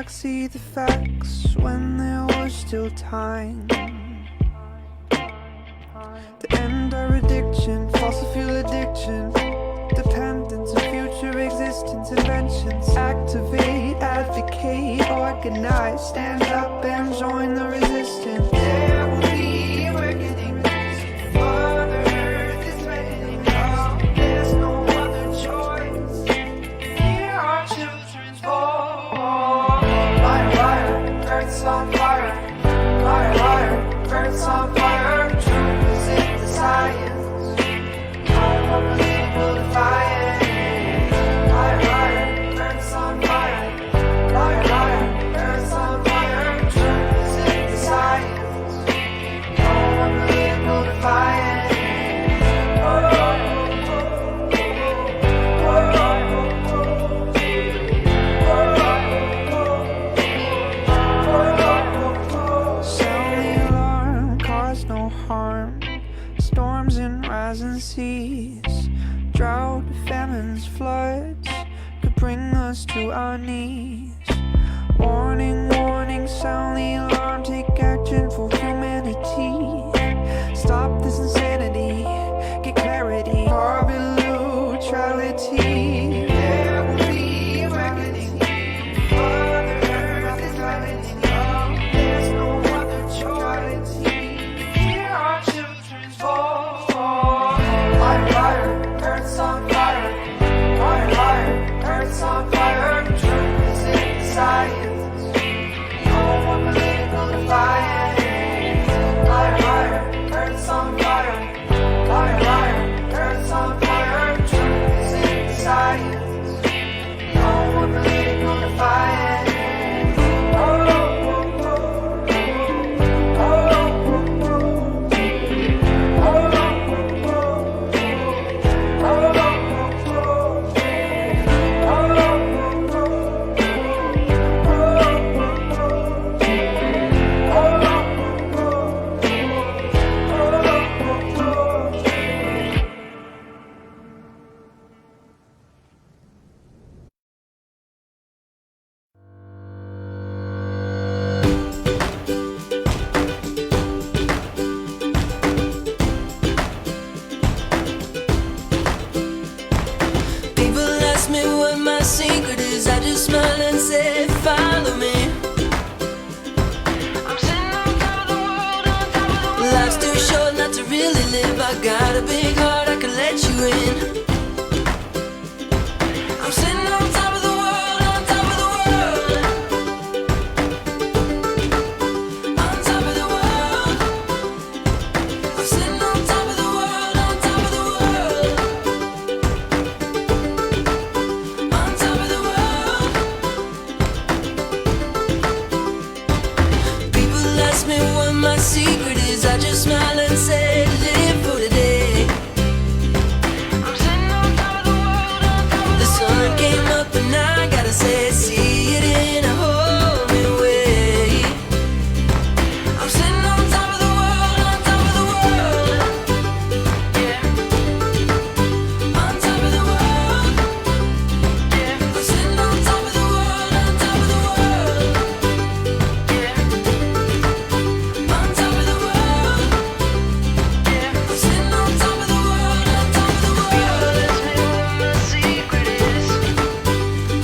See the facts when there was still time. To end our addiction, fossil fuel addiction, dependence on future existence, inventions. Activate, advocate, organize, stand up and join the resistance. There will be a reckoning. Mother Earth is reckoning now. There's no other choice. Hear our children's voice. Earth's on fire, fire, fire, Earth's on fire, truth is in the science, no one was able to fight it. Fire, fire, Earth's on fire, fire, fire, Earth's on fire, truth is in the science, no one was able to fight it. Storms and rising seas, drought, famines, floods could bring us to our knees. Warning, warning, sound the alarm, take action for humanity. Stop this insanity, get clarity, carbon neutrality. There will be a reckoning. Mother Earth is reckoning. There's no other choice. Hear our children's voice. Fire, fire, Earth's on fire. Fire, fire, Earth's on fire. Truth is in the science. No one was able to fight it. Fire, fire, Earth's on fire. Fire, fire, Earth's on fire. Truth is in the science. No one was able to fight it. just smiled and said, follow me. I'm sitting on top of the world, on top of the world. Life's too short not to really live. I got a big heart, I can let you in. I'm sitting on top of the world, on top of the world. On top of the world. I'm sitting on top of the world, on top of the world. On top of the world. People ask me what my secret is. I just smile and say, live for today. I'm sitting on top of the world, on top of The the sun world. came up and I gotta say, see it in a whole new way. I'm sitting on top of the world, on top of the world. Yeah. On top of the world. Yeah. I'm sitting on top of the world, on top of the world. Yeah. On top of the world. Yeah. I'm sitting on top of the world, on top of the world. People ask me what my secret is.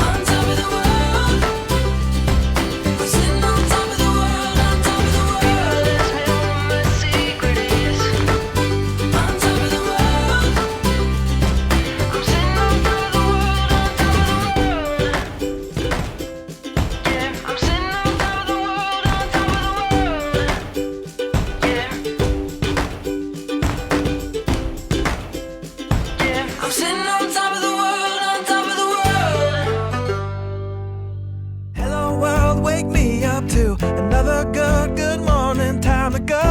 On top of the world. I'm sitting on top of the world, on top of the world. People ask me what my secret is. On top of the world. I'm sitting on top of the world, on top of the world. Yeah, I'm sitting on top of the world, on top of the world. Yeah. Yeah, I'm sitting on top of the world, on top of the world. Hello world, wake me up to another good morning, time to go.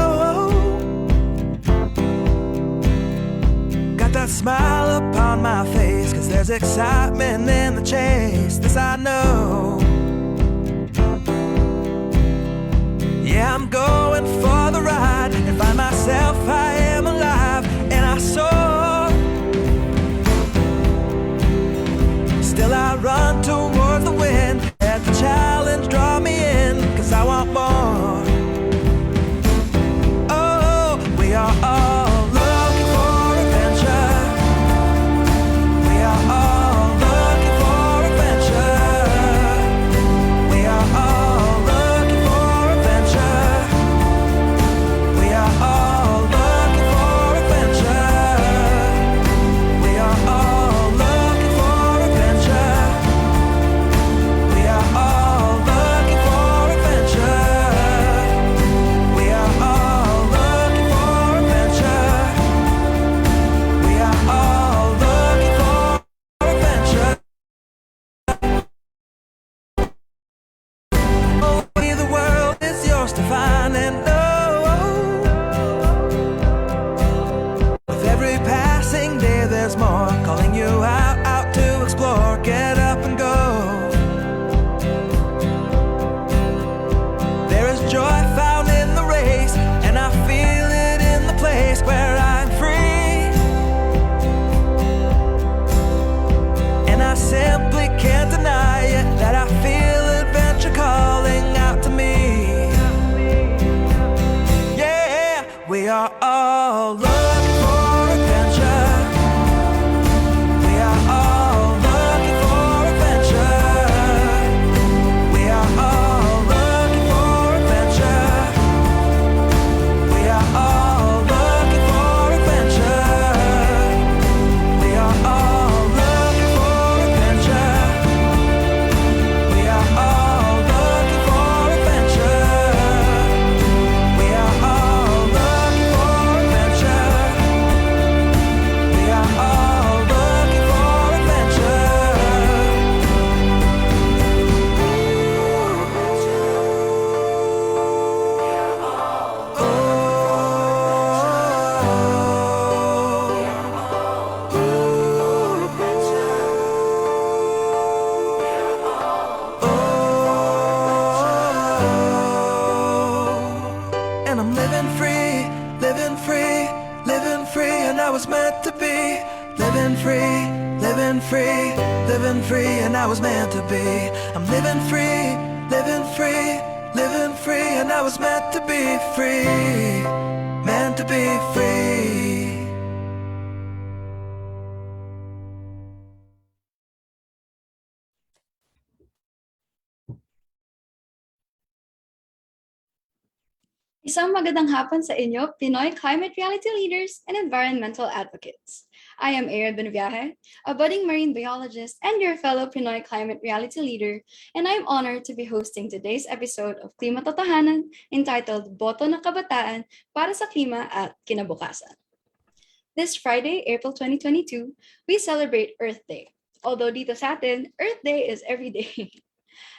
Got that smile upon my face, cause there's excitement in the chase, this I know. Yeah, I'm going for the ride and find myself, I am alive, and I soar. Still I run towards the wind, let the challenge draw me in, cause I want more. Oh, we are all looking for adventure. We are all looking for adventure. We are all looking for adventure. We are all looking for adventure. We are all looking for adventure. We are all looking for adventure. We are all looking for adventure. We are all looking for adventure. Oh, the world is yours to find and know. With every passing day there's more, calling you out to explore. Get up and go. There is joy found in the race, and I feel it in the place where I'm free. And I simply can't deny it, that I feel adventure calling out to me. Yeah, we are all looking for adventure. We are all looking for adventure. We are all looking for adventure. We are all looking for adventure. We are all looking for adventure. We are all looking for adventure. We are all looking for adventure. We are all looking for And I'm living free, living free, living free, and I was meant to be. Living free, living free, living free, and I was meant to be. I'm living free, living free, living free, and I was meant to be free, meant to be free. Isang magandang hapon sa inyo, Pinoy climate reality leaders and environmental advocates. I am Erin Benviaje, a budding marine biologist and your fellow Pinoy climate reality leader, and I'm honored to be hosting today's episode of Klimatotohanan entitled Boto na Kabataan para sa Klima at Kinabukasan. This Friday, April 2022, we celebrate Earth Day. Although dito sa atin, Earth Day is every day.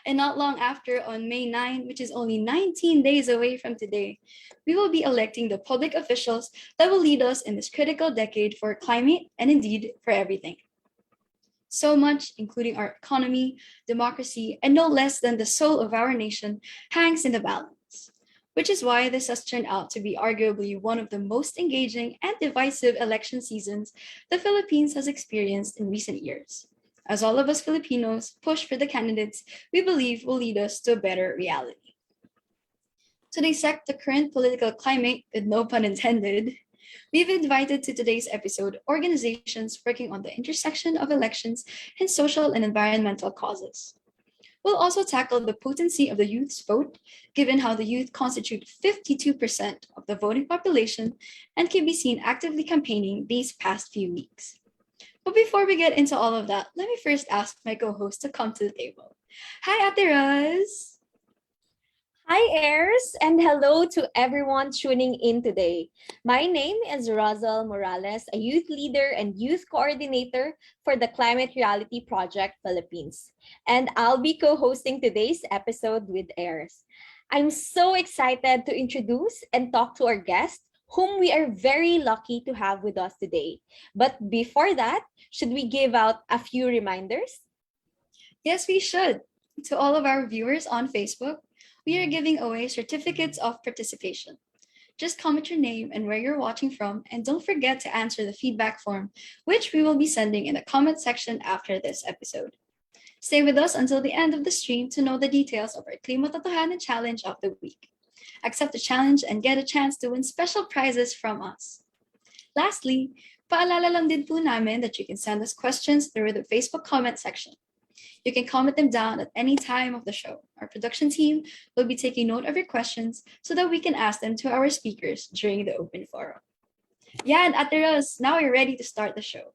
And not long after, on May 9, which is only 19 days away from today, we will be electing the public officials that will lead us in this critical decade for climate and indeed for everything. So much, including our economy, democracy, and no less than the soul of our nation, hangs in the balance. Which is why this has turned out to be arguably one of the most engaging and divisive election seasons the Philippines has experienced in recent years, as all of us Filipinos push for the candidates we believe will lead us to a better reality. To dissect the current political climate, with no pun intended, we've invited to today's episode organizations working on the intersection of elections and social and environmental causes. We'll also tackle the potency of the youth's vote, given how the youth constitute 52% of the voting population and can be seen actively campaigning these past few weeks. But before we get into all of that, let me first ask my co-host to come to the table. Hi, Ate Raz. Hi, Airs, and hello to everyone tuning in today. My name is Rosal Morales, a youth leader and youth coordinator for the Climate Reality Project Philippines, and I'll be co-hosting today's episode with Airs. I'm so excited to introduce and talk to our guest, whom we are very lucky to have with us today. But before that, should we give out a few reminders? Yes, we should. To all of our viewers on Facebook, we are giving away certificates of participation. Just comment your name and where you're watching from, and don't forget to answer the feedback form, which we will be sending in the comment section after this episode. Stay with us until the end of the stream to know the details of our Klimatotohanan Challenge of the week. Accept the challenge and get a chance to win special prizes from us. Lastly, paalala lang din po namin that you can send us questions through the Facebook comment section. You can comment them down at any time of the show. Our production team will be taking note of your questions so that we can ask them to our speakers during the open forum. Yeah, and Ate Ros, now we're ready to start the show.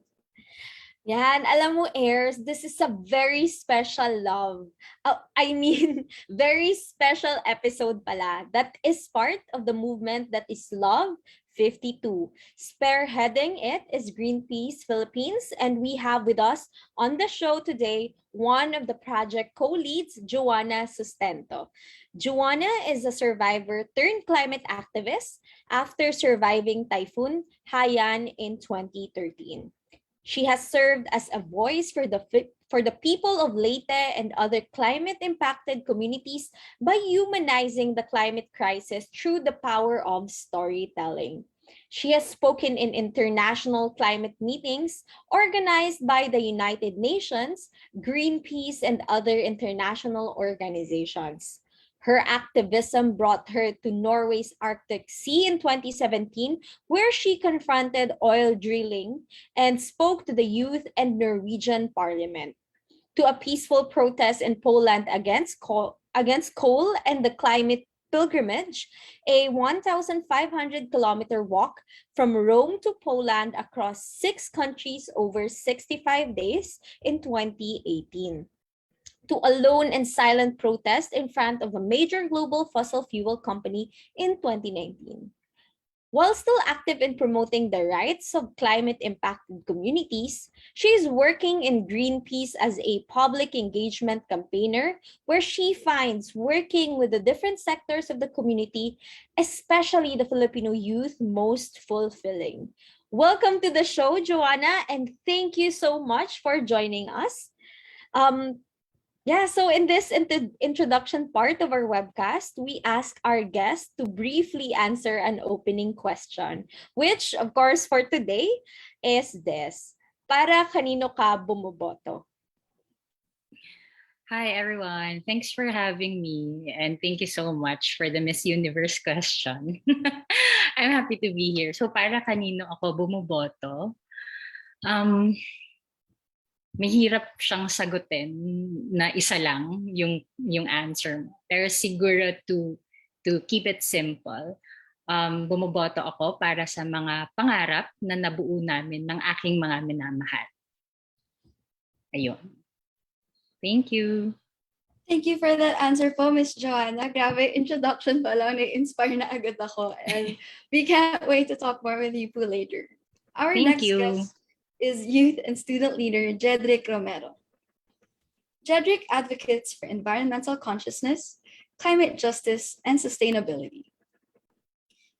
Yan, alam mo, Airs, this is a very special very special episode pala that is part of the movement that is Love 52. Spearheading it is Greenpeace Philippines, and we have with us on the show today one of the project co-leads, Joanna Sustento. Joanna is a survivor turned climate activist after surviving Typhoon Haiyan in 2013. She has served as a voice for the people of Leyte and other climate-impacted communities by humanizing the climate crisis through the power of storytelling. She has spoken in international climate meetings organized by the United Nations, Greenpeace, and other international organizations. Her activism brought her to Norway's Arctic Sea in 2017, where she confronted oil drilling and spoke to the youth and Norwegian parliament, to a peaceful protest in Poland against coal and the climate pilgrimage, a 1,500-kilometer walk from Rome to Poland across 6 countries over 65 days in 2018. To a lone and silent protest in front of a major global fossil fuel company in 2019. While still active in promoting the rights of climate-impacted communities, she is working in Greenpeace as a public engagement campaigner, where she finds working with the different sectors of the community, especially the Filipino youth, most fulfilling. Welcome to the show, Joanna, and thank you so much for joining us. So in this introduction part of our webcast, we ask our guests to briefly answer an opening question, which, of course, for today is this: para kanino ka bumoboto? Hi, everyone. Thanks for having me, and thank you so much for the Miss Universe question. I'm happy to be here. So, para kanino ako bumoboto? Mahirap siyang sagutin na isa lang yung answer mo. Pero siguro to to keep it simple, bumoboto ako para sa mga pangarap na nabuo namin ng aking mga minamahal. Ayun. Thank you. Thank you for that answer po, Miss Joanna. Grabe, introduction pa lang, na-inspire na agad ako. And we can't wait to talk more with you po later. Our Thank next you. guest is youth and student leader Jedryc Romero. Jedryc advocates for environmental consciousness, climate justice, and sustainability.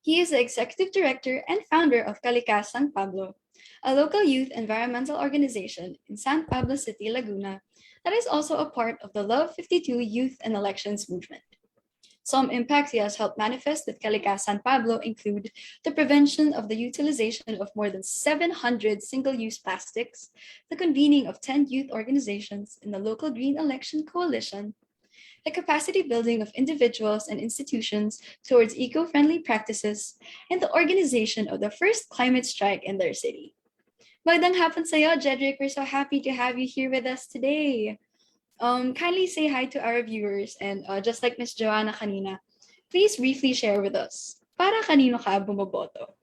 He is the executive director and founder of KalikaSan Pablo, a local youth environmental organization in San Pablo City, Laguna, that is also a part of the Love 52 Youth and Elections movement. Some impacts he has helped manifest with KalikaSan Pablo include the prevention of the utilization of more than 700 single-use plastics, the convening of 10 youth organizations in the local Green Election Coalition, the capacity building of individuals and institutions towards eco-friendly practices, and the organization of the first climate strike in their city. Magandang hapon sa'yo, Jedryc. We're so happy to have you here with us today. Kindly say hi to our viewers and just like Miss Joanna kanina, please briefly share with us, para kanino ka bumoboto?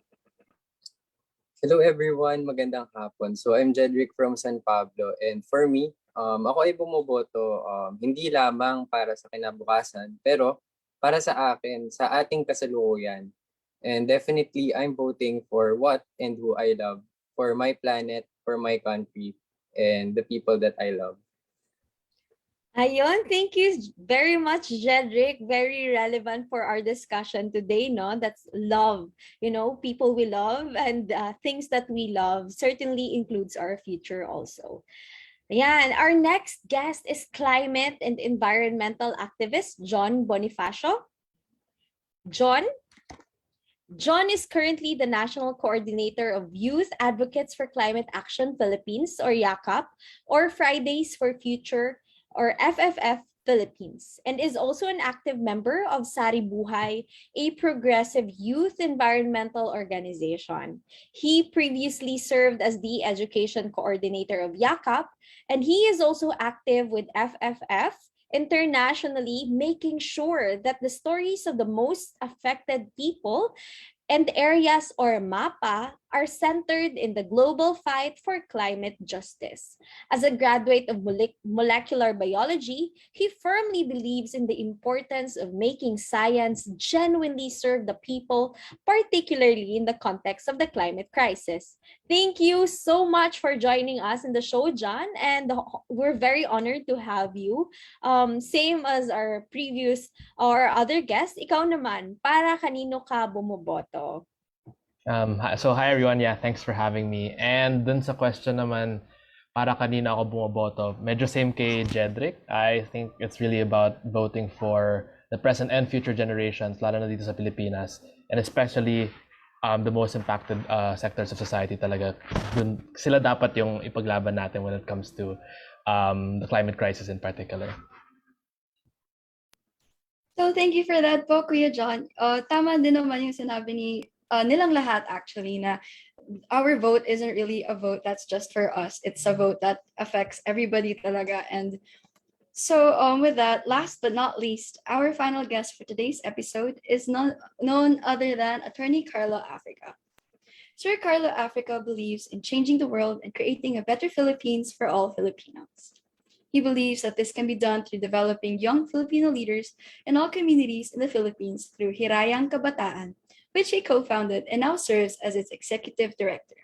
Hello everyone, magandang hapon. So I'm Jedryc from San Pablo, and for me, ako ay bumoboto hindi lamang para sa kinabukasan, pero para sa akin, sa ating kasalukuyan. And definitely, I'm voting for what and who I love, for my planet, for my country, and the people that I love. Ayun, thank you very much, Jedryc. Very relevant for our discussion today, no? That's love. You know, people we love and things that we love certainly includes our future also. Yeah, and our next guest is climate and environmental activist Jon Bonifacio. Jon is currently the National Coordinator of Youth Advocates for Climate Action Philippines, or YACAP, or Fridays for Future, or FFF Philippines, and is also an active member of Sari Buhay, a progressive youth environmental organization. He previously served as the Education Coordinator of YACAP, and he is also active with FFF internationally, making sure that the stories of the most affected people and areas, or MAPA, are centered in the global fight for climate justice. As a graduate of molecular biology, he firmly believes in the importance of making science genuinely serve the people, particularly in the context of the climate crisis. Thank you so much for joining us in the show, Jon, and we're very honored to have you. Same as our previous or other guests, ikaw naman, para kanino ka bumoboto? So hi everyone, yeah, thanks for having me. And dun sa question naman, para kanina ako bumoboto, medyo same kay Jedryc. I think it's really about voting for the present and future generations, lalo na dito sa Pilipinas, and especially the most impacted sectors of society talaga. Dun, sila dapat yung ipaglaban natin when it comes to the climate crisis in particular. So thank you for that po, Kuya Jon. Tama din naman yung sinabi nilang lahat actually na our vote isn't really a vote that's just for us. It's a vote that affects everybody talaga. And so with that, last but not least, our final guest for today's episode is none other than Attorney Carlo Africa. Sir Carlo Africa believes in changing the world and creating a better Philippines for all Filipinos. He believes that this can be done through developing young Filipino leaders in all communities in the Philippines through Hirayang Kabataan, which he co-founded and now serves as its executive director.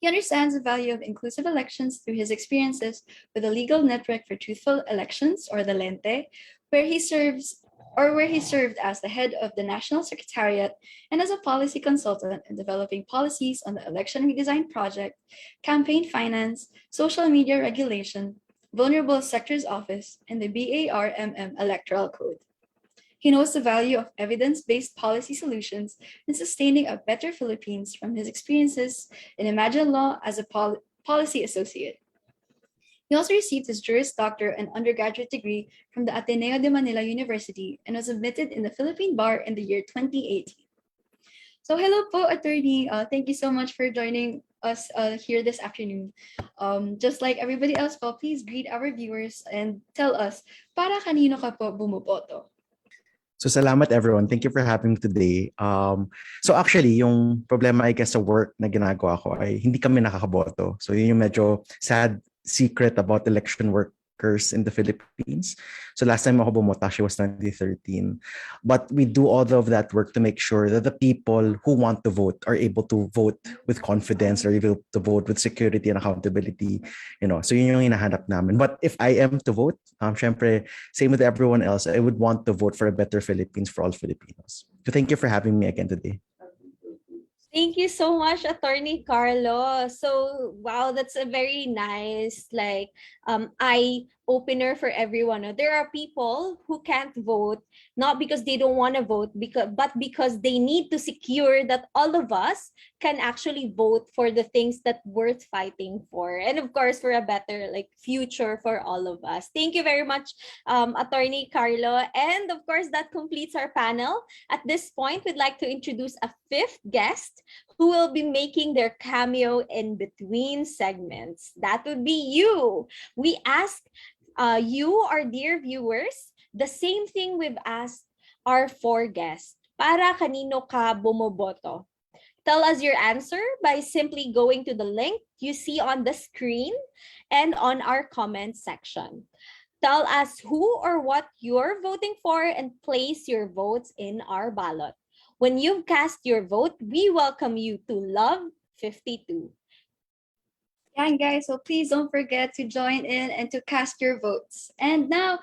He understands the value of inclusive elections through his experiences with the Legal Network for Truthful Elections, or the LENTE, where he served as the head of the National Secretariat and as a policy consultant in developing policies on the Election Redesign Project, campaign finance, social media regulation, Vulnerable Sectors Office, and the BARMM Electoral Code. He knows the value of evidence-based policy solutions in sustaining a better Philippines from his experiences in Imagine Law as a policy associate. He also received his Juris Doctor and undergraduate degree from the Ateneo de Manila University and was admitted in the Philippine Bar in the year 2018. So hello po, Attorney. Thank you so much for joining us here this afternoon. Just like everybody else po, please greet our viewers and tell us, para kanino ka po bumoboto? So salamat everyone. Thank you for having me today. So actually, yung problema I guess sa work na ginagawa ko ay hindi kami nakakaboto. So yun yung medyo sad secret about election workers in the Philippines. So last time ako bumoto actually was 2013. But we do all of that work to make sure that the people who want to vote are able to vote with confidence, are able to vote with security and accountability. So yun yung hinahanap namin. But if I am to vote, syempre, same with everyone else, I would want to vote for a better Philippines for all Filipinos. So thank you for having me again today. Thank you so much, Attorney Carlo. So, wow, that's a very nice, eye opener for everyone. There are people who can't vote, not because they don't want to vote, but because they need to secure that all of us can actually vote for the things that worth fighting for. And of course, for a better future for all of us. Thank you very much, Attorney Carlo. And of course, that completes our panel. At this point, we'd like to introduce a fifth guest who will be making their cameo in between segments. That would be you. We ask you, our dear viewers, the same thing we've asked our four guests. Para kanino ka bumoboto? Tell us your answer by simply going to the link you see on the screen and on our comment section. Tell us who or what you're voting for and place your votes in our ballot. When you've cast your vote, we welcome you to Love 52. Yeah, guys, so please don't forget to join in and to cast your votes. And now,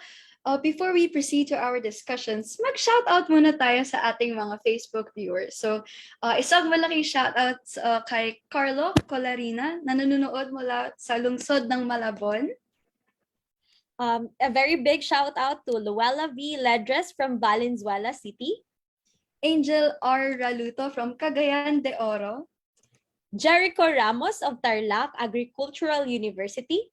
before we proceed to our discussions, mag-shoutout muna tayo sa ating mga Facebook viewers. So, isang malaking shoutout kay Carlo Colarina na nanonood mula sa lungsod ng Malabon. A very big shout out to Luella V. Ledres from Valenzuela City. Angel R. Raluto from Cagayan de Oro. Jericho Ramos of Tarlac Agricultural University.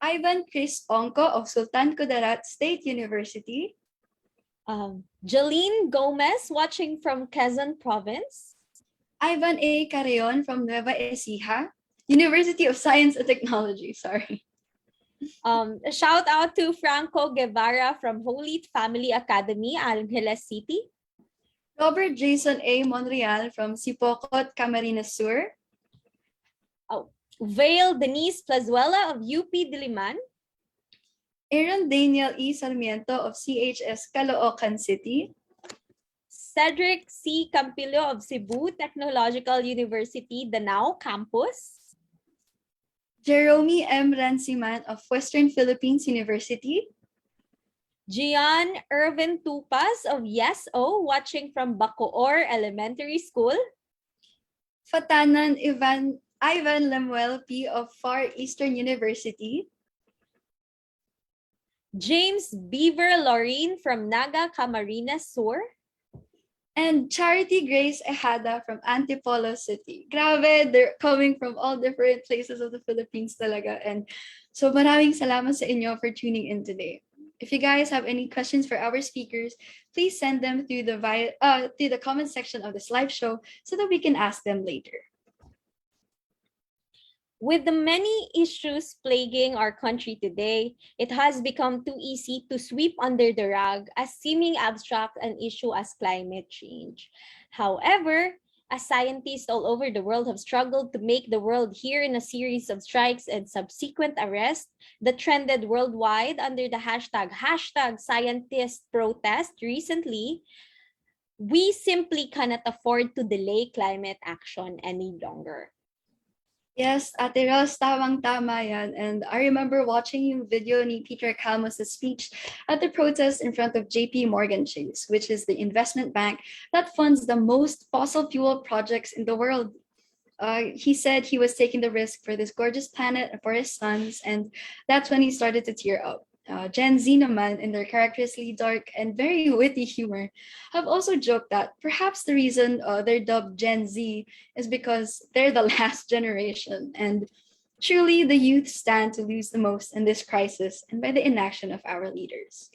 Ivan Chris Onco of Sultan Kudarat State University. Jeline Gomez watching from Quezon Province. Ivan A. Carreon from Nueva Ecija, University of Science and Technology, sorry. A shout out to Franco Guevara from Holy Family Academy, Angeles City. Robert Jason A. Monreal from Sipocot, Camarines Sur. Vale Denise Plazuela of UP Diliman. Aaron Daniel E. Sarmiento of CHS Caloocan City. Cedric C. Campillo of Cebu Technological University, Danao Campus. Jerome M. Ranciman of Western Philippines University. Gian Irvin Tupas of YesO, watching from Bacoor Elementary School. Fatanan Ivan Lemuel P. of Far Eastern University. James Beaver Lorraine from Naga Camarines Sur. And Charity Grace Ejada from Antipolo City. Grabe, they're coming from all different places of the Philippines talaga. And so maraming salamat sa inyo for tuning in today. If you guys have any questions for our speakers, please send them through the comment section of this live show so that we can ask them later. With the many issues plaguing our country today, it has become too easy to sweep under the rug as seeming abstract an issue as climate change. However, as scientists all over the world have struggled to make the world hear in a series of strikes and subsequent arrests that trended worldwide under the hashtag scientist protest recently, we simply cannot afford to delay climate action any longer. Yes, Ate Ros, tamang-tama yan. And I remember watching yung video ni Peter Kalmos' speech at the protest in front of JP Morgan Chase, which is the investment bank that funds the most fossil fuel projects in the world. He said he was taking the risk for this gorgeous planet and for his sons, and that's when he started to tear up. Gen Z naman, in their characteristically dark and very witty humor, have also joked that perhaps the reason they're dubbed Gen Z is because they're the last generation, and truly the youth stand to lose the most in this crisis and by the inaction of our leaders.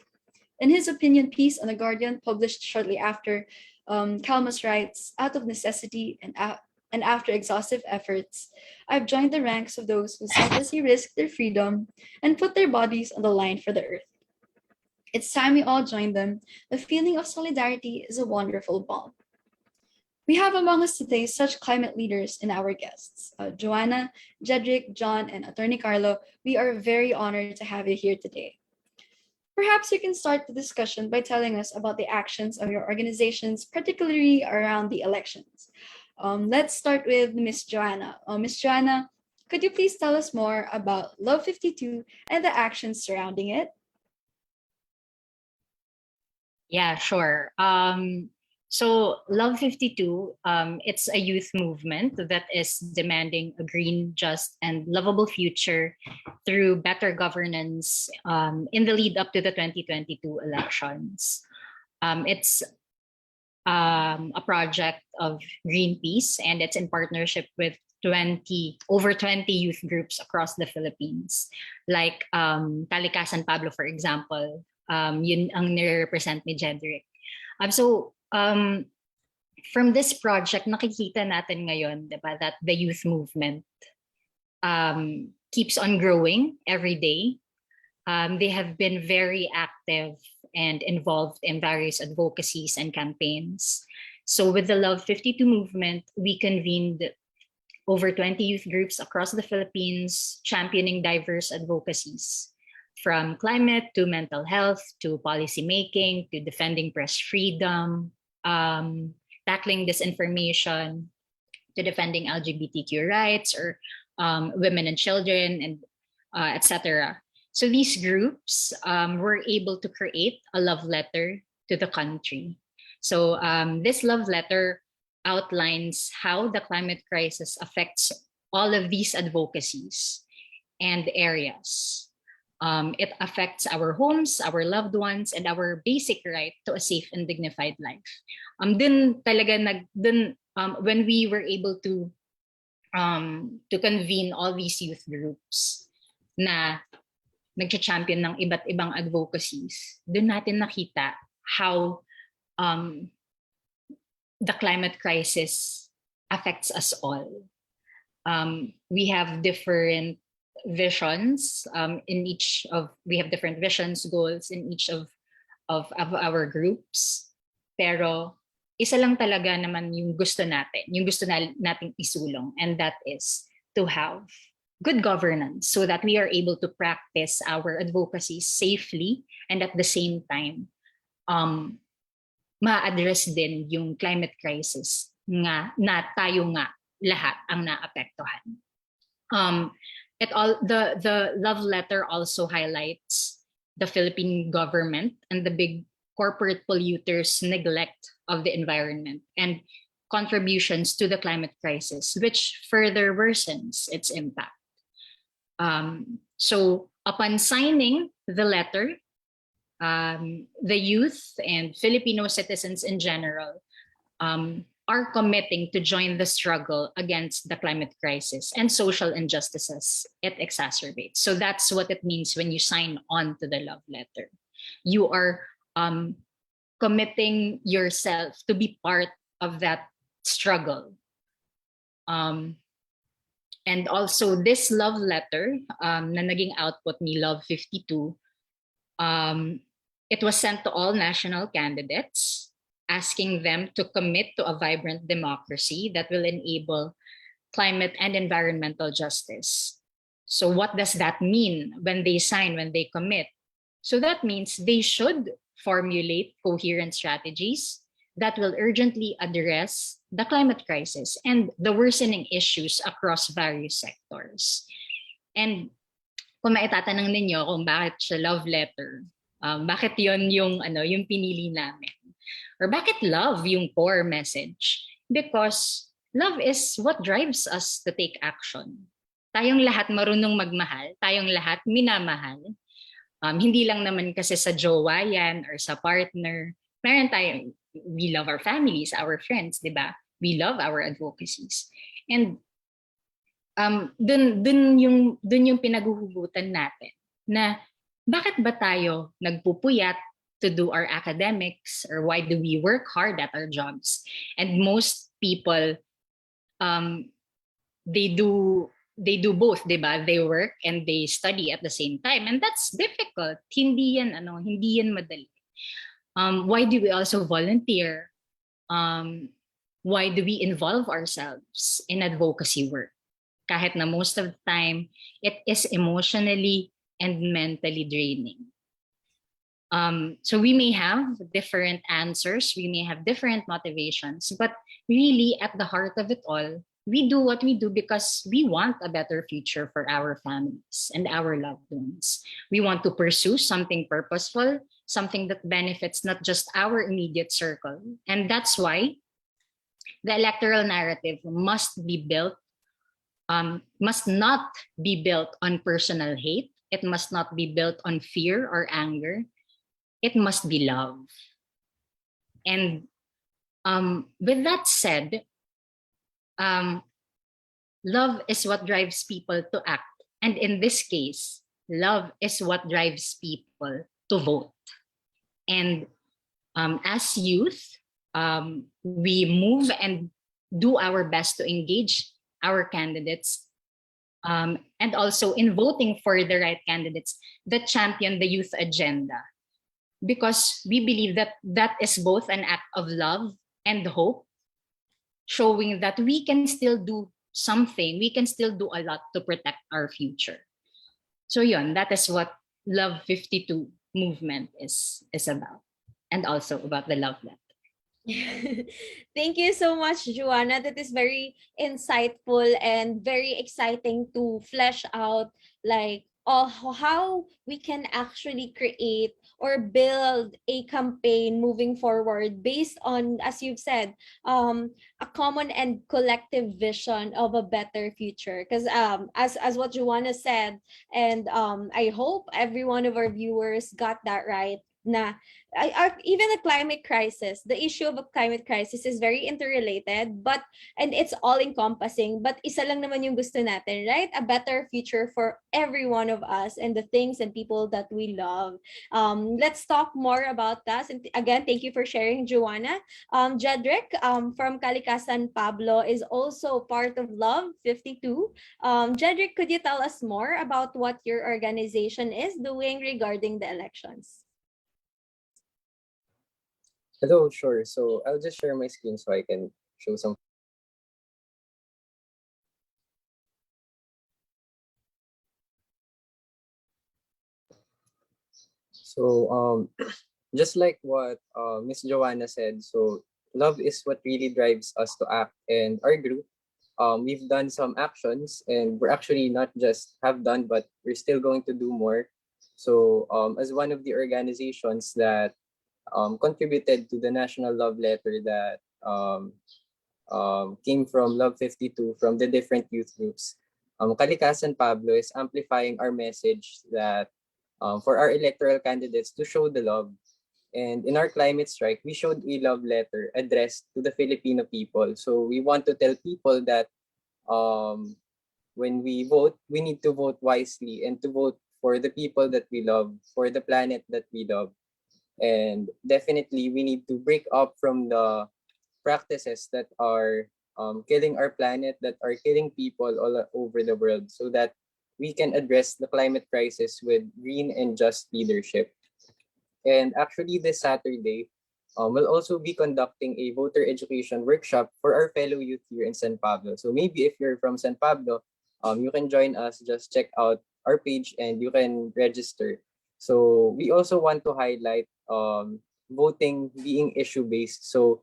In his opinion piece on The Guardian, published shortly after, Kalmas writes, out of necessity and after exhaustive efforts, I've joined the ranks of those who selflessly risk their freedom and put their bodies on the line for the earth. It's time we all join them. The feeling of solidarity is a wonderful bond. We have among us today such climate leaders and our guests. Joanna, Jedryc, Jon, and Attorney Carlo, we are very honored to have you here today. Perhaps you can start the discussion by telling us about the actions of your organizations, particularly around the elections. Let's start with Miss Joanna. Miss Joanna, could you please tell us more about Love 52 and the actions surrounding it? Yeah, sure. So Love 52, it's a youth movement that is demanding a green, just, and lovable future through better governance in the lead up to the 2022 elections. It's a project of Greenpeace, and it's in partnership with over 20 youth groups across the Philippines, like KalikaSan Pablo, for example. Yun ang nire-represent ni Jedryc. From this project, nakikita natin ngayon, diba, that the youth movement keeps on growing every day. They have been very active and involved in various advocacies and campaigns. So with the Love 52 movement, we convened over 20 youth groups across the Philippines, championing diverse advocacies, from climate to mental health to policy making to defending press freedom, tackling disinformation, to defending LGBTQ rights or women and children, and etc. So these groups were able to create a love letter to the country. So this love letter outlines how the climate crisis affects all of these advocacies and areas. It affects our homes, our loved ones, and our basic right to a safe and dignified life. When we were able to convene all these youth groups na nag-champion ng iba't ibang advocacies, dun natin nakita how the climate crisis affects us all. We have different visions we have different visions, goals in each of our groups, pero isa lang talaga naman yung gusto nating isulong, and that is to have good governance so that we are able to practice our advocacy safely, and at the same time ma-address din yung climate crisis nga na tayo nga lahat ang naapektuhan. The love letter also highlights the Philippine government and the big corporate polluters' neglect of the environment and contributions to the climate crisis, which further worsens its impact. So upon signing the letter, the youth and Filipino citizens in general are committing to join the struggle against the climate crisis and social injustices it exacerbates. So that's what it means when you sign on to the love letter. You are committing yourself to be part of that struggle. And also this love letter na naging output ni Love 52, it was sent to all national candidates, asking them to commit to a vibrant democracy that will enable climate and environmental justice. So what does that mean when they sign, when they commit? So that means they should formulate coherent strategies that will urgently address the climate crisis and the worsening issues across various sectors. And kung maitatanong ninyo kung bakit siya love letter, bakit yon yung pinili namin? Or bakit love yung core message? Because love is what drives us to take action. Tayong lahat marunong magmahal, tayong lahat minamahal. Hindi lang naman kasi sa jowa yan or sa partner. Meron tayong, we love our families, our friends, di ba? We love our advocacies. And dun yung pinaguhugutan natin na bakit ba tayo nagpupuyat to do our academics, or why do we work hard at our jobs? And most people, they do they do both, di ba? They work and they study at the same time. And that's difficult. Hindi yan madali. Why do we also volunteer? Why do we involve ourselves in advocacy work? Kahit na most of the time, it is emotionally and mentally draining. So we may have different answers, we may have different motivations, but really at the heart of it all, we do what we do because we want a better future for our families and our loved ones. We want to pursue something purposeful, something that benefits not just our immediate circle. And that's why the electoral narrative must not be built on personal hate. It must not be built on fear or anger. It must be love. And with that said, love is what drives people to act. And in this case, love is what drives people to vote. And as youth, we move and do our best to engage our candidates, and also in voting for the right candidates that champion the youth agenda. Because we believe that that is both an act of love and hope, showing that we can still do something, we can still do a lot to protect our future. So yun, that is what Love 52 movement is about, and also about the love letter. Thank you so much, Joanna. That is very insightful and very exciting to flesh out like how we can actually create or build a campaign moving forward based on, as you've said, a common and collective vision of a better future. Because as what Joanna said, and I hope every one of our viewers got that right, na even the climate crisis, the issue of a climate crisis is very interrelated, and it's all encompassing, but isa lang naman yung gusto natin, right? A better future for every one of us and the things and people that we love. Let's talk more about that. And again, thank you for sharing, Joanna. Jedryc from KalikaSan Pablo is also part of Love 52. Jedryc, could you tell us more about what your organization is doing regarding the elections? Hello, sure. So I'll just share my screen so I can show some. So just like what Miss Joanna said, so love is what really drives us to act. And our group, we've done some actions, and we're actually not just have done, but we're still going to do more. So as one of the organizations that contributed to the National Love Letter that came from Love 52 from the different youth groups, KalikaSan Pablo is amplifying our message that for our electoral candidates to show the love. And in our climate strike, we showed a love letter addressed to the Filipino people. So we want to tell people that when we vote, we need to vote wisely and to vote for the people that we love, for the planet that we love. And definitely, we need to break up from the practices that are killing our planet, that are killing people all over the world, so that we can address the climate crisis with green and just leadership. And actually, this Saturday, we'll also be conducting a voter education workshop for our fellow youth here in San Pablo. So maybe if you're from San Pablo, you can join us. Just check out our page and you can register. So we also want to highlight voting being issue-based. So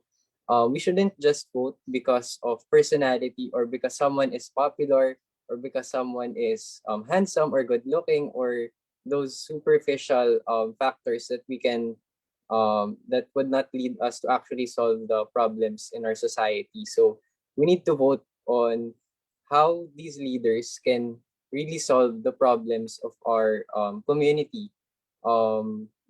we shouldn't just vote because of personality or because someone is popular or because someone is handsome or good-looking, or those superficial factors that we can that would not lead us to actually solve the problems in our society. So we need to vote on how these leaders can really solve the problems of our community.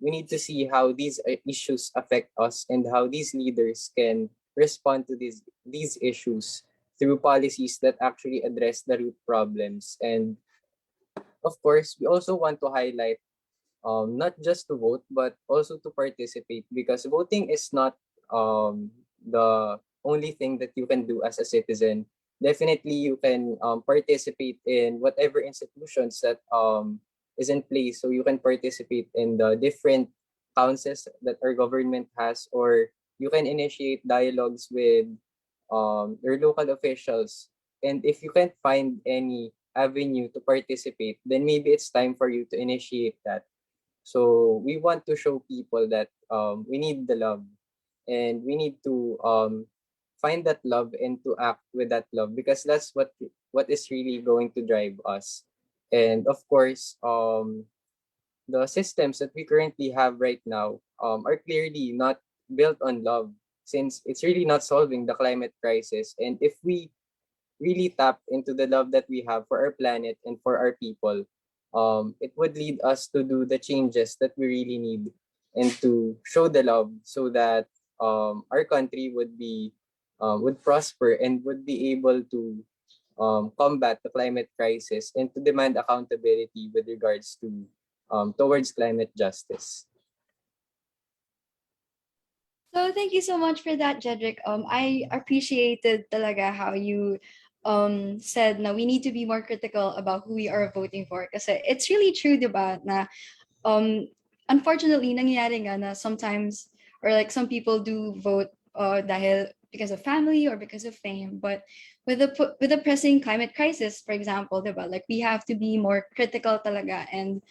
We need to see how these issues affect us and how these leaders can respond to these issues through policies that actually address the root problems. And of course, we also want to highlight not just to vote, but also to participate, because voting is not the only thing that you can do as a citizen. definitely you can participate in whatever institutions that is in place. So you can participate in the different councils that our government has, or you can initiate dialogues with your local officials. And if you can't find any avenue to participate, then maybe it's time for you to initiate that. So we want to show people that we need the love, and we need to find that love and to act with that love, because that's what is really going to drive us. And of course, the systems that we currently have right now are clearly not built on love, since it's really not solving the climate crisis. And if we really tap into the love that we have for our planet and for our people, it would lead us to do the changes that we really need, and to show the love, so that our country would prosper and would be able to combat the climate crisis, and to demand accountability with regards to towards climate justice. So thank you so much for that, Jedryc. I appreciated talaga how you said na we need to be more critical about who we are voting for. Kasi it's really true, diba, na unfortunately nangyayari nga na sometimes, or like some people do vote dahil because of family or because of fame. But with the pressing climate crisis, for example, diba, like we have to be more critical talaga. And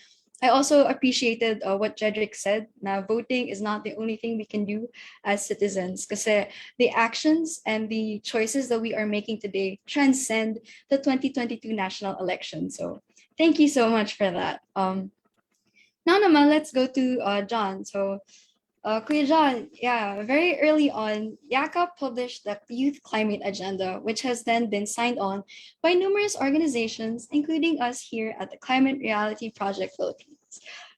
I also appreciated what Jedryc said. Na voting is not the only thing we can do as citizens, kasi the actions and the choices that we are making today transcend the 2022 national election. So thank you so much for that. Now naman, let's go to John. So Kuya John, yeah, very early on, YAKA published the Youth Climate Agenda, which has then been signed on by numerous organizations, including us here at the Climate Reality Project Philippines.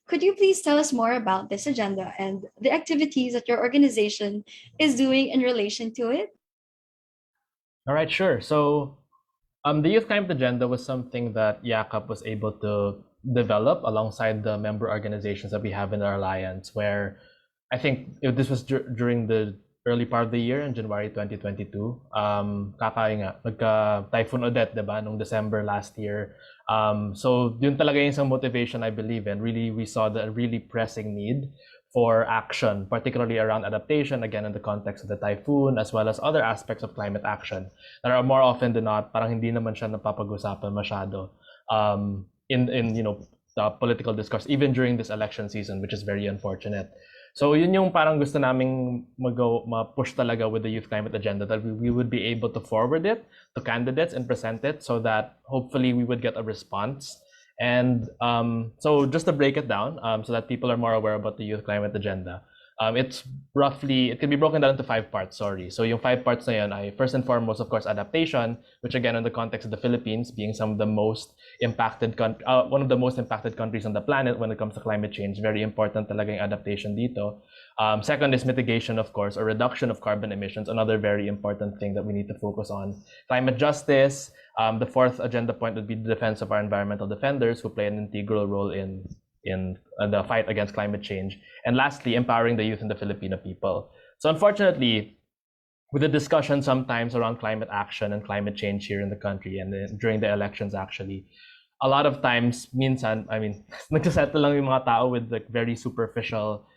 Could you please tell us more about this agenda and the activities that your organization is doing in relation to it? All right, sure. So the Youth Climate Agenda was something that YAKAP was able to develop alongside the member organizations that we have in our alliance, where I think this was during the early part of the year in January 2022. Nagka-Typhoon Odette, diba, nung December last year. So yun talaga yung isang motivation I believe in. Really, we saw the really pressing need for action, particularly around adaptation, again, in the context of the typhoon, as well as other aspects of climate action that are more often than not, parang hindi naman siya napapag-usapan masyado in the political discourse, even during this election season, which is very unfortunate. So yun yung parang gusto naming ma-push talaga with the Youth Climate Agenda, that we would be able to forward it to candidates and present it, so that hopefully we would get a response. And so just to break it down, so that people are more aware about the Youth Climate Agenda, it can be broken down into 5 parts, sorry. So yung 5 parts na yun ay, first and foremost, of course, adaptation, which again, in the context of the Philippines being some of the most impacted one of the most impacted countries on the planet when it comes to climate change, very important talaga yung adaptation dito. Second is mitigation, of course, or reduction of carbon emissions, another very important thing that we need to focus on. Climate justice, the 4th agenda point would be the defense of our environmental defenders, who play an integral role in the fight against climate change. And lastly, empowering the youth and the Filipino people. So unfortunately, with the discussion sometimes around climate action and climate change here in the country, and during the elections actually, a lot of times, minsan, nagsasettle lang yung mga tao with like very superficial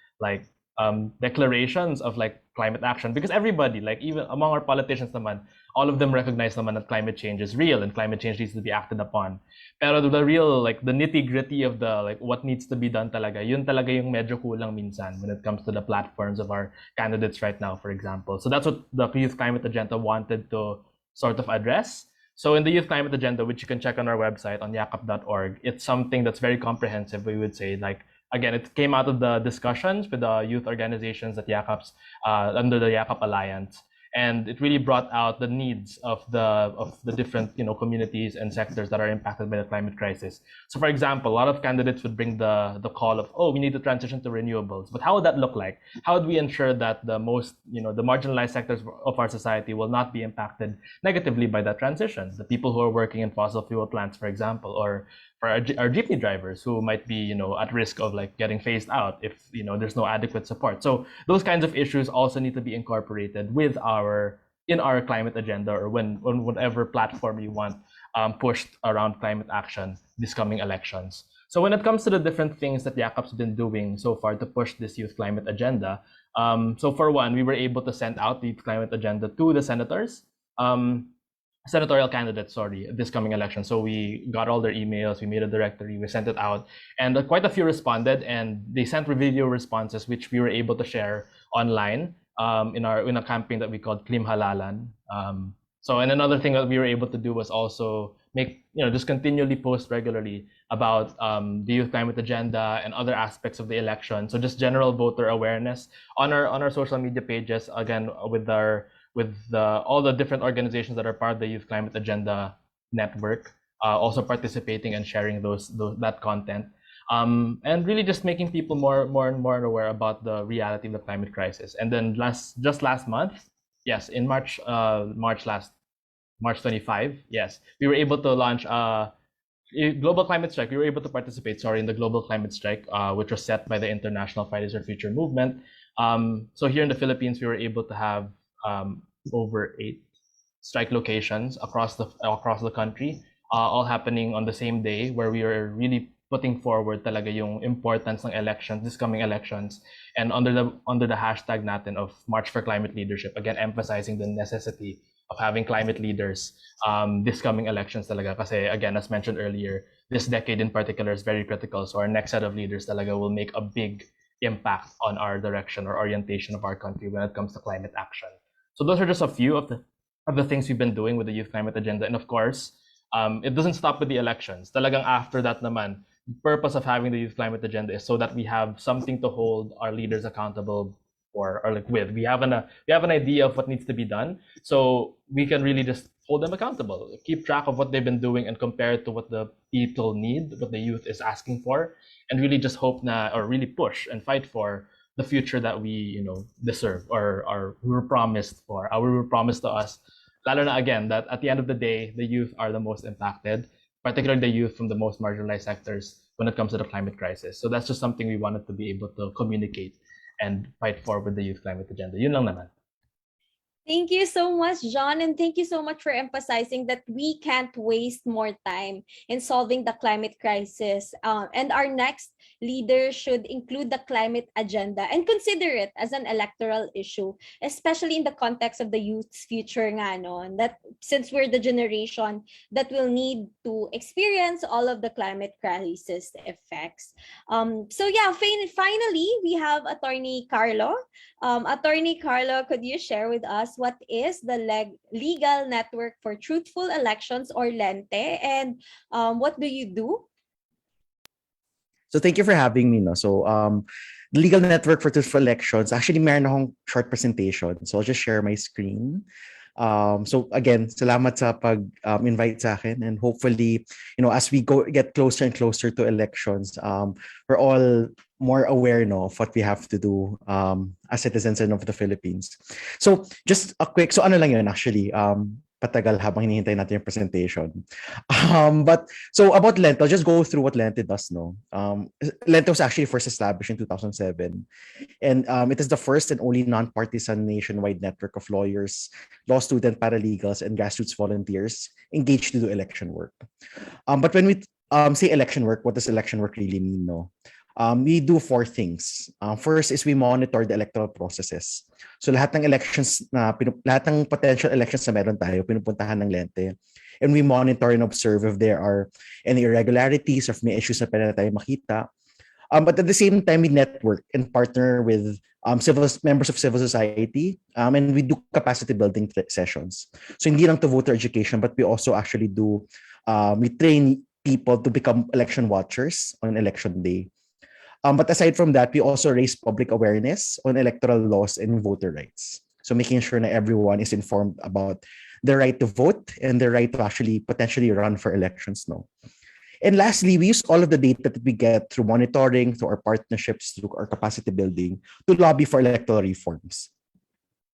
declarations of like climate action, because everybody, like even among our politicians naman, all of them recognize naman that climate change is real and climate change needs to be acted upon. Pero the real, like the nitty-gritty of the like what needs to be done talaga, yun talaga yung medyo kulang minsan when it comes to the platforms of our candidates right now, for example. So that's what the Youth Climate Agenda wanted to sort of address. So in the Youth Climate Agenda, which you can check on our website on yakap.org, it's something that's very comprehensive, we would say. Like, again, it came out of the discussions with the youth organizations at YAKAP's under the YAKAP Alliance, and it really brought out the needs of the different communities and sectors that are impacted by the climate crisis. So, for example, a lot of candidates would bring the call of, we need to transition to renewables, but how would that look like? How would we ensure that the most the marginalized sectors of our society will not be impacted negatively by that transition? The people who are working in fossil fuel plants, for example, or for our jeepney drivers who might be at risk of like getting phased out if there's no adequate support. So those kinds of issues also need to be incorporated with our in our climate agenda, or when on whatever platform you want pushed around climate action this coming elections. So when it comes to the different things that Yakap's been doing so far to push this youth climate agenda, so for one, we were able to send out the youth climate agenda to the senators, senatorial candidates, sorry, this coming election. So we got all their emails, we made a directory, we sent it out, and quite a few responded, and they sent video responses, which we were able to share online in a campaign that we called Klimhalalan. So, and another thing that we were able to do was also make, just continually post regularly about the youth climate agenda and other aspects of the election. So just general voter awareness on our social media pages, again, with all the different organizations that are part of the youth climate agenda network, also participating and sharing that content. And really just making people more and more aware about the reality of the climate crisis. And then just last month, yes, in March 25, yes, we were able to launch a global climate strike. We were able to participate, in the global climate strike, which was set by the International Fridays for Future movement. So here in the Philippines, we were able to have over 8 strike locations across the country, all happening on the same day, where we were really putting forward talaga yung importance ng elections, this coming elections, and under the hashtag natin of March for Climate Leadership, again emphasizing the necessity of having climate leaders this coming elections talaga. Kasi again, as mentioned earlier, this decade in particular is very critical. So our next set of leaders talaga will make a big impact on our direction or orientation of our country when it comes to climate action. So those are just a few of the things we've been doing with the youth climate agenda. And of course, it doesn't stop with the elections. Talagang after that naman, the purpose of having the youth climate agenda is so that we have something to hold our leaders accountable for, or like with. We have an idea of what needs to be done, so we can really just hold them accountable, keep track of what they've been doing, and compare it to what the people need, what the youth is asking for, and really just hope or really push and fight for the future that we deserve, or we were promised for, or we were promised to us. Lalo na again, that at the end of the day, the youth are the most impacted, particularly the youth from the most marginalized sectors when it comes to the climate crisis. So that's just something we wanted to be able to communicate and fight for with the youth climate agenda. Yun lang naman. Thank you so much, John, and thank you so much for emphasizing that we can't waste more time in solving the climate crisis. And our next leader should include the climate agenda and consider it as an electoral issue, especially in the context of the youth's future nga, no? And that since we're the generation that will need to experience all of the climate crisis effects. So yeah, finally, we have Attorney Carlo. Attorney Carlo, could you share with us what is the legal network for Truthful Elections, or LENTE, and what do you do? So thank you for having me. So the legal network for Truthful Elections, actually meron akong short presentation. So I'll just share my screen. So again, salamat sa pag-invite sa akin, and hopefully, as we get closer and closer to elections, we're all more aware of what we have to do as citizens of the Philippines. So just a quick, so ano lang yun actually, patagal habang hinihintay natin yung presentation. But so about Lente, I'll just go through what Lente does. Lente was actually first established in 2007, and it is the first and only non-partisan nationwide network of lawyers, law student paralegals, and grassroots volunteers engaged to do election work. But when we say election work, what does election work really mean? We do 4 things. First is we monitor the electoral processes. So lahat ng elections lahat ng potential elections na meron tayo, pinupuntahan ng Lente. And we monitor and observe if there are any irregularities, or if may issues na pwede tayo makita. But at the same time, we network and partner with members of civil society, and we do capacity building sessions. So hindi lang to voter education, but we also actually do, we train people to become election watchers on election day. But aside from that, we also raise public awareness on electoral laws and voter rights. So making sure that everyone is informed about the right to vote and the right to actually potentially run for elections. And lastly, we use all of the data that we get through monitoring, through our partnerships, through our capacity building, to lobby for electoral reforms.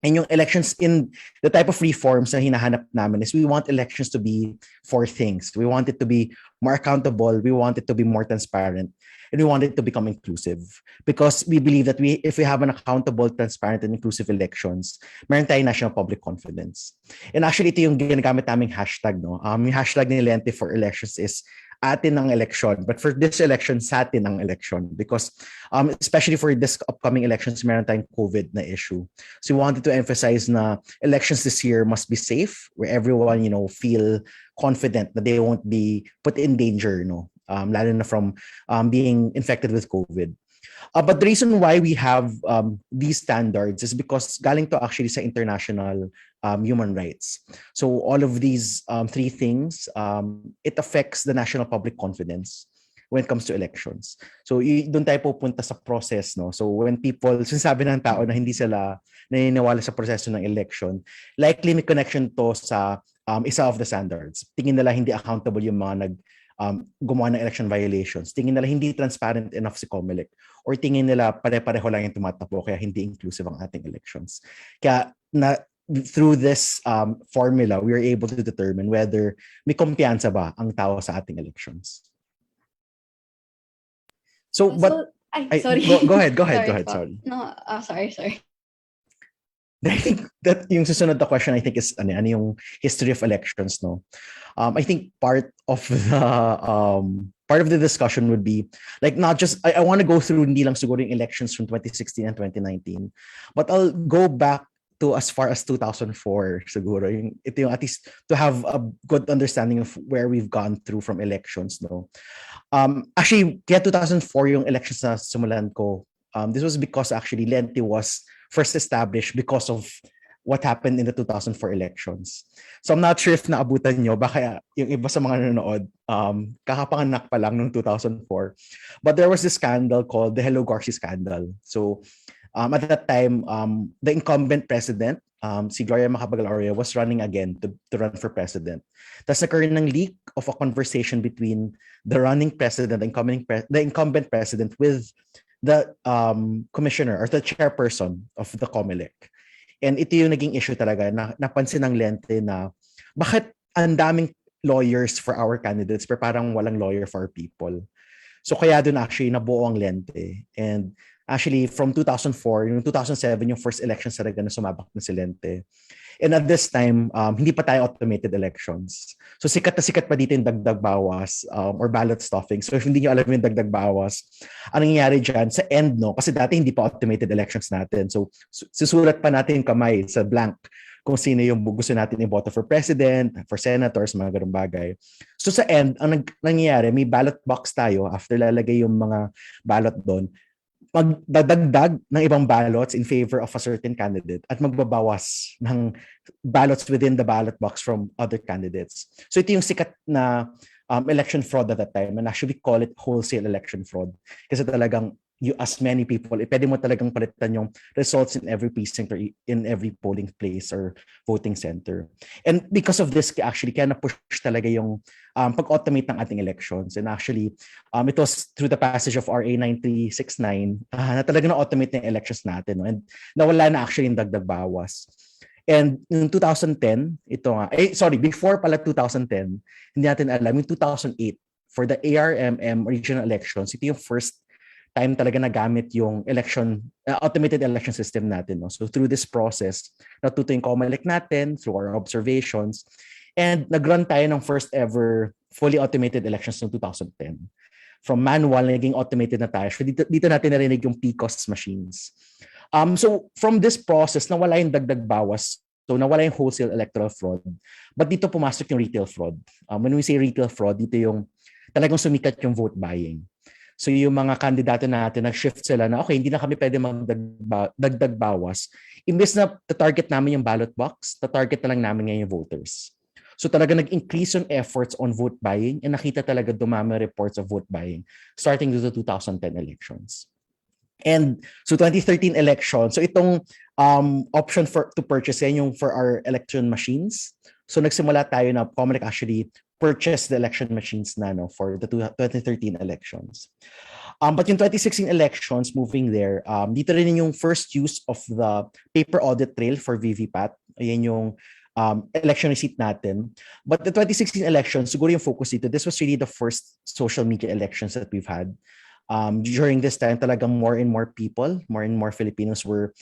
And yung elections, in the type of reforms na hinahanap namin, is we want elections to be 4 things. We want it to be more accountable. We want it to be more transparent. and we want it to become inclusive because we believe that if we have an accountable, transparent, and inclusive elections, meron tayong national public confidence. And actually, ito yung ginagamit naming hashtag, no? Yung hashtag ni Lente for elections is atin ang election. But for this election, sa atin ang election. Because especially for this upcoming elections, meron tayong COVID na issue. So we wanted to emphasize na elections this year must be safe, where everyone, feel confident that they won't be put in danger, lalo na from being infected with COVID. But the reason why we have these standards is because galing to actually sa international human rights. So all of these three things, it affects the national public confidence when it comes to elections. So doon tayo pupunta sa process, no? So when people, sinasabi ng tao na hindi sila naniniwala sa proseso ng election, likely may connection to sa isa of the standards. Tingin nila hindi accountable yung mga gumawa ng election violations. Tingin nila hindi transparent enough si COMELEC. Or tingin nila pare-pareho lang yung tumatakbo kaya hindi inclusive ang ating elections. Kaya through this formula, we are able to determine whether may kumpiyansa ba ang tao sa ating elections. So, sorry. Go ahead. Sorry. No, sorry. I think that yung susunod na question, I think is ano yung history of elections, no? I think part of the discussion would be like not just I want to go through hindi lang siguro yung elections from 2016 and 2019, but I'll go back to as far as 2004 siguro. Ito yung at least to have a good understanding of where we've gone through from elections, no? Actually, kaya 2004 yung elections na simulan ko. This was because actually Lente was first established because of what happened in the 2004 elections. So I'm not sure if naabutan nyo, baka yung iba sa mga nanonood, kakapanganak pa lang noong 2004. But there was this scandal called the Hello Garci scandal. So at that time, the incumbent president, si Gloria Macapagal-Arroyo, was running again to run for president. Tapos nagkaroon ng leak of a conversation between the running president, the incumbent president with the commissioner or the chairperson of the COMELEC. And ito yung naging issue talaga na napansin ng Lente na bakit ang daming lawyers for our candidates pero parang walang lawyer for our people. So kaya doon actually nabuo ang Lente. And actually from 2004, yung 2007 yung first elections talaga na sumabak na si Lente. And at this time, hindi pa tayo automated elections. So sikat na sikat pa dito yung dagdag bawas or ballot stuffing. So if hindi nyo alam yung dagdag bawas, anong nangyayari dyan sa end, no? Kasi dati hindi pa automated elections natin. So susulat pa natin yung kamay sa blank kung sino yung gusto natin i-boto for president, for senators, mga ganung bagay. So sa end, ang nangyayari, may ballot box tayo after lalagay yung mga ballot doon. Magdadagdag ng ibang ballots in favor of a certain candidate at magbabawas ng ballots within the ballot box from other candidates. So ito yung sikat na election fraud at that time, and actually we call it wholesale election fraud kasi talagang you as many people, pwede mo talagang palitan yung results in every precinct or in every polling place or voting center. And because of this, actually, kaya na-push talaga yung pag-automate ng ating elections. And actually, it was through the passage of RA 9369 na talaga na-automate ng elections natin. No? And nawala na actually yung dagdag bawas. And in 2010, before pala 2010, hindi natin alam, yung 2008, for the ARMM regional elections, ito yung first time talaga nagamit yung automated election system natin. No? So through this process, natuto yung COMELEC natin through our observations, and nag-run tayo ng first ever fully automated elections noong 2010. From manual, naging automated na tayo. So dito natin narinig yung PCOS machines. So from this process, nawala yung dagdag bawas. So nawala yung wholesale electoral fraud. But dito pumasok yung retail fraud. When we say retail fraud, dito yung talagang sumikat yung vote buying. So yung mga kandidato natin, nag-shift sila na, okay, hindi na kami pwede magdagdag bawas. Imbes na target namin yung ballot box, target na lang namin ngayon yung voters. So talaga nag-increase yung efforts on vote buying and nakita talaga dumami reports of vote buying starting with the 2010 elections. And so 2013 election, so itong option to purchase yan yung for our election machines. So nagsimula tayo na COMELEC actually purchase the election machines na for the 2013 elections. But yung 2016 elections, moving there, dito rin yung first use of the paper audit trail for VVPAT. Ayan yung election receipt natin. But the 2016 elections, siguro yung focus dito, this was really the first social media elections that we've had. During this time, talagang more and more people, more and more Filipinos were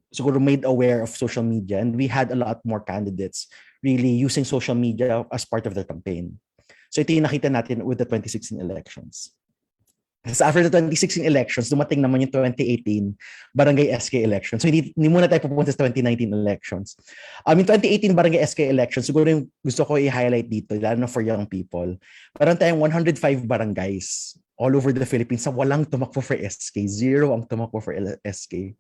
siguro made aware of social media, and we had a lot more candidates really using social media as part of their campaign. So ito yung nakita natin with the 2016 elections. Kasi after the 2016 elections, dumating naman yung 2018 barangay SK elections. So hindi muna tayo pupunta sa 2019 elections. Yung 2018 barangay SK elections, siguro yung gusto ko i-highlight dito, lalo na for young people. Meron tayong 105 barangays all over the Philippines na walang tumakbo for SK. Zero ang tumakbo for SK.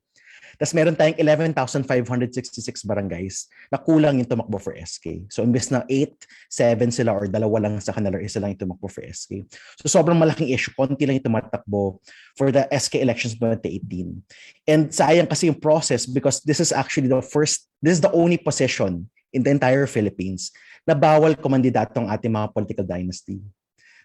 Tapos meron tayong 11,566 barangays na kulang yung tumakbo for SK. So imbes na 8, 7 sila or dalawa lang sa kanila, isa lang yung tumakbo for SK. So sobrang malaking issue, konti lang yung tumatakbo for the SK elections 2018. And sayang kasi yung process because this is the only position in the entire Philippines na bawal kumandidato ang ating mga political dynasty.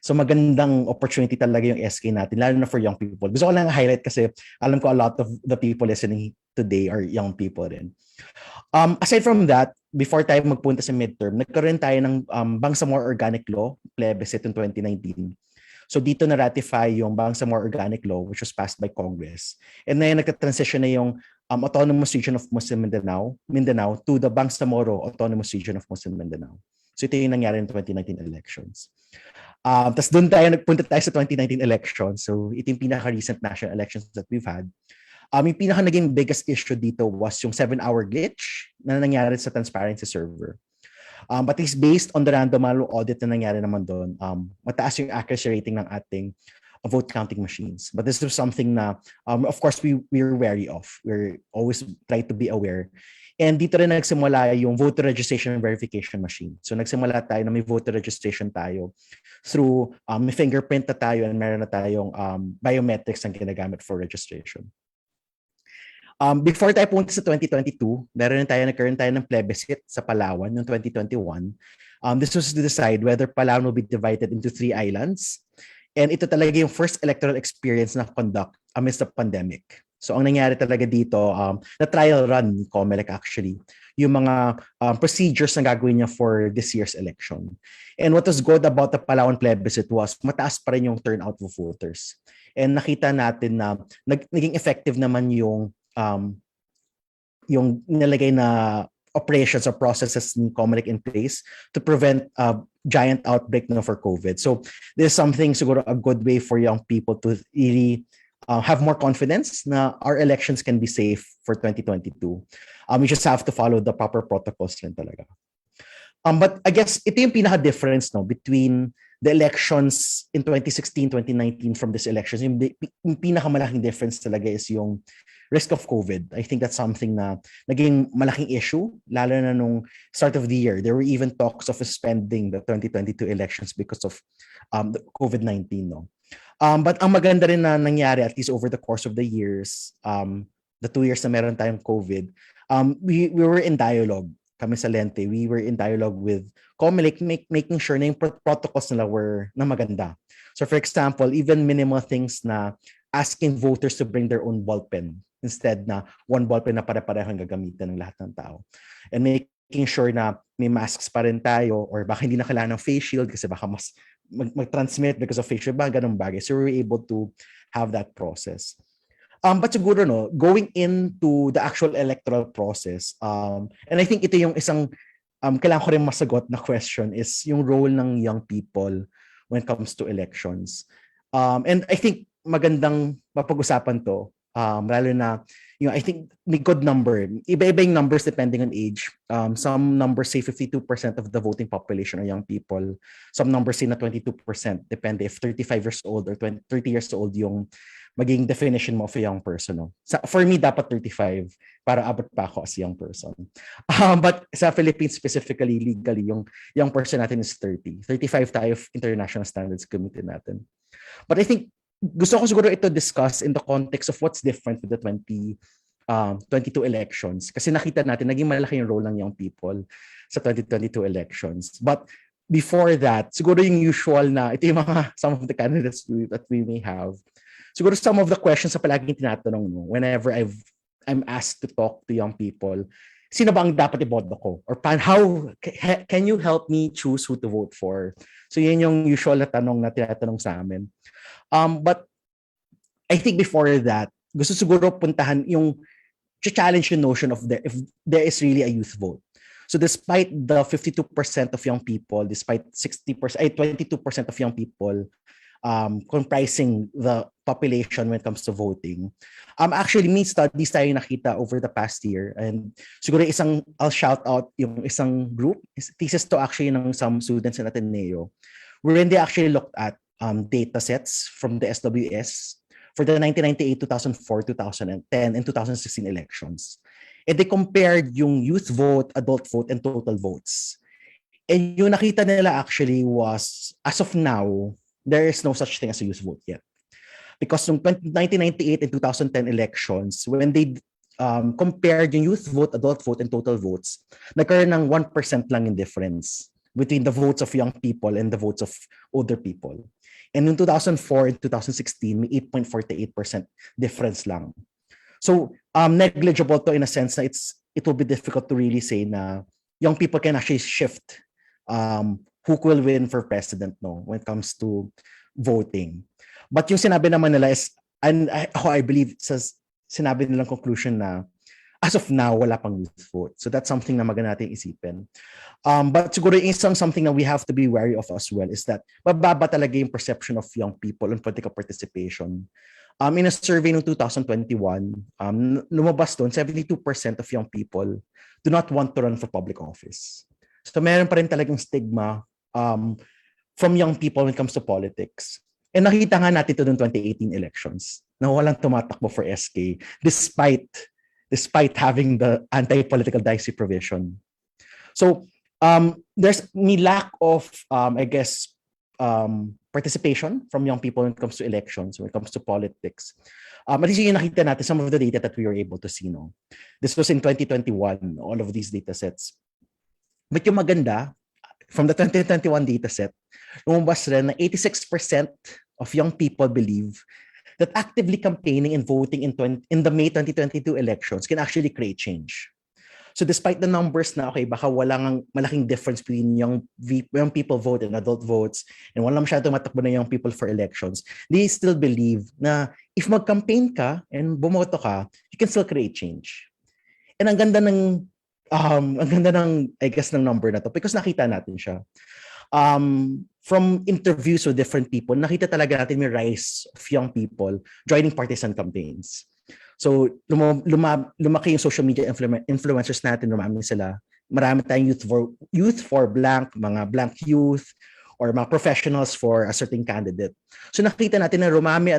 So magandang opportunity talaga yung SK natin, lalo na for young people. Gusto ko lang highlight kasi alam ko a lot of the people listening today are young people rin. Aside from that, before tayo magpunta sa midterm, nagkaroon tayo ng Bangsamoro Organic Law, plebiscite in 2019. So dito na-ratify yung Bangsamoro Organic Law which was passed by Congress. And ngayon nagka-transition na yung Autonomous Region of Muslim Mindanao to the Bangsamoro Autonomous Region of Muslim Mindanao. So ito yung nangyari in 2019 elections. Tapos doon nagpunta tayo sa 2019 elections. So ito yung pinaka-recent national elections that we've had. Yung pinaka-naging biggest issue dito was yung 7-hour glitch na nangyari sa transparency server. But it's based on the random audit na nangyari naman doon. Mataas yung accuracy rating ng ating vote counting machines. But this is something na, of course, we're wary of. We're always try to be aware. And dito rin nagsimula yung voter registration verification machine. So nagsimula tayo na may voter registration tayo through may fingerprint na tayo and meron na tayong biometrics na ginagamit for registration. Before tayo punta sa 2022, nagkaroon tayo ng plebiscite sa Palawan noong 2021. This was to decide whether Palawan will be divided into 3 islands. And ito talaga yung first electoral experience na conduct amidst the pandemic. So ang nangyari talaga dito, na trial run ni COMELEC actually, yung mga procedures na gagawin niya for this year's election. And what was good about the Palawan plebiscite was mataas pa rin yung turnout of voters. And nakita natin na naging effective naman yung nilagay na operations or processes ni COMELEC in place to prevent giant outbreak for COVID. So there's something siguro a good way for young people to really have more confidence na our elections can be safe for 2022. We just have to follow the proper protocols lang talaga. But I guess ito yung pinaka-difference between the elections in 2016, 2019 from this elections. Yung pinakamalaking difference talaga is yung risk of COVID. I think that's something na naging malaking issue, lalo na nung start of the year. There were even talks of suspending the 2022 elections because of the COVID-19. But ang maganda rin na nangyari, at least over the course of the years, the 2 years na meron tayong COVID, we were in dialogue. Kami sa Lente, we were in dialogue with COMELEC, making sure na yung protocols nila were na maganda. So for example, even minimal things na asking voters to bring their own ballpen instead na one ballpen na pare-parehong gagamitin ng lahat ng tao. And making sure na may masks pa rin tayo or baka hindi na kailangan ng face shield kasi baka mas mag-transmit because of face shield, ba ganung bagay. So we were able to have that process. But siguro going into the actual electoral process, and I think ito yung isang kailangan ko rin masagot na question is yung role ng young people when it comes to elections. And I think magandang mapag-usapan to, lalo na I think may good number. Iba-iba yung numbers depending on age. Some numbers say 52% of the voting population are young people. Some numbers say na 22%. Depende if 35 years old or 30 years old yung maging definition mo of a young person. For me, dapat 35 para abot pa ako as young person. But sa Philippines specifically, legally, yung young person natin is 30. 35 tayo international standards gamitin natin. But I think gusto ko siguro ito discuss in the context of what's different with the 2022 elections. Kasi nakita natin, naging malaki yung role ng young people sa 2022 elections. But before that, siguro yung usual na, ito yung some of the candidates that we may have. Siguro some of the questions na palaging tinatanong whenever I'm asked to talk to young people, sino ba ang dapat iboto ko? Or how can you help me choose who to vote for? So yun yung usual na tanong na tinatanong sa amin. But I think before that, gusto siguro puntahan yung challenge the notion of if there is really a youth vote. So despite the 52% of young people, despite 60%, 22% of young people comprising the population when it comes to voting, actually may studies tayo nakita over the past year. And siguro I'll shout out yung isang group, thesis to actually ng some students in Ateneo, wherein they actually looked at data sets from the SWS for the 1998, 2004, 2010, and 2016 elections. And they compared yung youth vote, adult vote, and total votes. And yung nakita nila actually was, as of now, there is no such thing as a youth vote yet. Because in 1998 and 2010 elections, when they compared yung youth vote, adult vote, and total votes, nagkaroon ng 1% lang in difference between the votes of young people and the votes of older people. And in 2004 and 2016, may 8.48% difference lang. So negligible to in a sense na it will be difficult to really say na young people can actually shift who will win for president when it comes to voting. But yung sinabi naman nila is, and I believe sinabi nilang conclusion na as of now, wala pang youth vote. So that's something na maganda natin isipin. But siguro something that we have to be wary of as well is that mababa talaga yung perception of young people on political participation. In a survey in 2021, lumabas doon, 72% of young people do not want to run for public office. So meron pa rin talagang stigma from young people when it comes to politics. And nakita nga natin ito noong 2018 elections na walang tumatakbo for SK despite having the anti-political dicey provision. So there's lack of, participation from young people when it comes to elections, when it comes to politics. At least yung nakita natin some of the data that we were able to see. This was in 2021, all of these data sets. But yung maganda, from the 2021 data set, lumabas rin na 86% of young people believe that actively campaigning and voting in the May 2022 elections can actually create change. So despite the numbers na, baka walang malaking difference between young people vote and adult votes, and walang masyadong matakbo na young people for elections, they still believe na if mag-campaign ka and bumoto ka, you can still create change. And ang ganda ng, ng number na to because nakita natin siya. From interviews with different people, nakita talaga natin may rise of young people joining partisan campaigns. So lumaki yung social media influencers natin, marami sila. Marami tayong youth for blank, mga blank youth, or mga professionals for a certain candidate. So nakita natin na rumami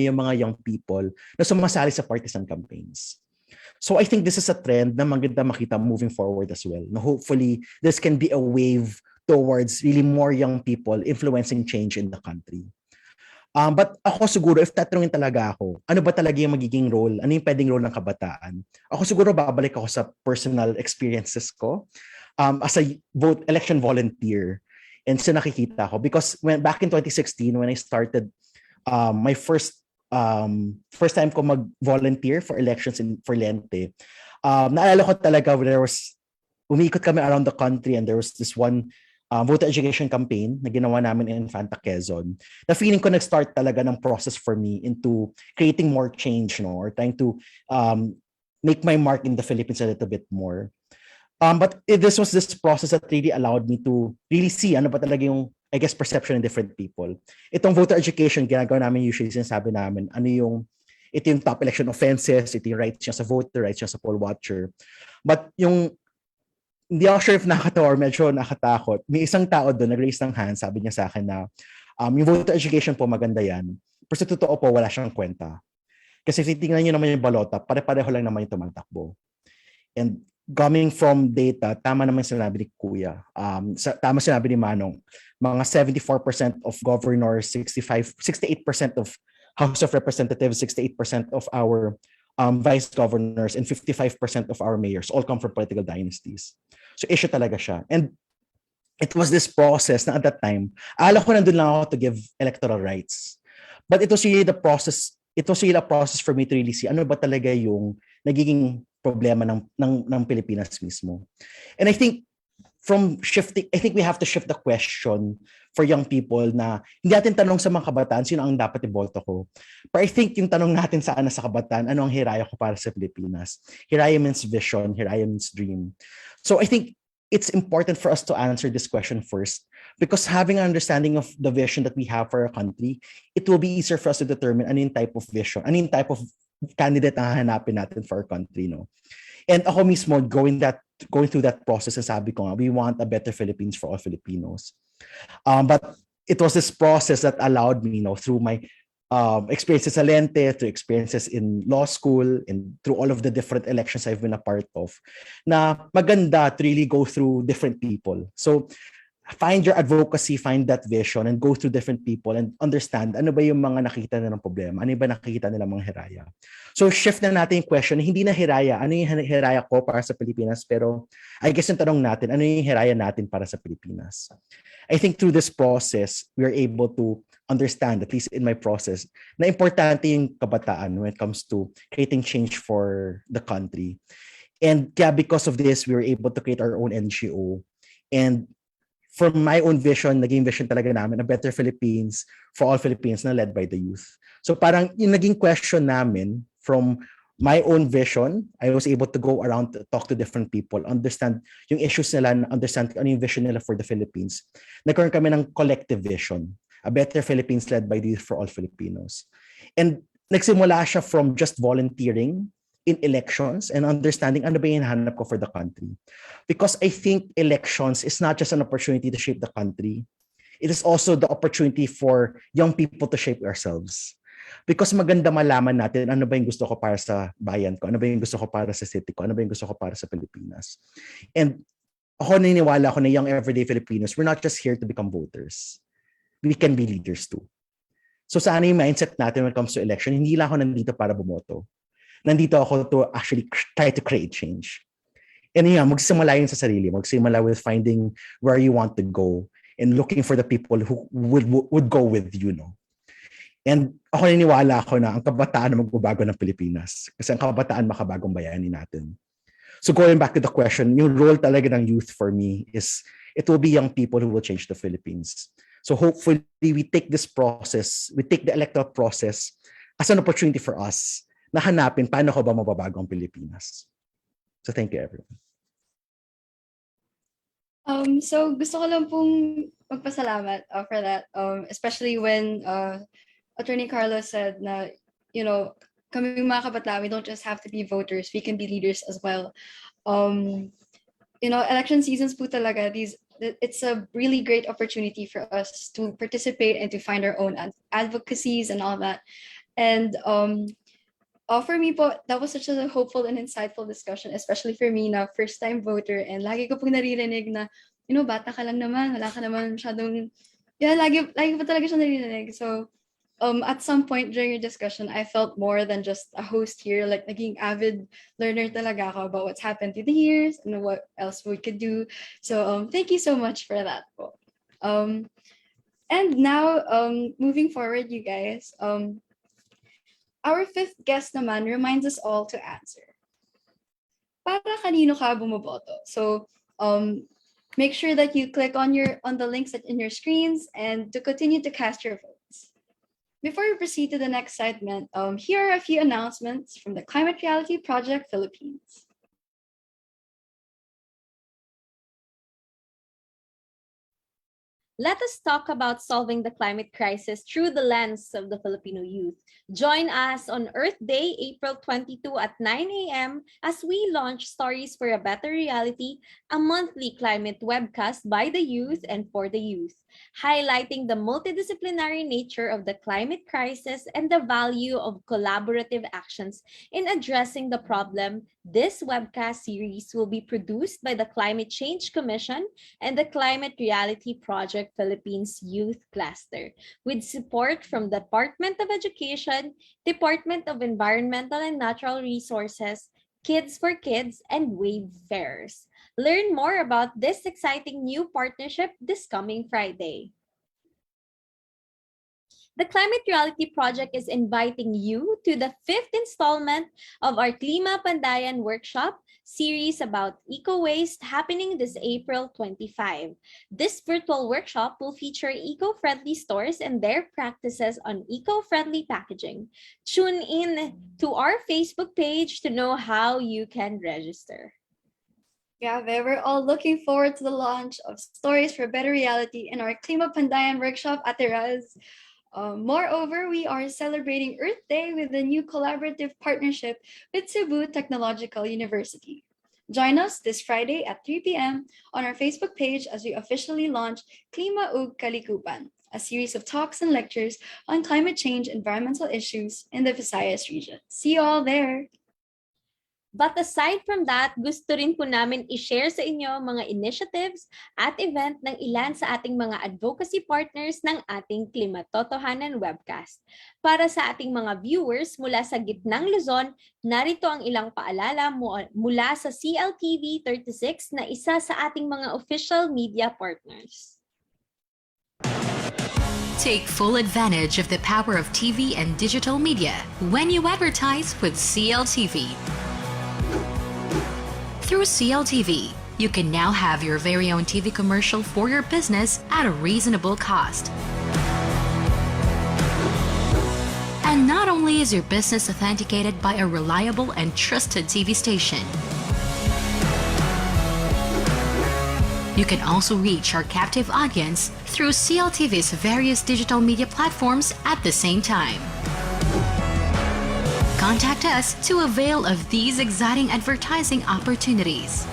yung mga young people na sumasali sa partisan campaigns. So I think this is a trend na maganda makita moving forward as well. Na hopefully, this can be a wave towards really more young people influencing change in the country. But ako siguro, if tatanungin talaga ako, ano ba talaga yung magiging role? Ano yung pwedeng role ng kabataan? Ako siguro babalik ako sa personal experiences ko as a election volunteer and sa nakikita ko. Because back in 2016, when I started my first time ko mag-volunteer for elections for Lente, naalala ko talaga umikot kami around the country and there was this one voter education campaign na ginawa namin in Infanta, Quezon. Na feeling ko nag-start talaga ng process for me into creating more change, or trying to make my mark in the Philippines a little bit more. But this was this process that really allowed me to really see ano ba talaga yung, perception in different people. Itong voter education, ginagawa namin usually, sinasabi namin, ito yung top election offenses, ito yung rights niya sa voter, rights niya sa poll watcher. But hindi ako sure if nakakatawa or medyo nakatakot. May isang tao doon, nag-raise ng hand, sabi niya sa akin na yung voter education po maganda yan. Pero sa totoo po, wala siyang kwenta. Kasi titingnan niyo naman yung balota, pare-pareho lang naman yung tumatakbo. And coming from data, tama naman sinabi ni Kuya. Tama sinabi ni Manong, mga 74% of governors, 68% of House of Representatives, 68% of our vice governors, and 55% of our mayors all come from political dynasties. So issue talaga siya. And it was this process na at that time, alam ko nandun lang ako to give electoral rights. But it was really a process for me to really see ano ba talaga yung nagiging problema ng Pilipinas mismo. And I think from shifting, I think we have to shift the question for young people na hindi natin tanong sa mga kabataan, sino ang dapat iboto ko. But I think yung tanong natin sa kabataan, ano ang hiraya ko para sa Pilipinas? Hiraya means vision, hiraya means dream. So I think it's important for us to answer this question first, because having an understanding of the vision that we have for our country, it will be easier for us to determine ano yung type of vision, ano yung type of candidate na hanapin natin for our country, no? And ako mismo, going through that process, and sabi ko nga, we want a better Philippines for all Filipinos. But it was this process that allowed me, through my experiences sa Lente, through experiences in law school, and through all of the different elections I've been a part of, na maganda to really go through different people. So find your advocacy, find that vision, and go through different people and understand ano ba yung mga nakikita nilang problema, ano ba nakikita nilang mga hiraya. So shift na natin yung question, hindi na hiraya, ano yung hiraya ko para sa Pilipinas, pero I guess yung tanong natin, ano yung hiraya natin para sa Pilipinas? I think through this process, we are able to understand, at least in my process, na importante yung kabataan when it comes to creating change for the country. And yeah, because of this, we were able to create our own NGO. And from my own vision, naging vision talaga namin, a better Philippines for all Filipinos na led by the youth. So parang yung naging question namin, from my own vision, I was able to go around to talk to different people, understand yung issues nila, understand ano yung vision nila for the Philippines. Nagkaroon kami ng collective vision, a better Philippines led by the youth for all Filipinos. And nagsimula siya from just volunteering in elections and understanding ano ba yung hinahanap ko for the country. Because I think elections is not just an opportunity to shape the country. It is also the opportunity for young people to shape ourselves. Because maganda malaman natin ano ba yung gusto ko para sa bayan ko, ano ba yung gusto ko para sa city ko, ano ba yung gusto ko para sa Pilipinas. And ako naniniwala ako na young everyday Filipinos, we're not just here to become voters. We can be leaders too. So sana yung mindset natin when it comes to election, hindi lang ako nandito para bumoto. Nandito ako to actually try to create change. And yeah, magsimula yun sa sarili. Magsimula with finding where you want to go and looking for the people who would go with you, no? And ako naniniwala ako na ang kabataan na magbabago ng Pilipinas. Kasi ang kabataan makabagong bayani natin. So going back to the question, yung role talaga ng youth for me is it will be young people who will change the Philippines. So hopefully we take this process, we take the electoral process as an opportunity for us na hanapin paano ko ba mababago ang Pilipinas. So thank you everyone. So gusto ko lang pong magpasalamat for that, especially when Attorney Carlo said na, kami mga kabataan, we don't just have to be voters, we can be leaders as well. Election seasons po talaga, it's a really great opportunity for us to participate and to find our own advocacies and all that. And for me po, that was such a hopeful and insightful discussion, especially for me na first-time voter. And lagi ko pong naririnig na, bata ka lang naman, wala ka naman masyadong, lagi po talaga siya naririnig. So, at some point during your discussion, I felt more than just a host here, like naging avid learner talaga ako about what's happened through the years and what else we could do. So, thank you so much for that po. And now, moving forward, you guys, our fifth guest naman reminds us all to answer. Para kanino ka bumoboto? So, make sure that you click on the links in your screens and to continue to cast your votes. Before we proceed to the next segment, here are a few announcements from the Climate Reality Project Philippines. Let us talk about solving the climate crisis through the lens of the Filipino youth. Join us on Earth Day, April 22 at 9 a.m. as we launch Stories for a Better Reality, a monthly climate webcast by the youth and for the youth, highlighting the multidisciplinary nature of the climate crisis and the value of collaborative actions in addressing the problem. This webcast series will be produced by the Climate Change Commission and the Climate Reality Project Philippines Youth Cluster, with support from the Department of Education, Department of Environmental and Natural Resources, Kids for Kids, and Wayfarers. Learn more about this exciting new partnership this coming Friday. The Climate Reality Project is inviting you to the 5th installment of our Klimapadayan workshop series about eco-waste happening this April 25. This virtual workshop will feature eco-friendly stores and their practices on eco-friendly packaging. Tune in to our Facebook page to know how you can register. Yeah, we're all looking forward to the launch of Stories for Better Reality in our Klima Pandayan workshop at Raz. Moreover, we are celebrating Earth Day with a new collaborative partnership with Cebu Technological University. Join us this Friday at 3 p.m. on our Facebook page as we officially launch Klima ug Kalikupan, a series of talks and lectures on climate change environmental issues in the Visayas region. See you all there! But aside from that, gusto rin po namin i-share sa inyo mga initiatives at event ng ilan sa ating mga advocacy partners ng ating Klimatotohanan webcast. Para sa ating mga viewers mula sa gitnang Luzon, narito ang ilang paalala mula sa CLTV 36 na isa sa ating mga official media partners. Take full advantage of the power of TV and digital media when you advertise with CLTV. Through CLTV, you can now have your very own TV commercial for your business at a reasonable cost. And not only is your business authenticated by a reliable and trusted TV station, you can also reach our captive audience through CLTV's various digital media platforms at the same time. Contact us to avail of these exciting advertising opportunities.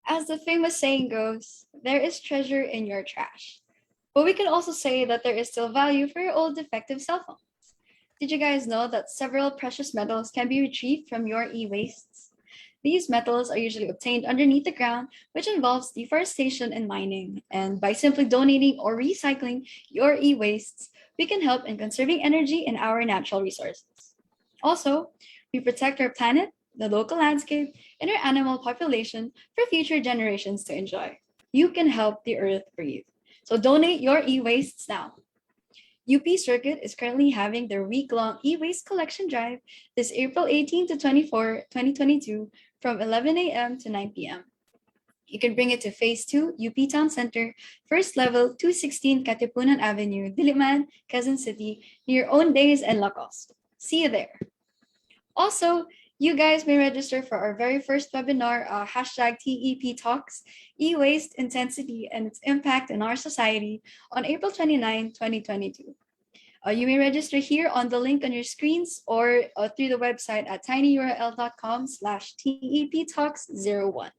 As the famous saying goes, there is treasure in your trash. But we can also say that there is still value for your old defective cell phones. Did you guys know that several precious metals can be retrieved from your e-wastes? These metals are usually obtained underneath the ground, which involves deforestation and mining. And by simply donating or recycling your e-wastes, we can help in conserving energy and our natural resources. Also, we protect our planet, the local landscape, and our animal population for future generations to enjoy. You can help the earth breathe. So donate your e-wastes now. UP Circuit is currently having their week-long e-waste collection drive this April 18 to 24, 2022 from 11 a.m. to 9 p.m. You can bring it to Phase 2, UP Town Center, first level, 216 Katipunan Avenue, Diliman, Quezon City, near Owndays and Lacoste. See you there. Also, you guys may register for our very first webinar, hashtag TEP Talks, E-Waste Intensity and its Impact in Our Society on April 29, 2022. You may register here on the link on your screens or through the website at tinyurl.com/TEPtalks01.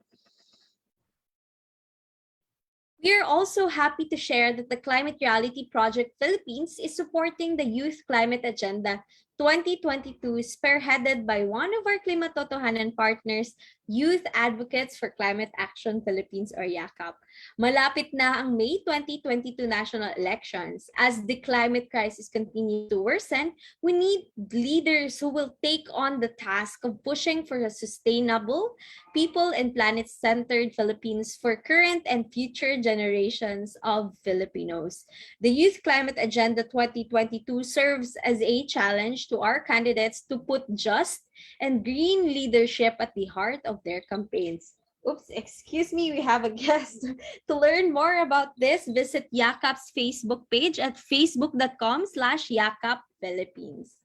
We are also happy to share that the Climate Reality Project Philippines is supporting the Youth Climate Agenda 2022, spearheaded by one of our Klimatotohanan partners, Youth Advocates for Climate Action Philippines or YACAP. Malapit na ang May 2022 national elections. As the climate crisis continues to worsen, we need leaders who will take on the task of pushing for a sustainable, people and planet-centered Philippines for current and future generations of Filipinos. The Youth Climate Agenda 2022 serves as a challenge to our candidates to put just and green leadership at the heart of their campaigns. Oops, excuse me, we have a guest. To learn more about this, visit YACAP's Facebook page at facebook.com/YACAPphilippines.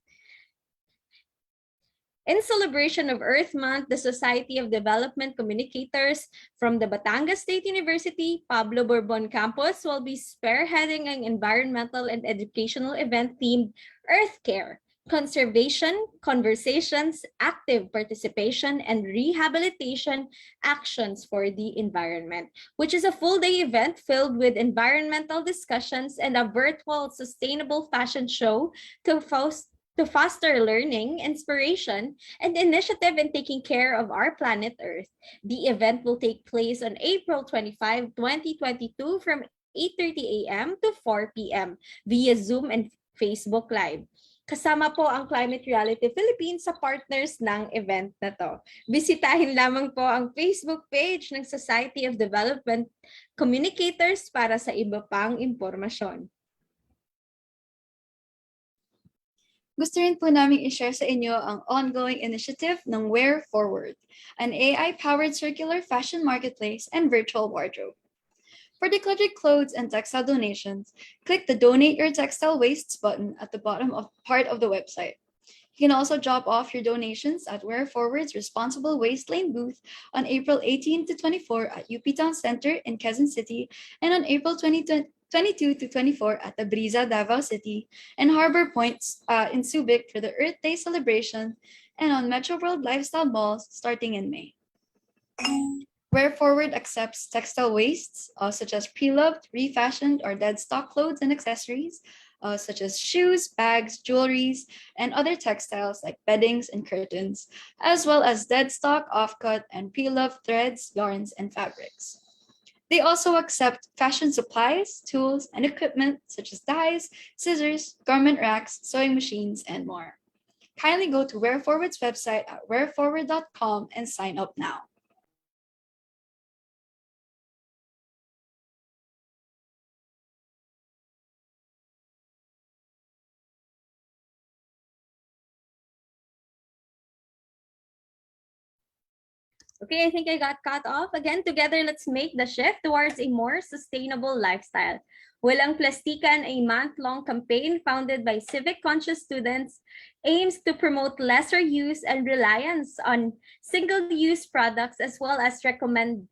In celebration of Earth Month, the Society of Development Communicators from the Batangas State University, Pablo Bourbon Campus will be spearheading an environmental and educational event themed Earth Care, Conservation, Conversations, Active Participation, and Rehabilitation Actions for the Environment, which is a full-day event filled with environmental discussions and a virtual sustainable fashion show to foster learning, inspiration, and initiative in taking care of our planet Earth. The event will take place on April 25, 2022 from 8:30 a.m. to 4 p.m. via Zoom and Facebook Live. Kasama po ang Climate Reality Philippines sa partners ng event na to. Bisitahin lamang po ang Facebook page ng Society of Development Communicators para sa iba pang impormasyon. Gusto rin po namin i-share sa inyo ang ongoing initiative ng Wear Forward, an AI-powered circular fashion marketplace and virtual wardrobe. For decluttered clothes and textile donations, click the Donate Your Textile Wastes button at the bottom of part of the website. You can also drop off your donations at Wear Forward's Responsible Waste Lane booth on April 18 to 24 at UP Town Center in Quezon City and on April 22 to 24 at the Brisa, Davao City and Harbor Points in Subic for the Earth Day celebration and on Metro World Lifestyle Malls starting in May. Wear Forward accepts textile wastes, such as pre-loved, refashioned, or dead stock clothes and accessories, such as shoes, bags, jewelries, and other textiles like beddings and curtains, as well as dead stock, off-cut, and pre-loved threads, yarns, and fabrics. They also accept fashion supplies, tools, and equipment such as dyes, scissors, garment racks, sewing machines, and more. Kindly go to Wear Forward's website at wearforward.com and sign up now. Okay, I think I got cut off. Again, together, let's make the shift towards a more sustainable lifestyle. Walang Plastikan, a month-long campaign founded by civic-conscious students, aims to promote lesser use and reliance on single-use products as well as recommend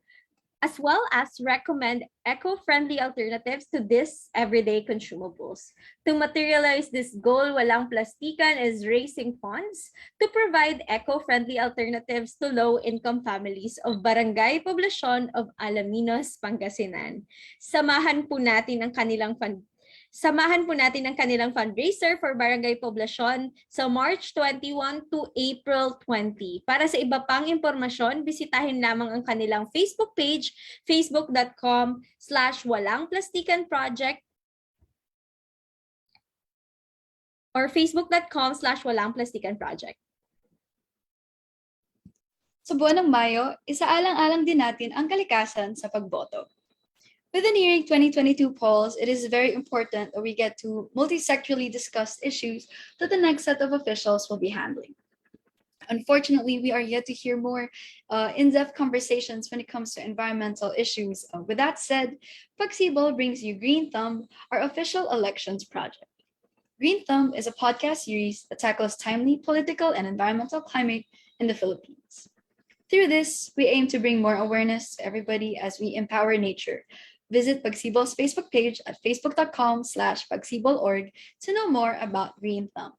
eco-friendly alternatives to these everyday consumables. To materialize this goal, Walang Plastikan is raising funds to provide eco-friendly alternatives to low-income families of Barangay Poblacion of Alaminos, Pangasinan. Samahan po natin ang kanilang fundraiser for Barangay Poblacion sa March 21 to April 20. Para sa iba pang impormasyon, bisitahin lamang ang kanilang Facebook page, facebook.com/walangplastikanproject or facebook.com/walangplastikanproject. Sa buwan ng Mayo, isaalang-alang din natin ang kalikasan sa pagboto. With the nearing 2022 polls, it is very important that we get to multi-sectorally discussed issues that the next set of officials will be handling. Unfortunately, we are yet to hear more in-depth conversations when it comes to environmental issues. With that said, Pagsibol brings you Green Thumb, our official elections project. Green Thumb is a podcast series that tackles timely political and environmental climate in the Philippines. Through this, we aim to bring more awareness to everybody as we empower nature. Visit Pagsibol's Facebook page at facebook.com/pagsibolorg to know more about Green Thumb.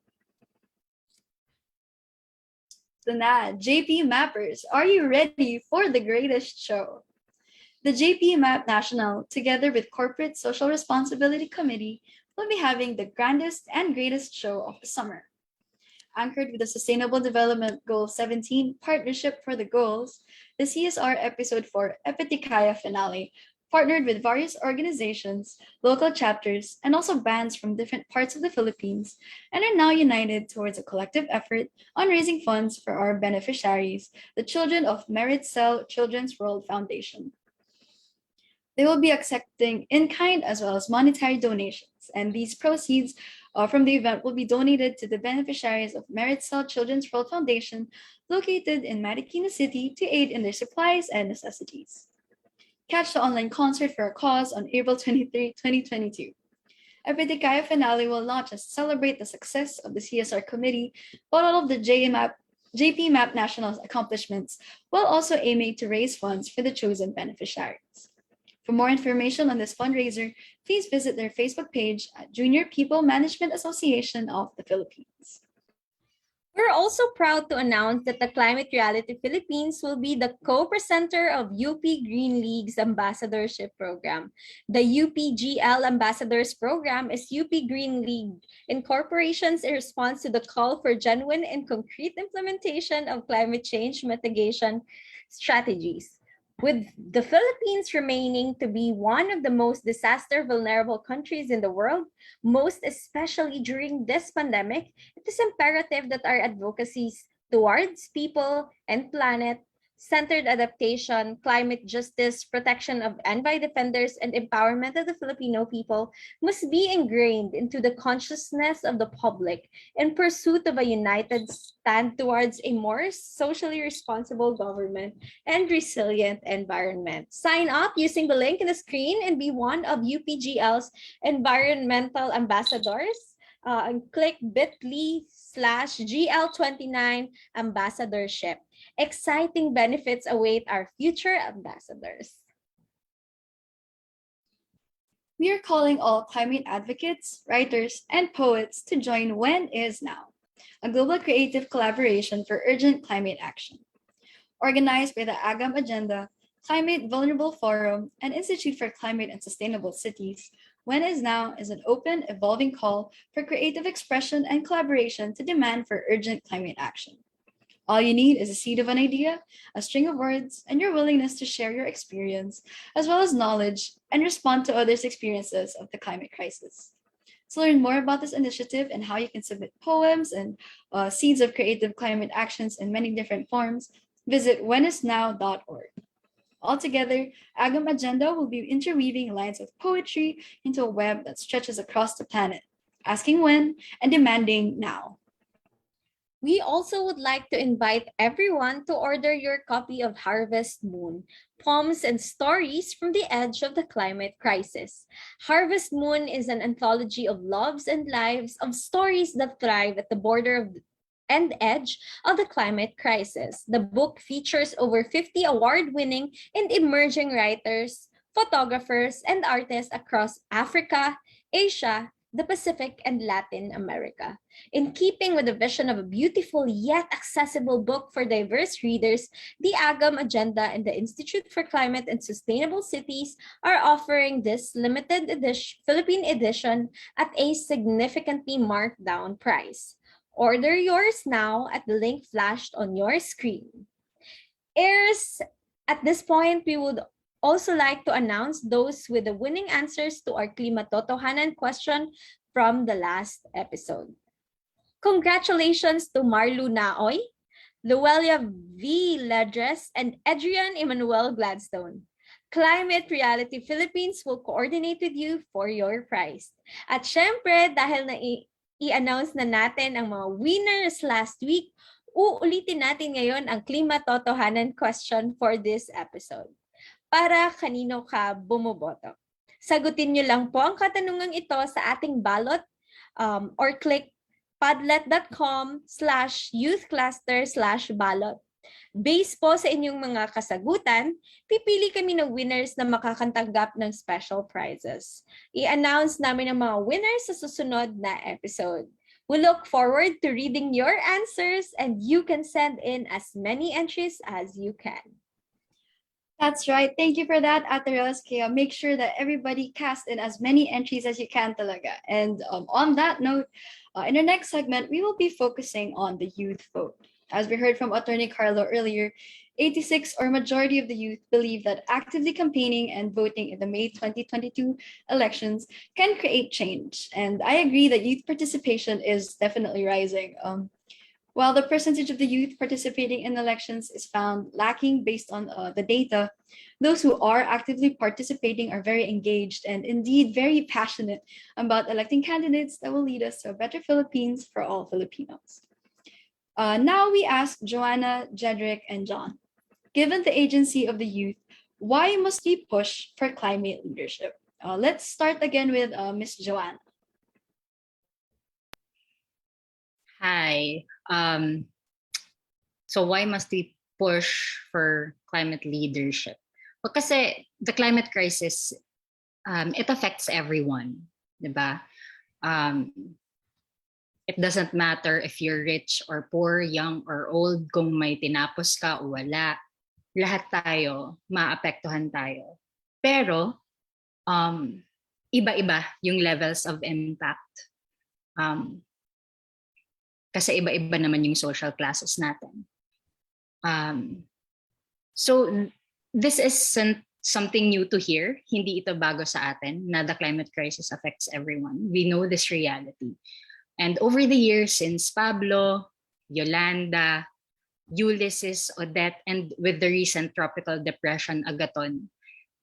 So now, JP Mappers, are you ready for the greatest show? The JP Map National, together with Corporate Social Responsibility Committee, will be having the grandest and greatest show of the summer. Anchored with the Sustainable Development Goal 17 Partnership for the Goals, the CSR Episode 4 Epitikaya Finale partnered with various organizations, local chapters, and also bands from different parts of the Philippines, and are now united towards a collective effort on raising funds for our beneficiaries, the children of Merit Cell Children's World Foundation. They will be accepting in-kind as well as monetary donations, and these proceeds from the event will be donated to the beneficiaries of Merit Cell Children's World Foundation located in Marikina City to aid in their supplies and necessities. Catch the online concert for a cause on April 23, 2022. Epitikaya Finale will not just celebrate the success of the CSR committee, but all of the JP Map National's accomplishments, while also aiming to raise funds for the chosen beneficiaries. For more information on this fundraiser, please visit their Facebook page at Junior People Management Association of the Philippines. We're also proud to announce that the Climate Reality Philippines will be the co-presenter of UP Green League's Ambassadorship Program. The UPGL Ambassadors Program is UP Green League Incorporation's response to the call for genuine and concrete implementation of climate change mitigation strategies. With the Philippines remaining to be one of the most disaster vulnerable countries in the world, most especially during this pandemic, it is imperative that our advocacies towards people and planet centered adaptation, climate justice, protection of envi defenders, and empowerment of the Filipino people must be ingrained into the consciousness of the public in pursuit of a united stand towards a more socially responsible government and resilient environment. Sign up using the link in the screen and be one of UPGL's environmental ambassadors. And click bit.ly/GL29 ambassadorship. Exciting benefits await our future ambassadors. We are calling all climate advocates, writers, and poets to join When Is Now, a global creative collaboration for urgent climate action. Organized by the AGAM Agenda, Climate Vulnerable Forum, and Institute for Climate and Sustainable Cities, When Is Now is an open, evolving call for creative expression and collaboration to demand for urgent climate action. All you need is a seed of an idea, a string of words, and your willingness to share your experience, as well as knowledge, and respond to others' experiences of the climate crisis. To learn more about this initiative and how you can submit poems and seeds of creative climate actions in many different forms, visit whenisnow.org. Altogether, Agam Agenda will be interweaving lines of poetry into a web that stretches across the planet, asking when and demanding now. We also would like to invite everyone to order your copy of Harvest Moon, Poems and Stories from the Edge of the Climate Crisis. Harvest Moon is an anthology of loves and lives of stories that thrive at the border of and edge of the climate crisis. The book features over 50 award-winning and emerging writers, photographers, and artists across Africa, Asia, the Pacific, and Latin America. In keeping with the vision of a beautiful yet accessible book for diverse readers, the AGAM Agenda and the Institute for Climate and Sustainable Cities are offering this limited edition, Philippine edition at a significantly marked down price. Order yours now at the link flashed on your screen. Heirs, at this point, we would also like to announce those with the winning answers to our Klimatotohanan question from the last episode. Congratulations to Marlu Naoy, Luelia V. Ledres, and Adrian Emmanuel Gladstone. Climate Reality Philippines will coordinate with you for your prize. At syempre, dahil i-announce na natin ang mga winners last week, uulitin natin ngayon ang Klimatotohanan question for this episode. Para kanino ka bumoboto? Sagutin nyo lang po ang katanungang ito sa ating ballot or click padlet.com/youthcluster/ballot. Based po sa inyong mga kasagutan, pipili kami ng winners na makakatanggap ng special prizes. I-announce namin ang mga winners sa susunod na episode. We look forward to reading your answers and you can send in as many entries as you can. That's right. Thank you for that, Ate Rose. Kaya make sure that everybody cast in as many entries as you can talaga. And on that note, in our next segment, we will be focusing on the youth vote. As we heard from Attorney Carlo earlier, 86 or majority of the youth believe that actively campaigning and voting in the May 2022 elections can create change. And I agree that youth participation is definitely rising. While the percentage of the youth participating in elections is found lacking based on the data, those who are actively participating are very engaged and indeed very passionate about electing candidates that will lead us to a better Philippines for all Filipinos. Now we ask Joanna, Jedryc, and Jon, given the agency of the youth, why must we push for climate leadership? Let's start again with Ms. Joanna. Hi. So why must we push for climate leadership? Well, kasi the climate crisis, it affects everyone, diba? It doesn't matter if you're rich or poor, young or old, kung may tinapos ka o wala. Lahat tayo, maapektuhan tayo. Pero, iba-iba yung levels of impact. Kasi iba-iba naman yung social classes natin. So, this isn't something new to hear. Hindi ito bago sa atin na the climate crisis affects everyone. We know this reality. And over the years, since Pablo, Yolanda, Ulysses, Odette, and with the recent tropical depression, Agaton,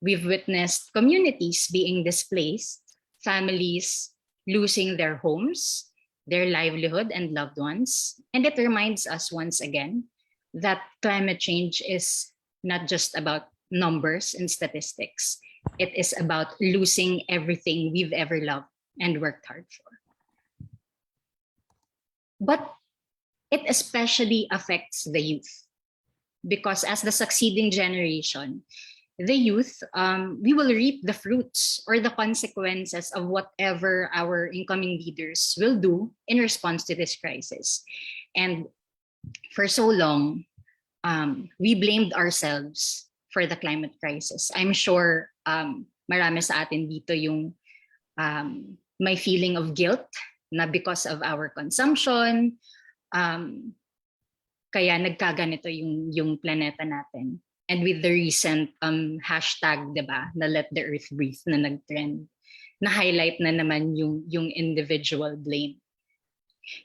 we've witnessed communities being displaced, families losing their homes, their livelihood, and loved ones. And it reminds us once again that climate change is not just about numbers and statistics. It is about losing everything we've ever loved and worked hard for. But it especially affects the youth, because as the succeeding generation, the youth, we will reap the fruits or the consequences of whatever our incoming leaders will do in response to this crisis. And for so long, we blamed ourselves for the climate crisis. I'm sure marami sa atin dito yung may feeling of guilt na because of our consumption, kaya nagkaganito yung planeta natin. And with the recent hashtag, diba, na Let the Earth Breathe na nag-trend, na-highlight na naman yung individual blame.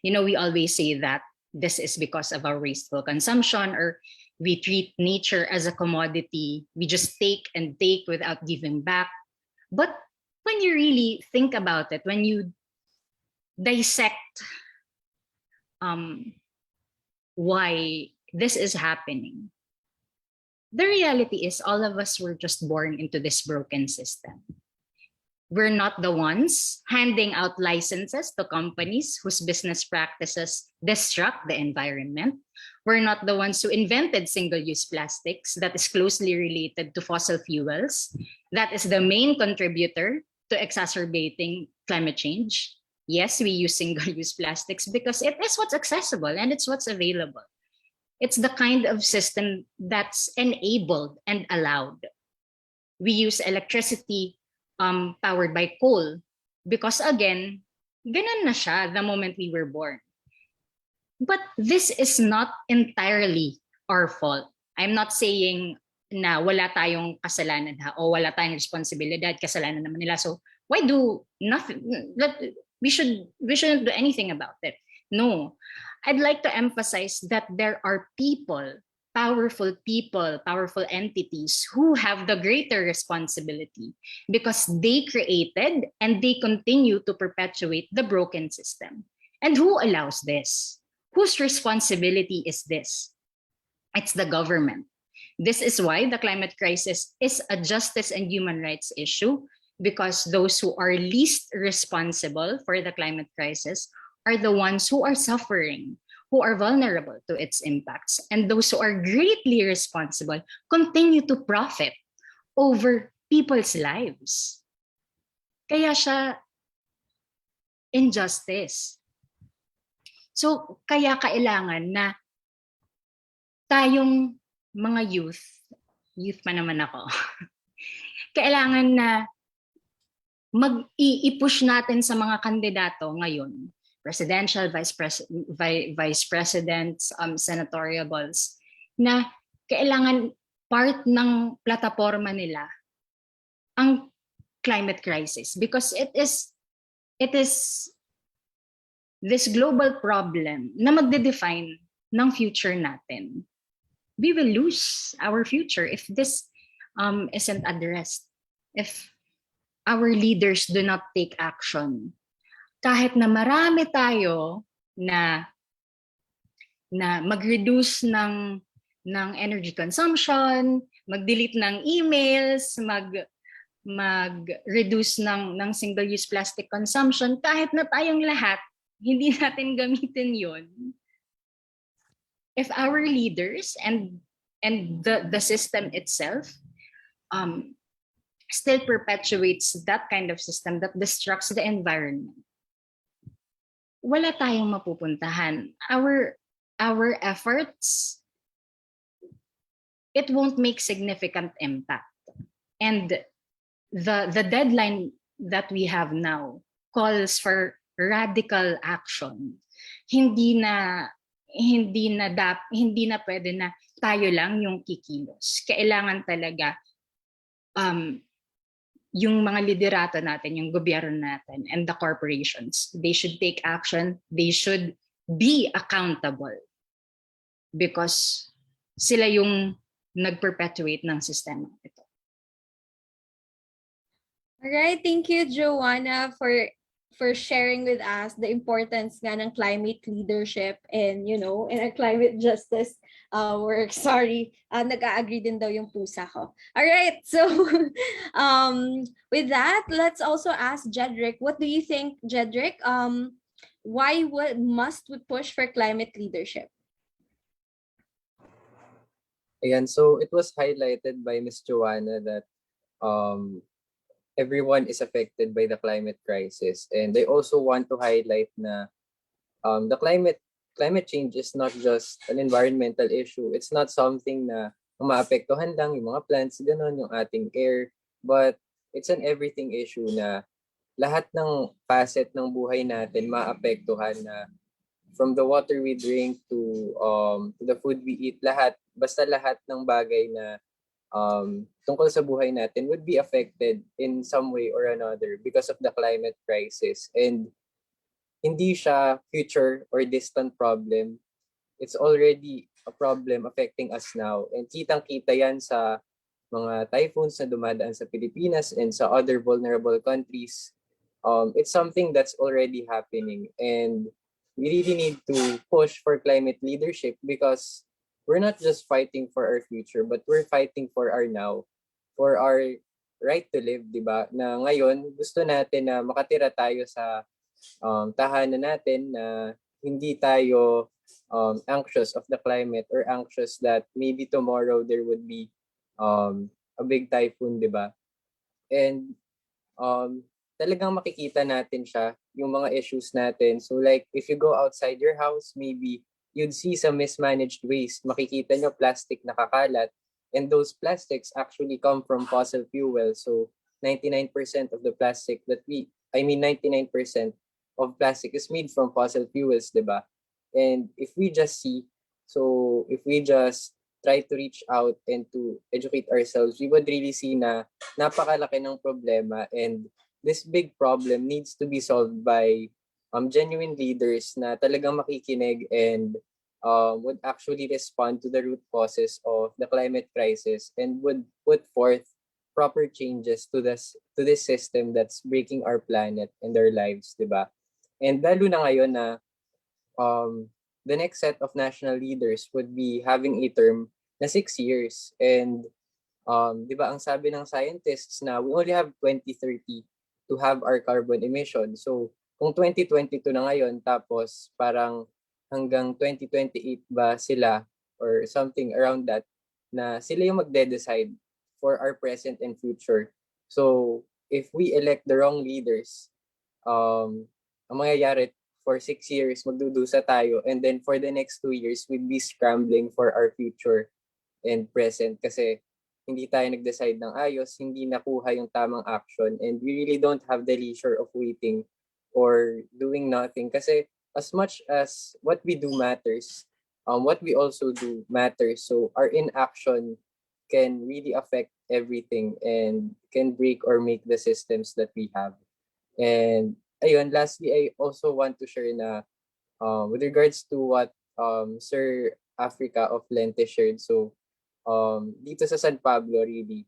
You know, we always say that this is because of our wasteful consumption, or we treat nature as a commodity. We just take and take without giving back. But when you really think about it, when you dissect why this is happening, the reality is all of us were just born into this broken system. We're not the ones handing out licenses to companies whose business practices destruct the environment. We're not the ones who invented single-use plastics that is closely related to fossil fuels. That is the main contributor to exacerbating climate change. Yes, we use single-use plastics because it is what's accessible and it's what's available. It's the kind of system that's enabled and allowed. We use electricity powered by coal because, again, ganun na siya the moment we were born. But this is not entirely our fault. I'm not saying na wala tayong kasalanan o wala tayong responsibilidad, kasalanan naman nila. So why do nothing? We shouldn't do anything about it. No. I'd like to emphasize that there are people, powerful entities who have the greater responsibility because they created and they continue to perpetuate the broken system. And who allows this? Whose responsibility is this? It's the government. This is why the climate crisis is a justice and human rights issue, because those who are least responsible for the climate crisis are the ones who are suffering, who are vulnerable to its impacts. And those who are greatly responsible continue to profit over people's lives. Kaya siya injustice. So, kaya kailangan na tayong mga youth pa naman ako, kailangan na mag-i-push natin sa mga kandidato ngayon, presidential, vice presidents, senatorials, na kailangan part ng plataforma nila ang climate crisis, because it is this global problem na magde-define ng future natin. We will lose our future if this isn't addressed. If our leaders do not take action. Kahit na marami tayo na mag-reduce ng energy consumption, mag-delete ng emails, mag-reduce ng single-use plastic consumption, kahit na tayong lahat, hindi natin gamitin yon. If our leaders and the system itself still perpetuates that kind of system that destructs the environment, wala tayong mapupuntahan. Our efforts, it won't make significant impact. And the deadline that we have now calls for radical action. Hindi na pwede na tayo lang yung kikilos. Kailangan talaga yung mga liderato natin, yung gobyerno natin, and the corporations, they should take action. They should be accountable because sila yung nag-perpetuate ng sistema ito. All right, thank you, Joanna, for sharing with us the importance nga ng climate leadership and, you know, in a climate justice work. Sorry, nag-a-agree din daw yung pusa ko. All right, so with that, let's also ask Jedryc. What do you think, Jedryc? Why must we push for climate leadership? Ayan, so it was highlighted by Ms. Joanna that everyone is affected by the climate crisis. And I also want to highlight na the climate change is not just an environmental issue. It's not something na maapektuhan lang yung mga plants, ganon, yung ating air. But it's an everything issue na lahat ng facet ng buhay natin maapektuhan na from the water we drink to the food we eat, basta lahat ng bagay na tungkol sa buhay natin would be affected in some way or another because of the climate crisis. And hindi siya future or distant problem. It's already a problem affecting us now. And kitang-kita yan sa mga typhoons na dumadaan sa Pilipinas and sa other vulnerable countries. It's something that's already happening. And we really need to push for climate leadership because we're not just fighting for our future, but we're fighting for our now, for our right to live, di ba? Na ngayon, gusto natin na makatira tayo sa tahanan natin na hindi tayo anxious of the climate or anxious that maybe tomorrow there would be a big typhoon, di ba? And talagang makikita natin siya, yung mga issues natin. So like, if you go outside your house, maybe you'd see some mismanaged waste. Makikita nyo plastic nakakalat. And those plastics actually come from fossil fuel. So 99% of the plastic 99% of plastic is made from fossil fuels, diba? And if we just try to reach out and to educate ourselves, we would really see na napakalaki ng problema. And this big problem needs to be solved by genuine leaders na talagang makikinig and would actually respond to the root causes of the climate crisis and would put forth proper changes to this system that's breaking our planet and our lives, di ba? And lalo na ngayon na the next set of national leaders would be having a term na 6 years. And di ba ang sabi ng scientists na we only have 2030 to have our carbon emissions. So kung 2022 na ngayon, tapos parang hanggang 2028 ba sila or something around that, na sila yung magde-decide for our present and future. So if we elect the wrong leaders, ang mangyayari for 6 years, magdudusa tayo, and then for the next 2 years, we'd be scrambling for our future and present kasi hindi tayo nag-decide ng ayos, hindi nakuha yung tamang action, and we really don't have the leisure of waiting or doing nothing. Kasi as much as what we do matters, what we also do matters. So our inaction can really affect everything and can break or make the systems that we have. And ayun, lastly, I also want to share na with regards to what Sir Africa of Lente shared. So dito sa San Pablo, really,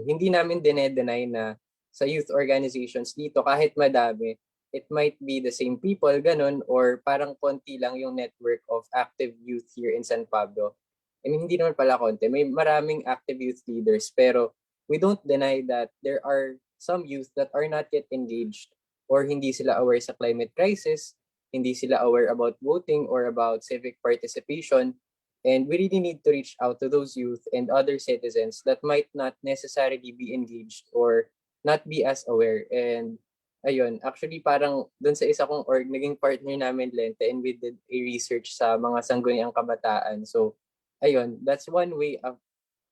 hindi namin deny na sa youth organizations dito, kahit madami, it might be the same people, ganun, or parang konti lang yung network of active youth here in San Pablo. I mean, hindi naman pala konti. May maraming active youth leaders, pero we don't deny that there are some youth that are not yet engaged or hindi sila aware sa climate crisis, hindi sila aware about voting or about civic participation. And we really need to reach out to those youth and other citizens that might not necessarily be engaged or not be as aware. And ayun, actually parang dun sa isa kong org, naging partner namin Lente, and we did a research sa mga sangguniang kabataan. So ayun, that's one way of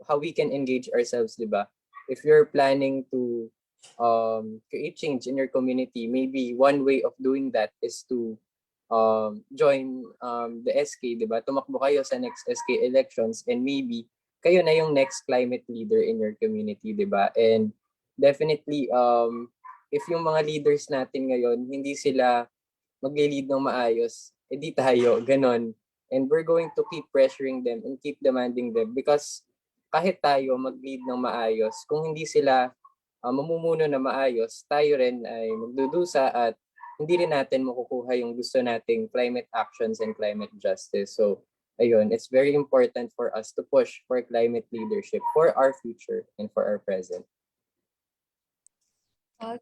how we can engage ourselves, di ba? If you're planning to create change in your community, maybe one way of doing that is to join the SK, di ba? Tumakbo kayo sa next SK elections and maybe kayo na yung next climate leader in your community, di ba? And definitely, if yung mga leaders natin ngayon, hindi sila magle-lead ng maayos, edi tayo, ganon. And we're going to keep pressuring them and keep demanding them because kahit tayo mag-lead ng maayos, kung hindi sila mamumuno na maayos, tayo rin ay magdudusa at hindi rin natin makukuha yung gusto nating climate actions and climate justice. So, ayun, it's very important for us to push for climate leadership for our future and for our present.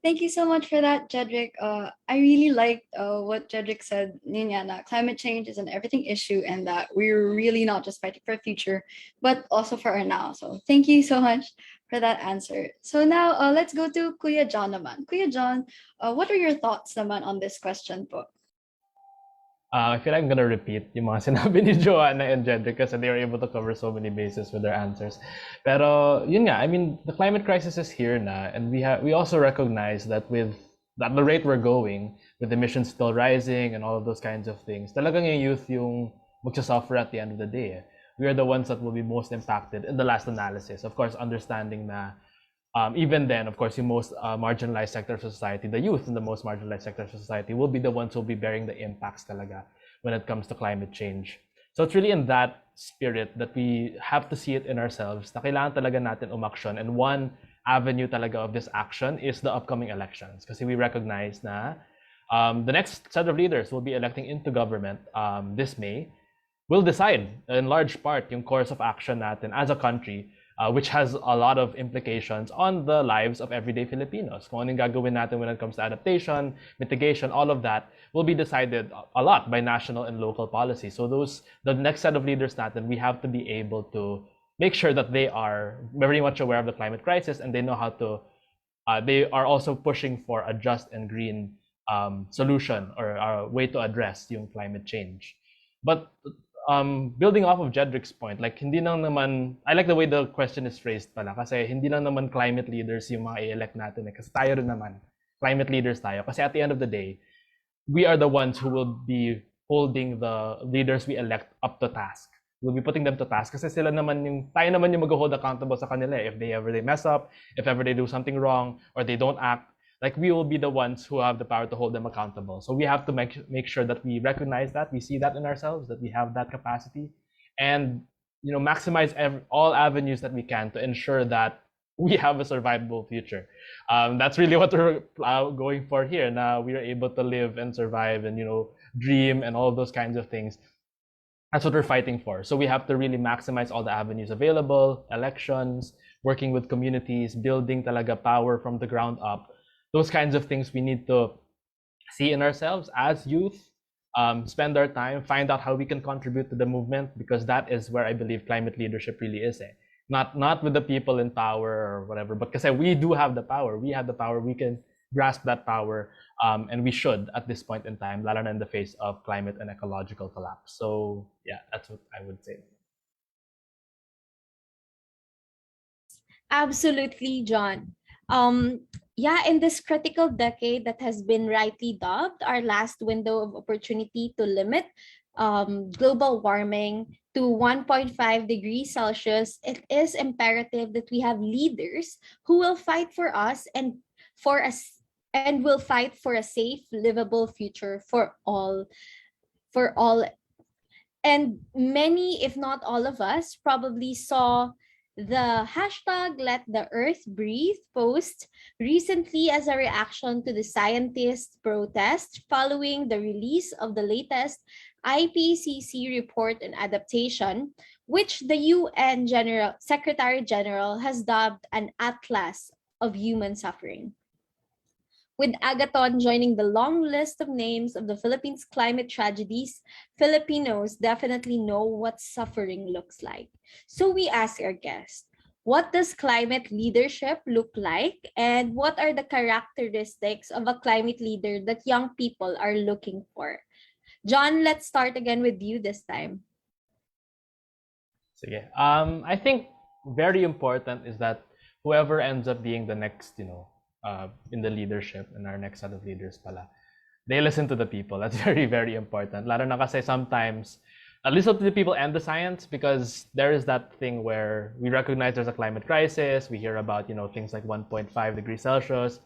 Thank you so much for that, Jedryc. I really liked what Jedryc said, Ninya, that climate change is an everything issue and that we're really not just fighting for a future, but also for our now. So thank you so much for that answer. So now let's go to Kuya John naman. Kuya John, what are your thoughts naman on this question po? I feel like I'm gonna repeat yung mga sinabi ni Joanna and Jedryc kasi they were able to cover so many bases with their answers. Pero yun nga, I mean, the climate crisis is here na, and we also recognize that at the rate we're going, with emissions still rising and all of those kinds of things, talagang yung youth yung magsasuffer at the end of the day. We are the ones that will be most impacted in the last analysis. Of course, understanding na even then, of course, the most marginalized sector of society, the youth in the most marginalized sector of society will be the ones who will be bearing the impacts talaga when it comes to climate change. So it's really in that spirit that we have to see it in ourselves na kailangan talaga natin umaksyon. And one avenue talaga of this action is the upcoming elections. Kasi we recognize na the next set of leaders will be electing into government this May will decide in large part yung course of action natin as a country, which has a lot of implications on the lives of everyday Filipinos. Kung anong gagawin natin when it comes to adaptation, mitigation, all of that will be decided a lot by national and local policy. So the next set of leaders natin, we have to be able to make sure that they are very much aware of the climate crisis and they know how to, they are also pushing for a just and green solution or a way to address yung climate change. But building off of Jedric's point, like hindi lang naman, I like the way the question is phrased pala kasi hindi lang naman climate leaders yung mga i-elect natin kasi tayo rin naman, climate leaders tayo. Kasi at the end of the day, we are the ones who will be holding the leaders we elect up to task. We'll be putting them to task kasi sila naman tayo naman yung mag-hold accountable sa kanila if they mess up, if ever they do something wrong, or they don't act. Like we will be the ones who have the power to hold them accountable. So we have to make sure that we recognize that, we see that in ourselves, that we have that capacity, and maximize all avenues that we can to ensure that we have a survivable future. That's really what we're going for here. Now we are able to live and survive and dream and all of those kinds of things. That's what we're fighting for. So we have to really maximize all the avenues available, elections, working with communities, building talaga power from the ground up. Those kinds of things we need to see in ourselves as youth, spend our time, find out how we can contribute to the movement, because that is where I believe climate leadership really is. Not with the people in power or whatever, but because we do have the power. We have the power. We can grasp that power, and we should at this point in time, lalo na in the face of climate and ecological collapse. So yeah, that's what I would say. Absolutely, John. In this critical decade that has been rightly dubbed our last window of opportunity to limit global warming to 1.5 degrees Celsius, it is imperative that we have leaders who will fight for us and will fight for a safe, livable future for all. And many, if not all of us, probably saw the hashtag Let the Earth Breathe post recently as a reaction to the scientists' protest following the release of the latest IPCC report on adaptation, which the UN Secretary General has dubbed an atlas of human suffering. With Agaton joining the long list of names of the Philippines' climate tragedies, Filipinos definitely know what suffering looks like. So we ask our guest, what does climate leadership look like, and what are the characteristics of a climate leader that young people are looking for? John, let's start again with you this time. Sige. I think very important is that whoever ends up being the next, in the leadership and our next set of leaders pala, they listen to the people. That's very, very important. Lalo na kasi sometimes, listen to the people and the science, because there is that thing where we recognize there's a climate crisis. We hear about, things like 1.5 degrees Celsius,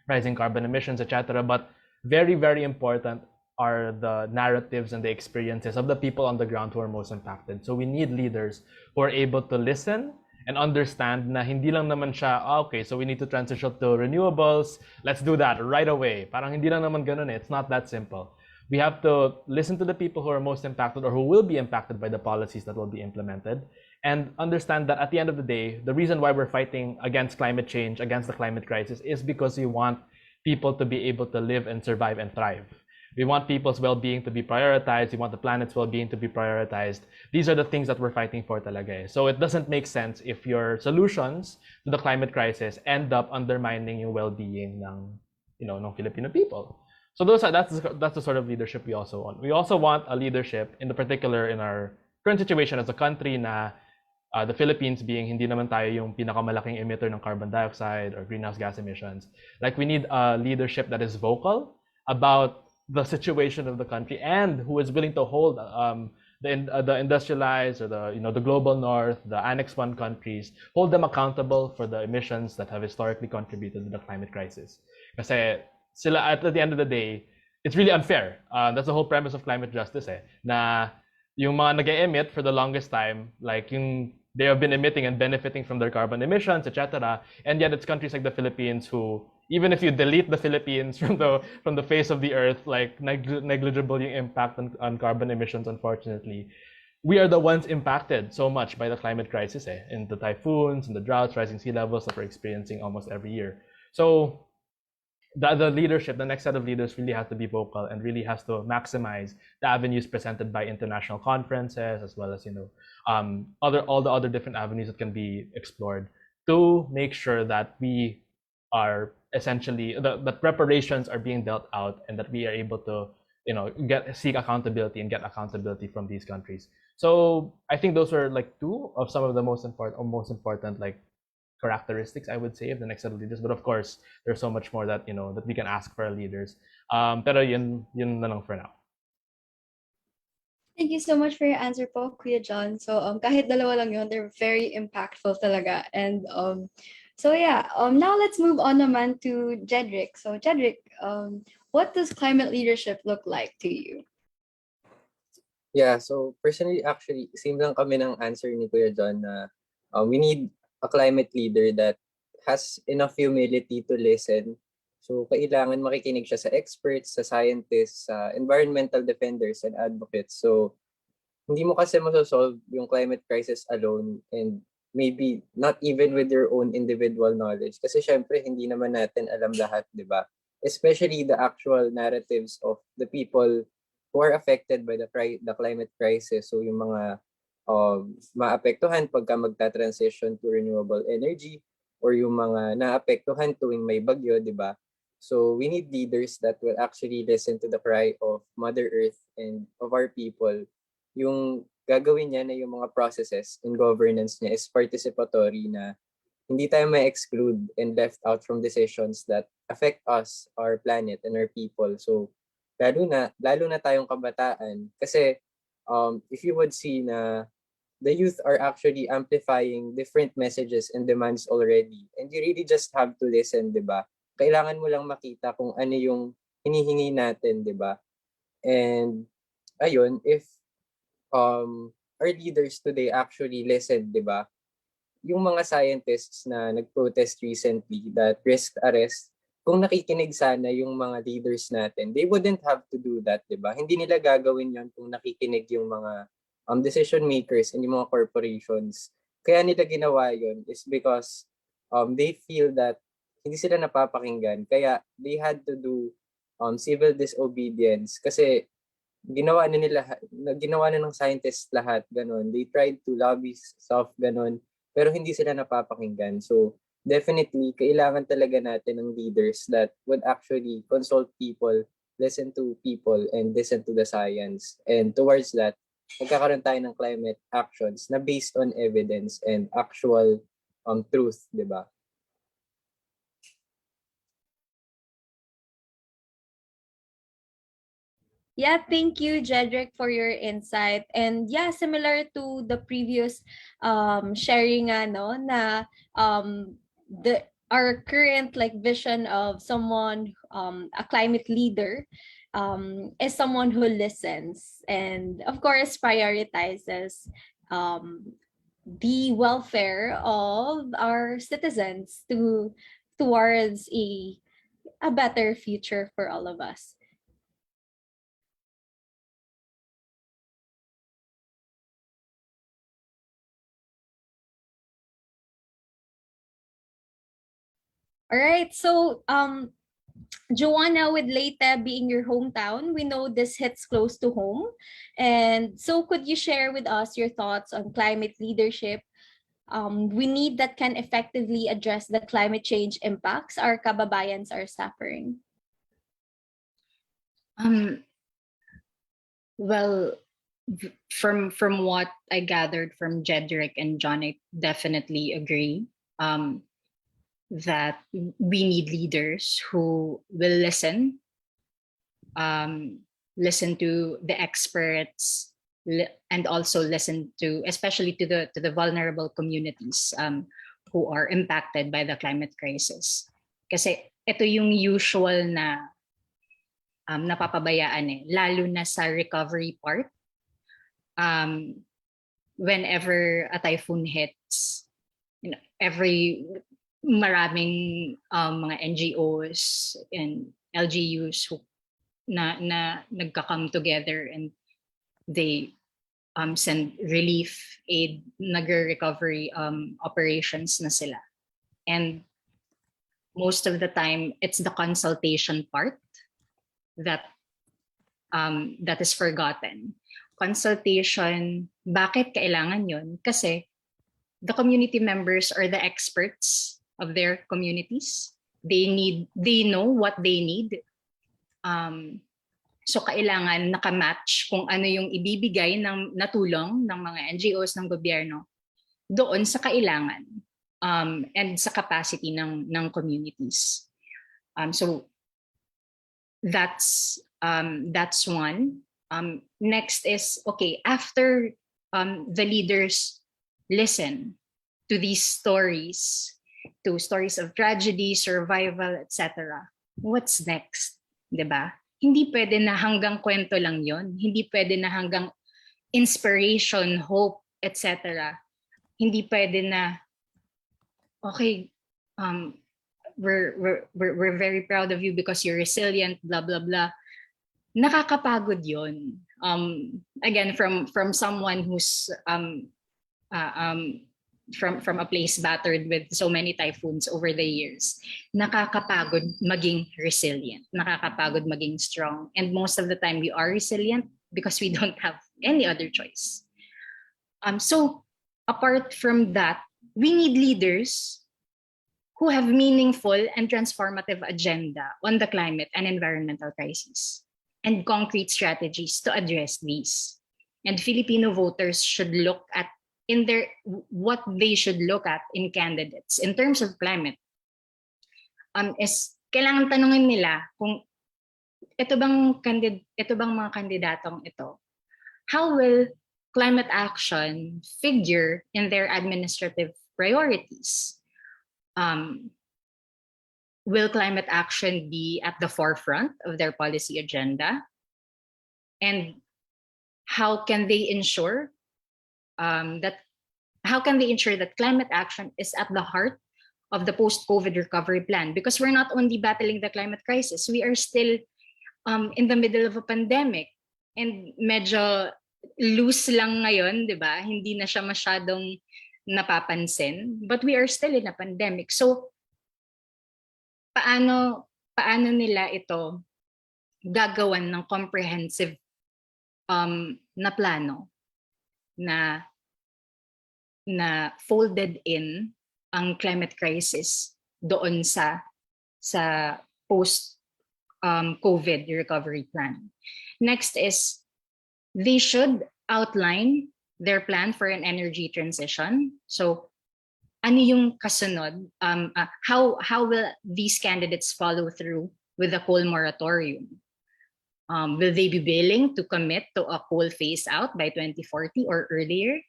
rising carbon emissions, etc. But very, very important are the narratives and the experiences of the people on the ground who are most impacted. So we need leaders who are able to listen and understand na hindi lang naman siya, okay, so we need to transition to renewables, let's do that right away. Parang hindi lang naman ganun eh. It's not that simple. We have to listen to the people who are most impacted or who will be impacted by the policies that will be implemented, and understand that at the end of the day, the reason why we're fighting against climate change, against the climate crisis, is because we want people to be able to live and survive and thrive. We want people's well-being to be prioritized. We want the planet's well-being to be prioritized. These are the things that we're fighting for talaga. So it doesn't make sense if your solutions to the climate crisis end up undermining yung well-being ng Filipino people. So that's the sort of leadership we also want. We also want a leadership, in particular in our current situation as a country, na the Philippines being hindi naman tayo yung pinakamalaking emitter ng carbon dioxide or greenhouse gas emissions. Like, we need a leadership that is vocal about the situation of the country and who is willing to hold the industrialized or the global north, the Annex 1 countries, hold them accountable for the emissions that have historically contributed to the climate crisis. Kasi sila, at the end of the day, it's really unfair. That's the whole premise of climate justice na yung mga nag-emit for the longest time, like they have been emitting and benefiting from their carbon emissions, etc. And yet it's countries like the Philippines who, even if you delete the Philippines from the face of the earth, like negligible yung impact on carbon emissions, unfortunately, we are the ones impacted so much by the climate crisis, in the typhoons, in the droughts, rising sea levels that we're experiencing almost every year. So the leadership, the next set of leaders, really has to be vocal and really has to maximize the avenues presented by international conferences, as well as all the other different avenues that can be explored, to make sure that we are essentially that preparations are being dealt out, and that we are able to seek accountability and get accountability from these countries. So I think those are like two of some of the most important like characteristics, I would say, of the next set of leaders. But of course, there's so much more that that we can ask for our leaders. Pero yun na lang for now. Thank you so much for your answer po, Kuya John. So kahit dalawa lang yun, they're very impactful talaga. And so yeah, now let's move on naman to Jedryc. So Jedryc, what does climate leadership look like to you? Yeah, so personally, actually, same lang kami ng answer ni Kuya John na we need a climate leader that has enough humility to listen. So kailangan makikinig siya sa experts, sa scientists, sa environmental defenders and advocates. So hindi mo kasi masosolve yung climate crisis alone, and maybe not even with your own individual knowledge. Kasi syempre, hindi naman natin alam lahat, di ba? Especially the actual narratives of the people who are affected by the climate crisis. So yung mga maapektuhan pagka magta-transition to renewable energy, or yung mga naapektuhan tuwing may bagyo, di ba? So we need leaders that will actually listen to the cry of Mother Earth and of our people. Yung gagawin niya na yung mga processes and governance niya is participatory, na hindi tayo ma-exclude and left out from decisions that affect us, our planet, and our people. So lalo na tayong kabataan, kasi if you would see na the youth are actually amplifying different messages and demands already, and you really just have to listen, di ba? Kailangan mo lang makita kung ano yung hinihingi natin, di ba? And ayun, if our leaders today actually listen, di ba? Yung mga scientists na nag-protest recently that risked arrest, kung nakikinig sana yung mga leaders natin, they wouldn't have to do that, di ba? Hindi nila gagawin yon kung nakikinig yung mga decision makers and yung mga corporations. Kaya nila ginawa yon is because they feel that hindi sila napapakinggan. Kaya they had to do civil disobedience, kasi ginawa na ng scientists lahat, ganun. They tried to lobby stuff, ganun, pero hindi sila napapakinggan. So definitely, kailangan talaga natin ng leaders that would actually consult people, listen to people, and listen to the science. And towards that, magkakaroon tayo ng climate actions na based on evidence and actual truth, di ba? Yeah, thank you, Jedryc, for your insight. And yeah, similar to the previous sharing no, na the our current like vision of someone a climate leader is someone who listens and of course prioritizes um the welfare of our citizens towards a better future for all of us. All right. So, Joanna, with Leyte being your hometown, we know this hits close to home. And so, could you share with us your thoughts on climate leadership? We need that can effectively address the climate change impacts our kababayans are suffering. Um, well, from what I gathered from Jedryc and John, I definitely agree that we need leaders who will listen to the experts, and also listen to, especially to the vulnerable communities who are impacted by the climate crisis. Kasi ito yung usual na napapabayaan lalo na sa recovery part. Whenever a typhoon hits, maraming mga NGOs and LGUs who na nagka-come together and they send relief aid, nag-recovery operations na sila. And most of the time, it's the consultation part that is forgotten. Consultation, bakit kailangan yun? Kasi the community members are the experts of their communities. They know what they need. So kailangan nakamatch kung ano yung ibibigay ng natulong ng mga NGOs ng gobyerno doon sa kailangan and sa capacity ng communities. So that's one. Next is, okay, after the leaders listen to these stories, to stories of tragedy, survival, etc. What's next? 'Di ba? Hindi pwede na hanggang kwento lang 'yon. Hindi pwede na hanggang inspiration, hope, etc. Hindi pwede na, okay, we're very proud of you because you're resilient, blah blah blah. Nakakapagod 'yon. Again, from someone who's from a place battered with so many typhoons over the years, nakakapagod maging resilient, nakakapagod maging strong. And most of the time we are resilient because we don't have any other choice. So apart from that, we need leaders who have meaningful and transformative agenda on the climate and environmental crises and concrete strategies to address these. And Filipino voters should look at what they should look at in candidates in terms of climate is kailangan tanungin nila kung ito bang mga kandidatong ito, how will climate action figure in their administrative priorities? Will climate action be at the forefront of their policy agenda? And how can they ensure that climate action is at the heart of the post-COVID recovery plan? Because we're not only battling the climate crisis, we are still in the middle of a pandemic. And medyo loose lang ngayon, di ba? Hindi na siya masyadong napapansin. But we are still in a pandemic. So, paano nila ito gagawan ng comprehensive na plano na folded in ang climate crisis doon sa post COVID recovery plan? Next is, they should outline their plan for an energy transition. So ano yung kasunod? How will these candidates follow through with the coal moratorium? Will they be willing to commit to a coal phase out by 2040 or earlier?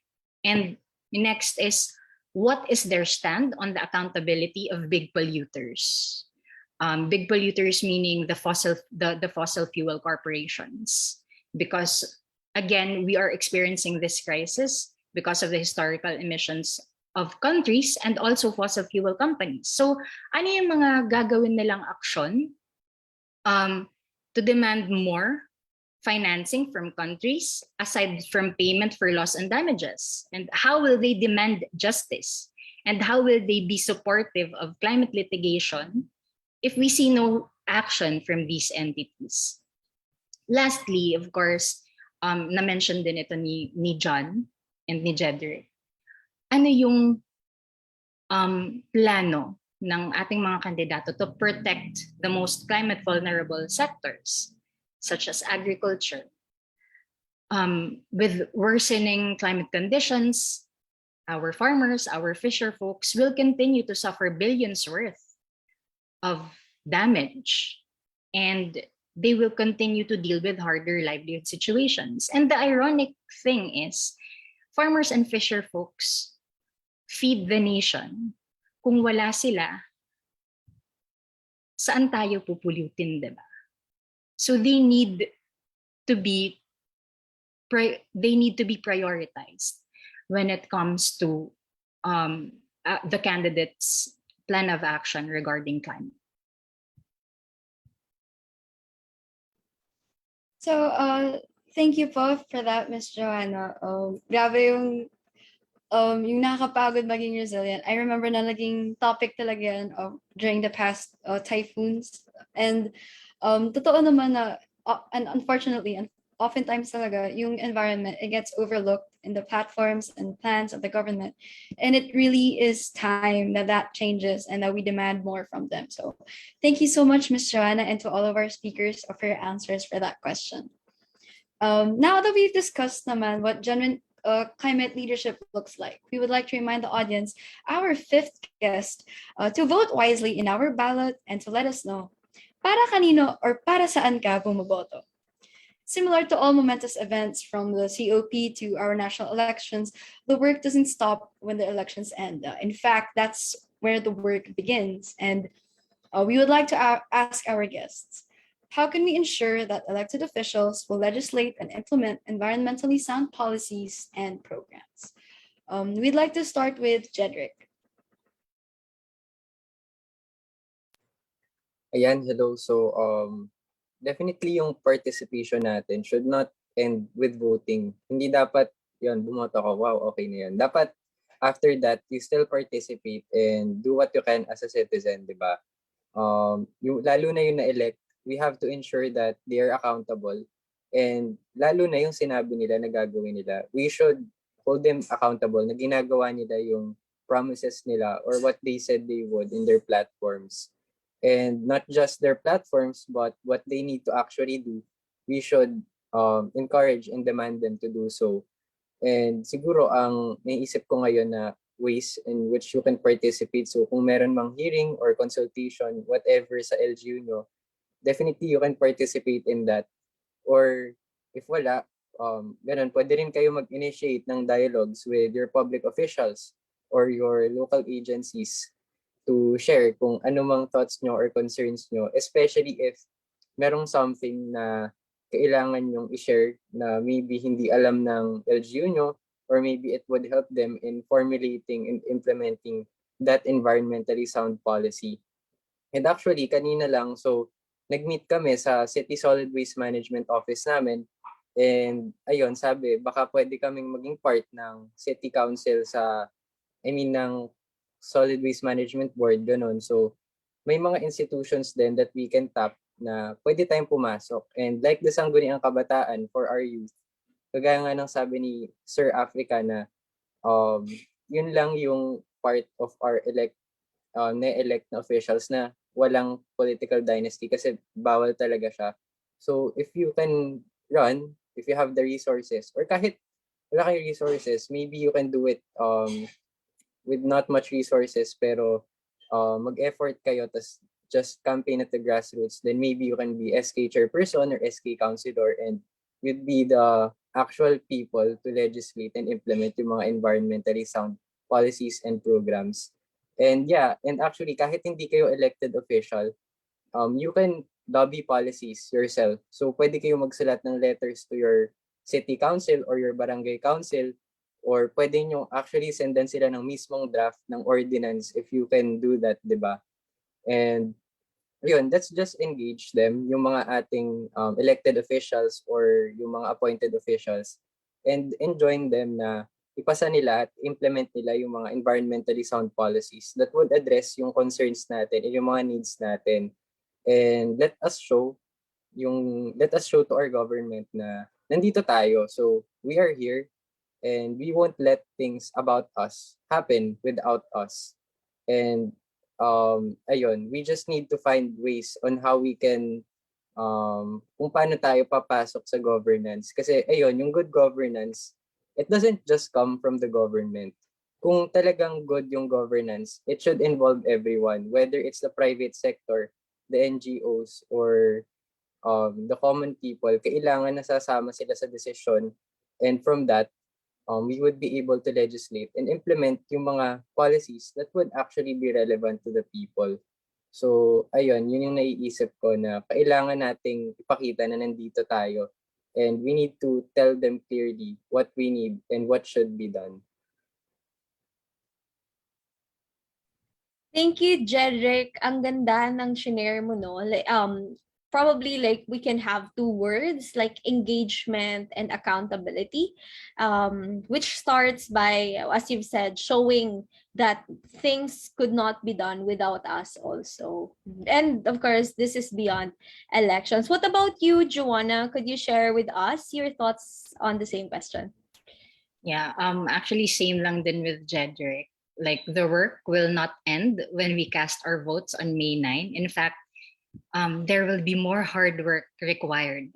And next is, what is their stand on the accountability of big polluters? Big polluters meaning the fossil fuel corporations, because again, we are experiencing this crisis because of the historical emissions of countries and also fossil fuel companies. So ano yung mga gagawin nilang aksyon to demand more financing from countries aside from payment for loss and damages? And how will they demand justice? And how will they be supportive of climate litigation if we see no action from these entities? Lastly, of course, na-mention din ito ni Jon and ni Jedryc. Ano yung plano ng ating mga kandidato to protect the most climate vulnerable sectors, such as agriculture? With worsening climate conditions, our farmers, our fisher folks will continue to suffer billions worth of damage, and they will continue to deal with harder livelihood situations. And the ironic thing is, farmers and fisher folks feed the nation. Kung wala sila, saan tayo pupulutin, diba? So they need to be prioritized when it comes to the candidates' plan of action regarding climate. So, thank you po for that, Miss Joanna. Grabe yung nakakapagod maging resilient. I remember na naging topic talaga yan during the past typhoons. And totoo naman na, and unfortunately, oftentimes talaga, yung environment, it gets overlooked in the platforms and plans of the government. And it really is time that that changes and that we demand more from them. So thank you so much, Ms. Joanna, and to all of our speakers for your answers for that question. Now that we've discussed naman what genuine climate leadership looks like, we would like to remind the audience, our fifth guest, to vote wisely in our ballot and to let us know, para kanino or para saan ka bumoboto? Similar to all momentous events from the COP to our national elections, the work doesn't stop when the elections end. In fact, that's where the work begins. And we would like to ask our guests, how can we ensure that elected officials will legislate and implement environmentally sound policies and programs? We'd like to start with Jedryc. Ayan, hello. So, definitely yung participation natin should not end with voting. Hindi dapat, yun, bumoto ko, wow, okay na yun. Dapat, after that, you still participate and do what you can as a citizen, di ba? Lalo na yung na-elect, we have to ensure that they are accountable. And lalo na yung sinabi nila na gagawin nila, we should hold them accountable na ginagawa nila yung promises nila or what they said they would in their platforms. And not just their platforms, but what they need to actually do, we should encourage and demand them to do so. And siguro ang naisip ko ngayon na ways in which you can participate. So kung meron mang hearing or consultation, whatever sa LGU nyo, definitely you can participate in that. Or if wala, ganun, pwede rin kayo mag-initiate ng dialogues with your public officials or your local agencies to share kung ano mang thoughts nyo or concerns nyo, especially if merong something na kailangan nyong i-share na maybe hindi alam ng LGU nyo, or maybe it would help them in formulating and implementing that environmentally sound policy. And actually, kanina lang, so nag-meet kami sa City Solid Waste Management Office namin, and ayun, sabi, baka pwede kaming maging part ng City Council ng Solid Waste Management Board, ganun. So, may mga institutions din that we can tap na pwede tayong pumasok. And like the Sangguniang Kabataan for our youth, kagaya nga ng sabi ni Sir Africa na yun lang yung part of our na-elect na officials na walang political dynasty kasi bawal talaga siya. So, if you can run, if you have the resources, or kahit wala kayong resources, maybe you can do it with not much resources, pero mag-effort kayo, tas just campaign at the grassroots, then maybe you can be SK chairperson or SK councilor, and you'd be the actual people to legislate and implement yung mga environmentally sound policies and programs. And yeah, and actually kahit hindi kayo elected official, you can lobby policies yourself. So pwede kayo magsulat ng letters to your city council or your barangay council, or pwede nyo actually sendan sila ng mismong draft ng ordinance if you can do that, di ba? And yun, let's just engage them, yung mga ating elected officials or yung mga appointed officials, and enjoin them na ipasa nila at implement nila yung mga environmentally sound policies that would address yung concerns natin and yung mga needs natin. And let us show to our government na nandito tayo. So we are here and we won't let things about us happen without us. And ayun, we just need to find ways on how we can kung paano tayo papasok sa governance. Kasi ayun, yung good governance, it doesn't just come from the government. Kung talagang good yung governance, it should involve everyone, whether it's the private sector, the NGOs, or the common people. Kailangan nasasama sila sa desisyon, and from that, we would be able to legislate and implement yung mga policies that would actually be relevant to the people. So, ayun, yun yung naiisip ko na kailangan nating ipakita na nandito tayo, and we need to tell them clearly what we need and what should be done. Thank you, Jedryc. Ang ganda ng shinare mo, no? Probably like we can have two words like engagement and accountability, which starts by, as you've said, showing that things could not be done without us also. And of course, this is beyond elections. What about you, Joanna? Could you share with us your thoughts on the same question? Yeah, actually same lang din with Jedryc. Like the work will not end when we cast our votes on May 9. In fact, there will be more hard work required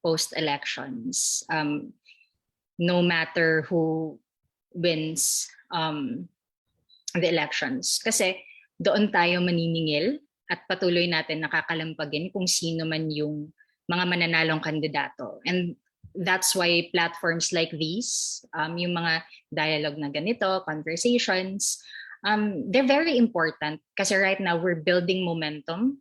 post-elections, no matter who wins the elections. Kasi doon tayo maniningil at patuloy natin nakakalampagin kung sino man yung mga mananalong kandidato. And that's why platforms like these, yung mga dialogue na ganito, conversations, they're very important kasi right now we're building momentum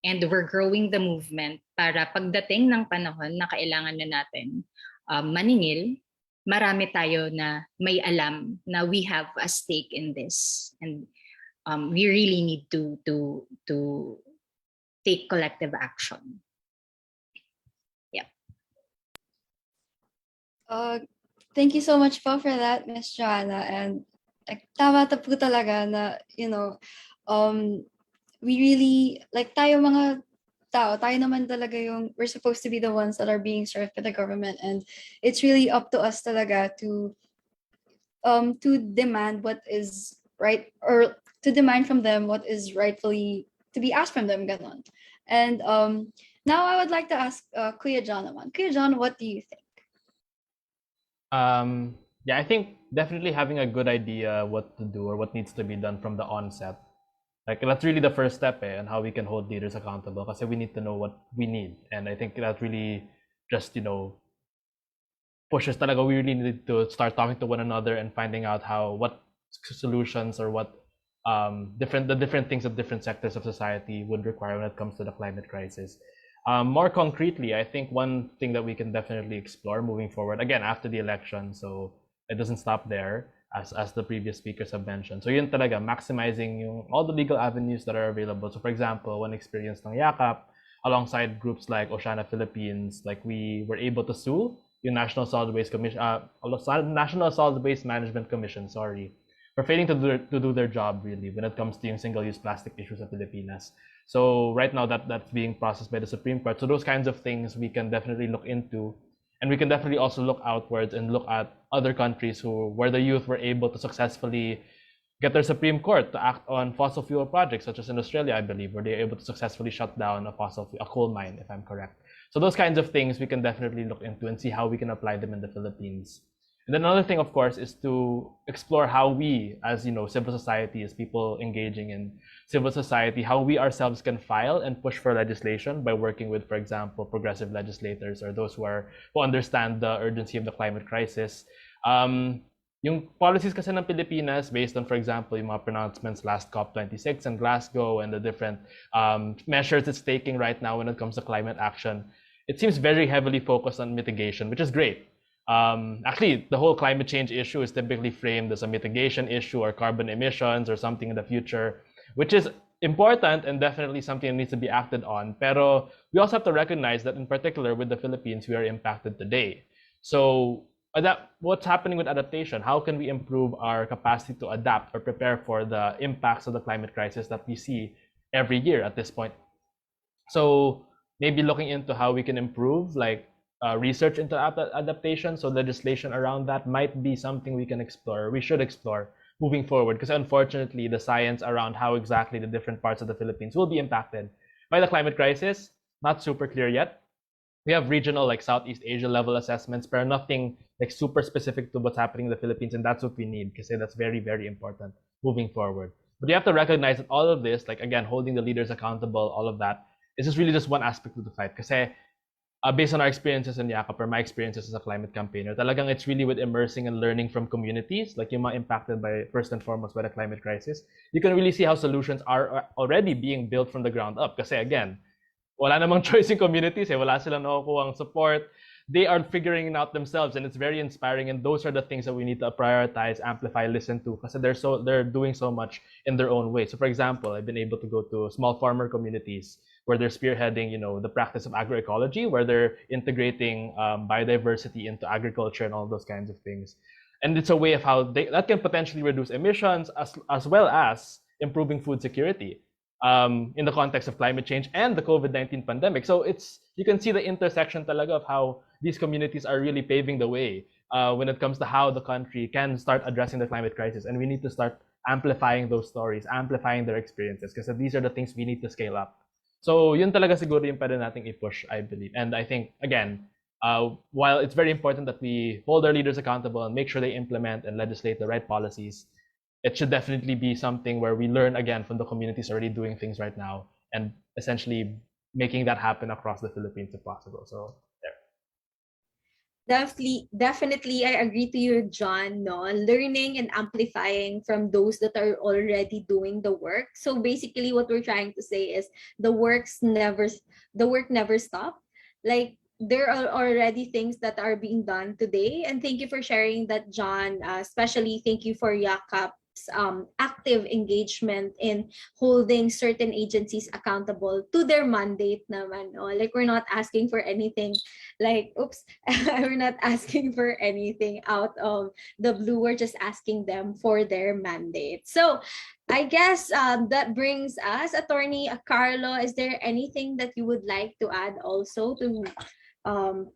and we're growing the movement para pagdating ng panahon na kailangan na natin maningil, marami tayo na may alam na we have a stake in this, and we really need to take collective action. Yeah. Thank you so much po for that, Miss Joanna. And tama po talaga na, we really, like tayo mga tao, tayo naman talaga yung, we're supposed to be the ones that are being served by the government, and it's really up to us talaga to demand what is right, or to demand from them what is rightfully to be asked from them, ganon. And now I would like to ask Kuya Jon naman. Kuya Jon, what do you think? Yeah, I think definitely having a good idea what to do or what needs to be done from the onset. Like that's really the first step and how we can hold leaders accountable, because we need to know what we need. And I think that really just, pushes talaga. We really need to start talking to one another and finding out what solutions or what different things that different sectors of society would require when it comes to the climate crisis. More concretely, I think one thing that we can definitely explore moving forward, again, after the election, so it doesn't stop there, as the previous speakers have mentioned. So yun talaga, maximizing all the legal avenues that are available. So for example, one experience ng YAKAP, alongside groups like Oceana Philippines, like we were able to sue yung National Solid Waste Commission, National Solid Waste Management Commission, for failing to do their job really when it comes to yung single-use plastic issues sa Pilipinas. So right now that's being processed by the Supreme Court. So those kinds of things we can definitely look into, and we can definitely also look outwards and look at other countries where the youth were able to successfully get their Supreme Court to act on fossil fuel projects, such as in Australia, I believe, where they're able to successfully shut down a coal mine, if I'm correct. So those kinds of things we can definitely look into and see how we can apply them in the Philippines. And then another thing, of course, is to explore how we, as civil society, as people engaging in civil society, how we ourselves can file and push for legislation by working with, for example, progressive legislators or those who understand the urgency of the climate crisis. Yung policies kasi ng Pilipinas based on, for example, yung mga pronouncements last COP26 in Glasgow and the different measures it's taking right now when it comes to climate action, it seems very heavily focused on mitigation, which is great. Actually, the whole climate change issue is typically framed as a mitigation issue or carbon emissions or something in the future, which is important and definitely something that needs to be acted on. Pero we also have to recognize that in particular with the Philippines, we are impacted today. So what's happening with adaptation? How can we improve our capacity to adapt or prepare for the impacts of the climate crisis that we see every year at this point? So maybe looking into how we can improve research into adaptation, so legislation around that might be something we can explore, we should explore moving forward, because unfortunately the science around how exactly the different parts of the Philippines will be impacted by the climate crisis, not super clear yet. We have regional Southeast Asia level assessments, but nothing super specific to what's happening in the Philippines, and that's what we need, because that's very, very important moving forward. But you have to recognize that all of this, again, holding the leaders accountable, all of that, is just really just one aspect of the fight. Kasi based on our experiences in Yakap or my experiences as a climate campaigner, talagang it's really with immersing and learning from communities, yung mga impacted by, first and foremost, by the climate crisis. You can really see how solutions are already being built from the ground up. Kasi again, wala namang choice in communities, wala silang nakukuhang support. They are figuring it out themselves, and it's very inspiring. And those are the things that we need to prioritize, amplify, listen to, because they're doing so much in their own way. So, for example, I've been able to go to small farmer communities where they're spearheading, the practice of agroecology, where they're integrating biodiversity into agriculture and all those kinds of things. And it's a way of how that can potentially reduce emissions as well as improving food security. In the context of climate change and the COVID-19 pandemic. So you can see the intersection talaga of how these communities are really paving the way when it comes to how the country can start addressing the climate crisis. And we need to start amplifying those stories, amplifying their experiences, because these are the things we need to scale up. So yun talaga siguro yung pwede nating i-push, I believe. And I think, again, while it's very important that we hold our leaders accountable and make sure they implement and legislate the right policies, it should definitely be something where we learn again from the communities already doing things right now and essentially making that happen across the Philippines if possible. So there. Definitely, I agree to you, John. No, learning and amplifying from those that are already doing the work. So basically, what we're trying to say is the work never stops. There are already things that are being done today, and thank you for sharing that, John. Especially thank you for Yakap's active engagement in holding certain agencies accountable to their mandate naman. No? We're not asking for anything we're not asking for anything out of the blue. We're just asking them for their mandate. So I guess that brings us, Attorney Carlo, is there anything that you would like to add also to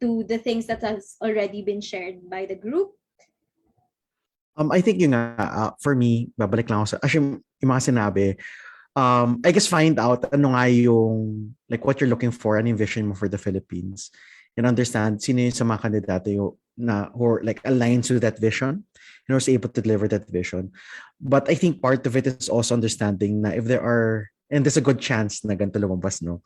the things that has already been shared by the group? I think for me, babalik lang ako sa yung mga sinabi. I guess find out ano nga yung what you're looking for and envision mo for the Philippines, and understand sino yung sa mga kandidato who aligns with that vision and was able to deliver that vision. But I think part of it is also understanding na if there are, and there's a good chance na ganito lumabas, no,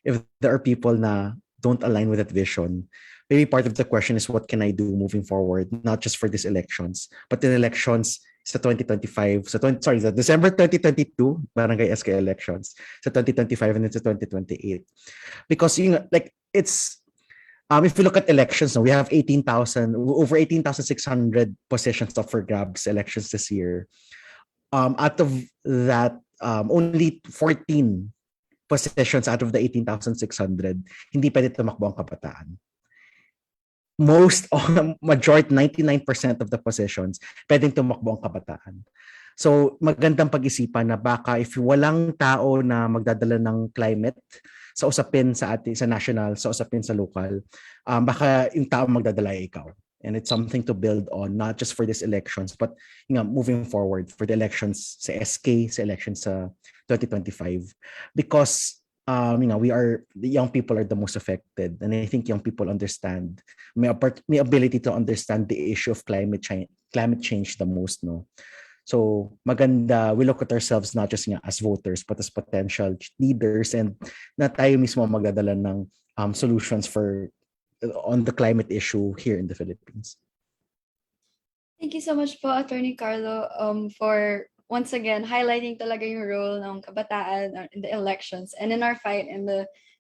if there are people na don't align with that vision, maybe part of the question is what can I do moving forward, not just for these elections, but in elections sa 2025, the December 2022 barangay SK elections, sa 2025 and then sa 2028. Because it's if you look at elections, we have over 18,600 positions up for grabs elections this year. Out of that, only 14 positions out of the 18,600 hindi pwede tumakbo ang Kabataan. Majority, 99% of the positions, pwedeng tumakbo ang Kabataan. So, magandang pag-isipan na baka if walang tao na magdadala ng climate sa usapin sa national, sa usapin sa local, baka yung tao magdadala ay ikaw. And it's something to build on, not just for these elections, but moving forward for the elections sa SK, sa elections sa 2025. Because the young people are the most affected, and I think young people understand, may ability to understand the issue of climate change the most, no. So maganda, we look at ourselves not just as voters but as potential leaders, and na tayo mismo magdadala ng solutions on the climate issue here in the Philippines. Thank you so much po, Attorney Carlo, for once again highlighting talaga yung role ng kabataan in the elections and in our fight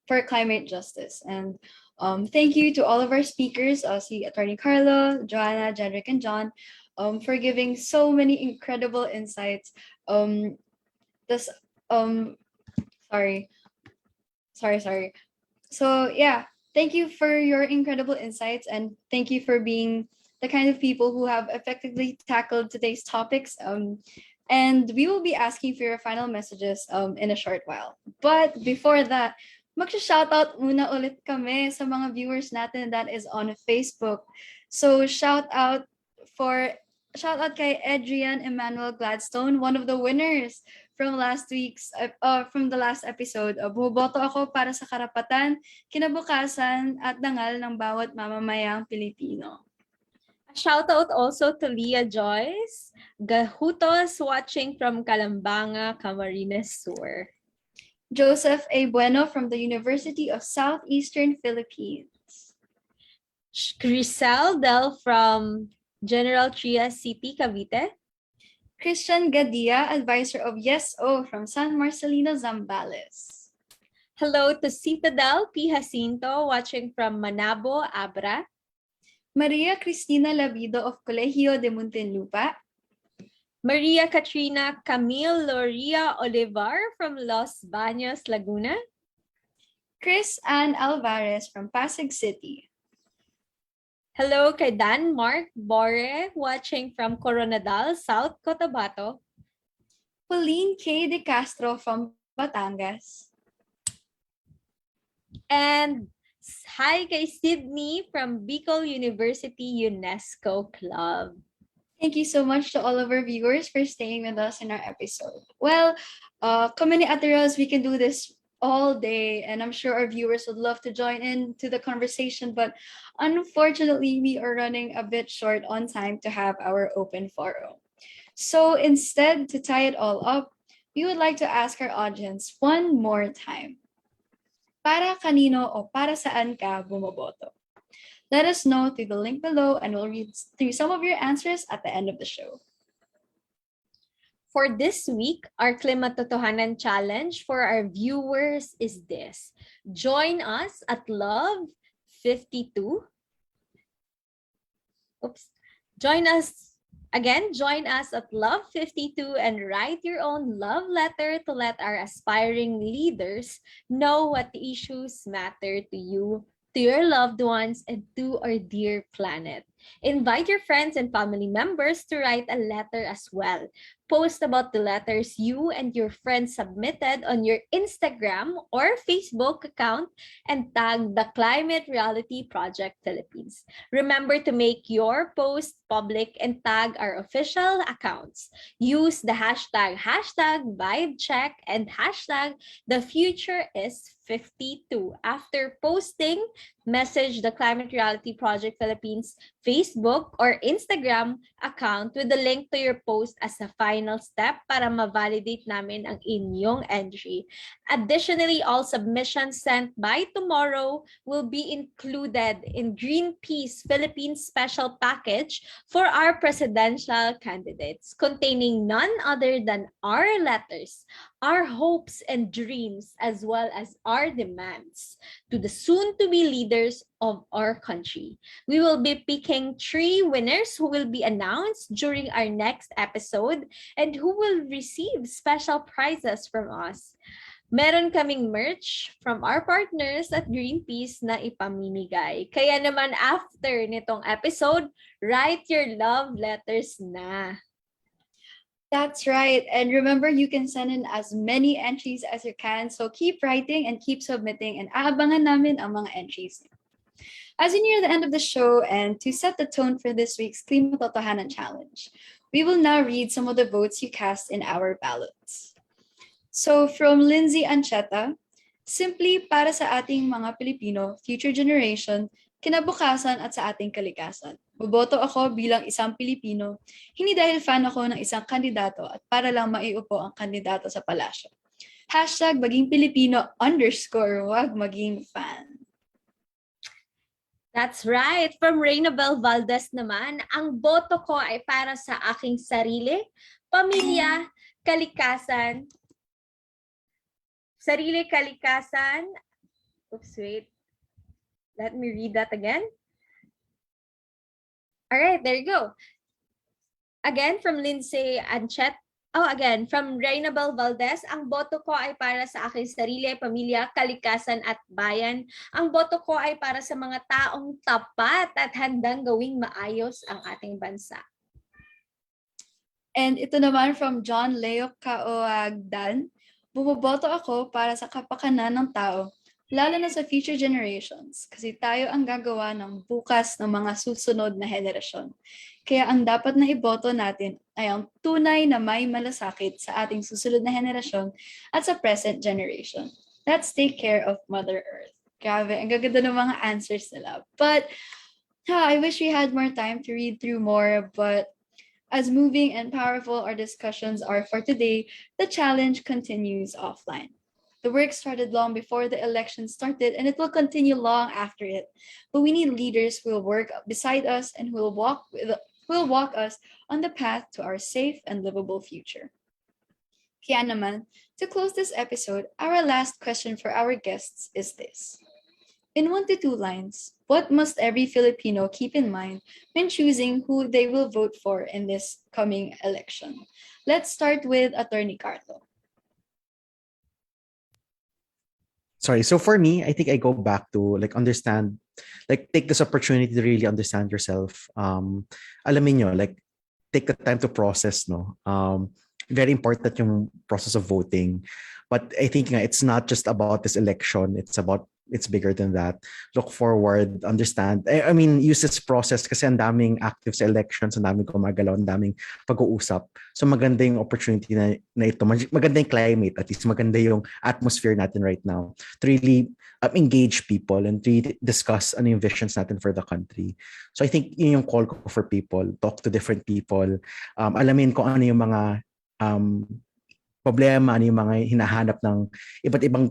for climate justice. And thank you to all of our speakers, si Attorney Carlo, Joanna, Jedryc, and Jon, for giving so many incredible insights. Sorry. So yeah, thank you for your incredible insights, and thank you for being the kind of people who have effectively tackled today's topics. And we will be asking for your final messages in a short while. But before that, mag-shoutout muna ulit kami sa mga viewers natin that is on Facebook. So shout out kay Adrian Emmanuel Gladstone, one of the winners from the last episode. Bumoboto ako para sa karapatan, kinabukasan at dangal ng bawat mamamayang Pilipino. Shout out also to Leah Joyce Gahutos watching from Calambanga, Camarines Sur. Joseph A. Bueno from the University of Southeastern Philippines. Crisel Del from General Trias City, Cavite. Christian Gadia, advisor of YesO from San Marcelino, Zambales. Hello to Citadel P. Jacinto watching from Manabo, Abra. Maria Cristina Labido of Colegio de Muntinlupa. Maria Katrina Camille Loria Olivar from Los Baños, Laguna. Chris Ann Alvarez from Pasig City. Hello kay Dan Mark Bore watching from Coronadal, South Cotabato. Pauline K. De Castro from Batangas. And hi kay Sydney from Bicol University UNESCO Club. Thank you so much to all of our viewers for staying with us in our episode. Well, kami ni Ate Rose, we can do this all day, and I'm sure our viewers would love to join in to the conversation, but unfortunately, we are running a bit short on time to have our open forum. So instead, to tie it all up, we would like to ask our audience one more time. Para kanino o para saan ka bumoboto? Let us know through the link below, and we'll read through some of your answers at the end of the show. For this week, our Klimatotohanan challenge for our viewers is this. Join us at Love 52. Join us at Love 52 and write your own love letter to let our aspiring leaders know what issues matter to you, to your loved ones, and to our dear planet. Invite your friends and family members to write a letter as well. Post about the letters you and your friends submitted on your Instagram or Facebook account and tag the Climate Reality Project Philippines. Remember to make your post public and tag our official accounts. Use the hashtag #VibeCheck and hashtag #TheFutureIs52. After posting, message the Climate Reality Project Philippines Facebook or Instagram account with the link to your post as a final step para ma-validate namin ang inyong entry. Additionally, all submissions sent by tomorrow will be included in Greenpeace Philippines special package for our presidential candidates, containing none other than our letters, our hopes and dreams, as well as our demands to the soon-to-be leaders of our country. We will be picking 3 winners who will be announced during our next episode and who will receive special prizes from us. Meron kaming merch from our partners at Greenpeace na ipamimigay. Kaya naman after nitong episode, write your love letters na. That's right. And remember, you can send in as many entries as you can. So keep writing and keep submitting, and aabangan namin ang mga entries. As we near the end of the show, and to set the tone for this week's Klimatotohanan challenge, we will now read some of the votes you cast in our ballots. So from Lindsay Ancheta, Simply para sa ating mga Pilipino, future generation, kinabukasan at sa ating kalikasan. Boboto ako bilang isang Pilipino, hindi dahil fan ako ng isang kandidato at para lang maiupo ang kandidato sa palasyo. Hashtag maging Pilipino _ wag maging fan. That's right. From Reynabel Valdez naman, ang boto ko ay para sa aking sarili, pamilya, kalikasan. Sarili, kalikasan. Oops, wait. Let me read that again. All right, there you go. Again, from Lindsay Anchet. Oh, again, from Reynabel Valdez, ang boto ko ay para sa aking sarili, pamilya, kalikasan at bayan. Ang boto ko ay para sa mga taong tapat at handang gawing maayos ang ating bansa. And ito naman from John Leo Caoagdan, bumoboto ako para sa kapakanan ng tao, lalo na sa future generations, kasi tayo ang gagawa ng bukas ng mga susunod na henerasyon. Kaya ang dapat na iboto natin ay ang tunay na may malasakit sa ating susunod na henerasyon at sa present generation. Let's take care of Mother Earth. Grabe, ang gaganda ng mga answers nila. But I wish we had more time to read through more, but as moving and powerful our discussions are for today, the challenge continues offline. The work started long before the election started, and it will continue long after it. But we need leaders who will work beside us and who will walk us on the path to our safe and livable future. Kaya naman, to close this episode, our last question for our guests is this. In 1 to 2 lines, what must every Filipino keep in mind when choosing who they will vote for in this coming election? Let's start with Attorney Carlo. Sorry. So for me, I think I go back to understand, take this opportunity to really understand yourself. Alamin nyo, take the time to process, no? Very important yung process of voting. But I think it's not just about this election. It's bigger than that. Look forward, understand. I mean, use this process kasi ang daming active sa elections, ang daming gumagalaw, ang daming pag-uusap. So maganda yung opportunity na ito. Maganda yung climate, at least maganda yung atmosphere natin right now to really engage people and to discuss ano yung visions natin for the country. So I think yun yung call ko for people. Talk to different people. Alamin kung ano yung mga problema, ano yung mga hinahanap ng iba't ibang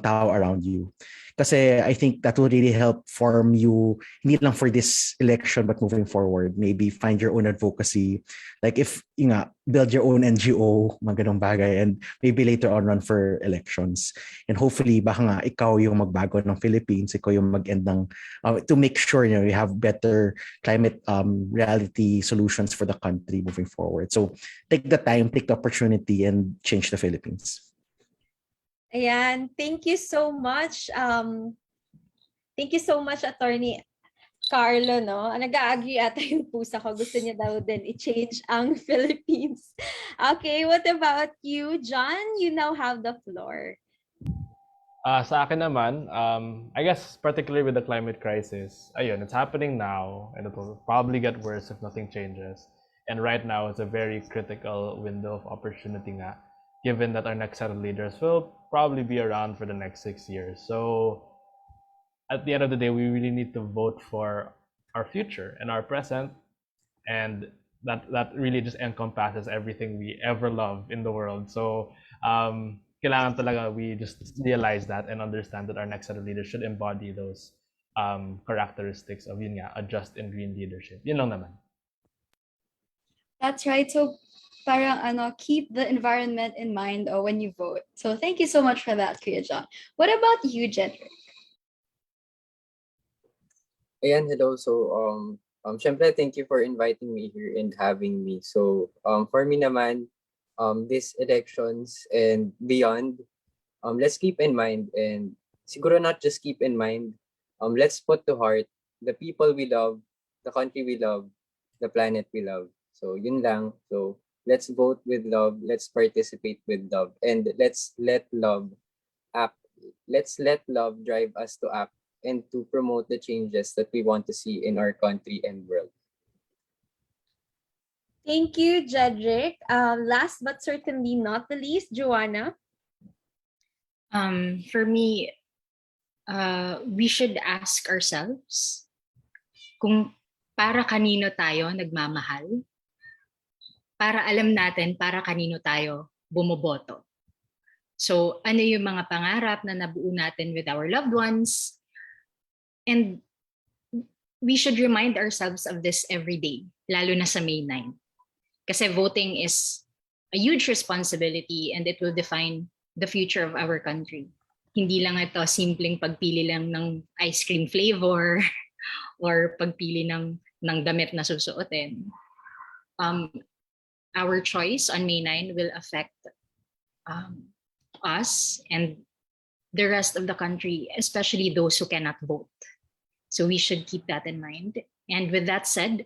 tao around you. Kasi I think that will really help form you, hindi lang for this election, but moving forward. Maybe find your own advocacy. If, build your own NGO, mga ganong bagay, and maybe later on run for elections. And hopefully, baka nga ikaw yung magbago ng Philippines, ikaw yung mag-end ng, to make sure we have better climate reality solutions for the country moving forward. So take the time, take the opportunity, and change the Philippines. Ayan, thank you so much. Thank you so much, Attorney Carlo, no? Nag-agree ata yung pusa ko. Gusto niya daw din i-change ang Philippines. Okay, what about you, John? You now have the floor. Sa akin naman, I guess particularly with the climate crisis, ayun, it's happening now and it will probably get worse if nothing changes. And right now, it's a very critical window of opportunity nga, given that our next set of leaders will probably be around for the next 6 years. So at the end of the day, we really need to vote for our future and our present. And that really just encompasses everything we ever love in the world. So kailangan talaga we just realize that and understand that our next set of leaders should embody those characteristics of yun nga, a just and green leadership. Yun lang naman. That's right. So parang keep the environment in mind when you vote. So thank you so much for that, Kuya John. What about you, Jedryc? Ayan, hello. So, syempre, thank you for inviting me here and having me. So, for me naman, these elections and beyond, let's keep in mind, and siguro not just keep in mind, let's put to heart the people we love, the country we love, the planet we love. So, yun lang. So, let's vote with love, let's participate with love, and let's let love act. Let's let love drive us to act and to promote the changes that we want to see in our country and world. Thank you, Jedryc. Last but certainly not the least, Joanna. For me, we should ask ourselves kung para kanino tayo nagmamahal, para alam natin para kanino tayo bumoboto. So, ano yung mga pangarap na nabuo natin with our loved ones? And we should remind ourselves of this every day, lalo na sa May 9. Kasi voting is a huge responsibility and it will define the future of our country. Hindi lang ito simpleng pagpili lang ng ice cream flavor or pagpili ng damit na susuotin. Our choice on May 9 will affect us and the rest of the country, especially those who cannot vote. So we should keep that in mind. And with that said,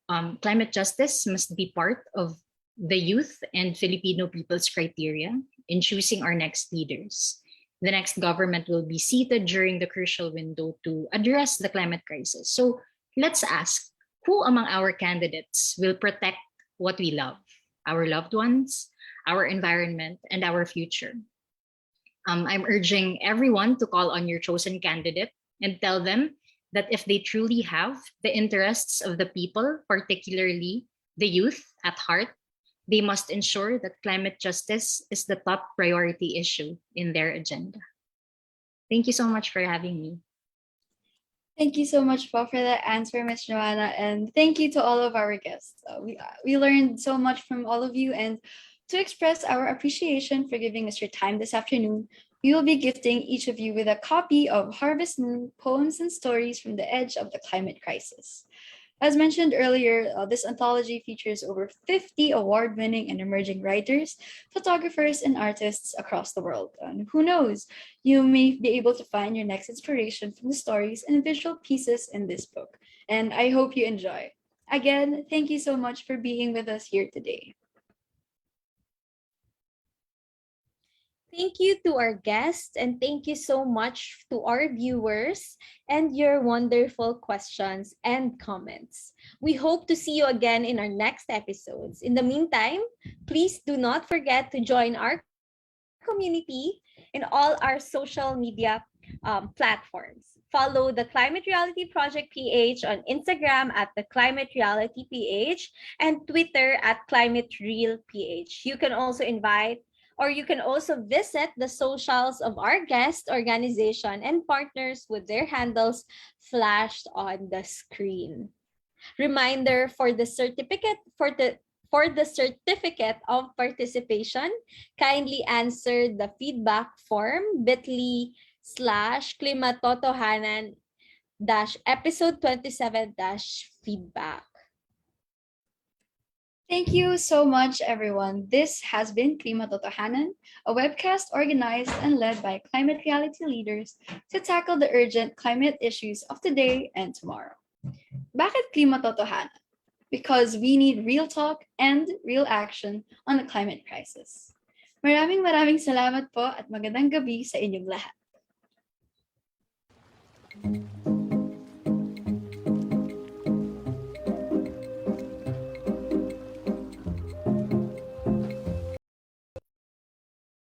climate justice must be part of the youth and Filipino people's criteria in choosing our next leaders. The next government will be seated during the crucial window to address the climate crisis. So let's ask, who among our candidates will protect what we love, our loved ones, our environment, and our future? I'm urging everyone to call on your chosen candidate and tell them that if they truly have the interests of the people, particularly the youth, at heart, they must ensure that climate justice is the top priority issue in their agenda. Thank you so much for having me. Thank you so much, for that answer, Ms. Joanna, and thank you to all of our guests. We learned so much from all of you, and to express our appreciation for giving us your time this afternoon, we will be gifting each of you with a copy of Harvest Moon Poems and Stories from the Edge of the Climate Crisis. As mentioned earlier, this anthology features over 50 award-winning and emerging writers, photographers, and artists across the world. And who knows, you may be able to find your next inspiration from the stories and visual pieces in this book. And I hope you enjoy. Again, thank you so much for being with us here today. Thank you to our guests, and thank you so much to our viewers and your wonderful questions and comments. We hope to see you again in our next episodes. In the meantime, please do not forget to join our community in all our social media platforms. Follow the Climate Reality Project PH on Instagram at the Climate Reality PH and Twitter at Climate Real PH. You can also visit the socials of our guest organization and partners with their handles flashed on the screen. Reminder for the certificate of participation, kindly answer the feedback form bit.ly/Klimatotohanan episode 27-feedback. Thank you so much, everyone. This has been Klimatotohanan, a webcast organized and led by climate reality leaders to tackle the urgent climate issues of today and tomorrow. Bakit Klimatotohanan? Because we need real talk and real action on the climate crisis. Maraming salamat po at magandang gabi sa inyong lahat.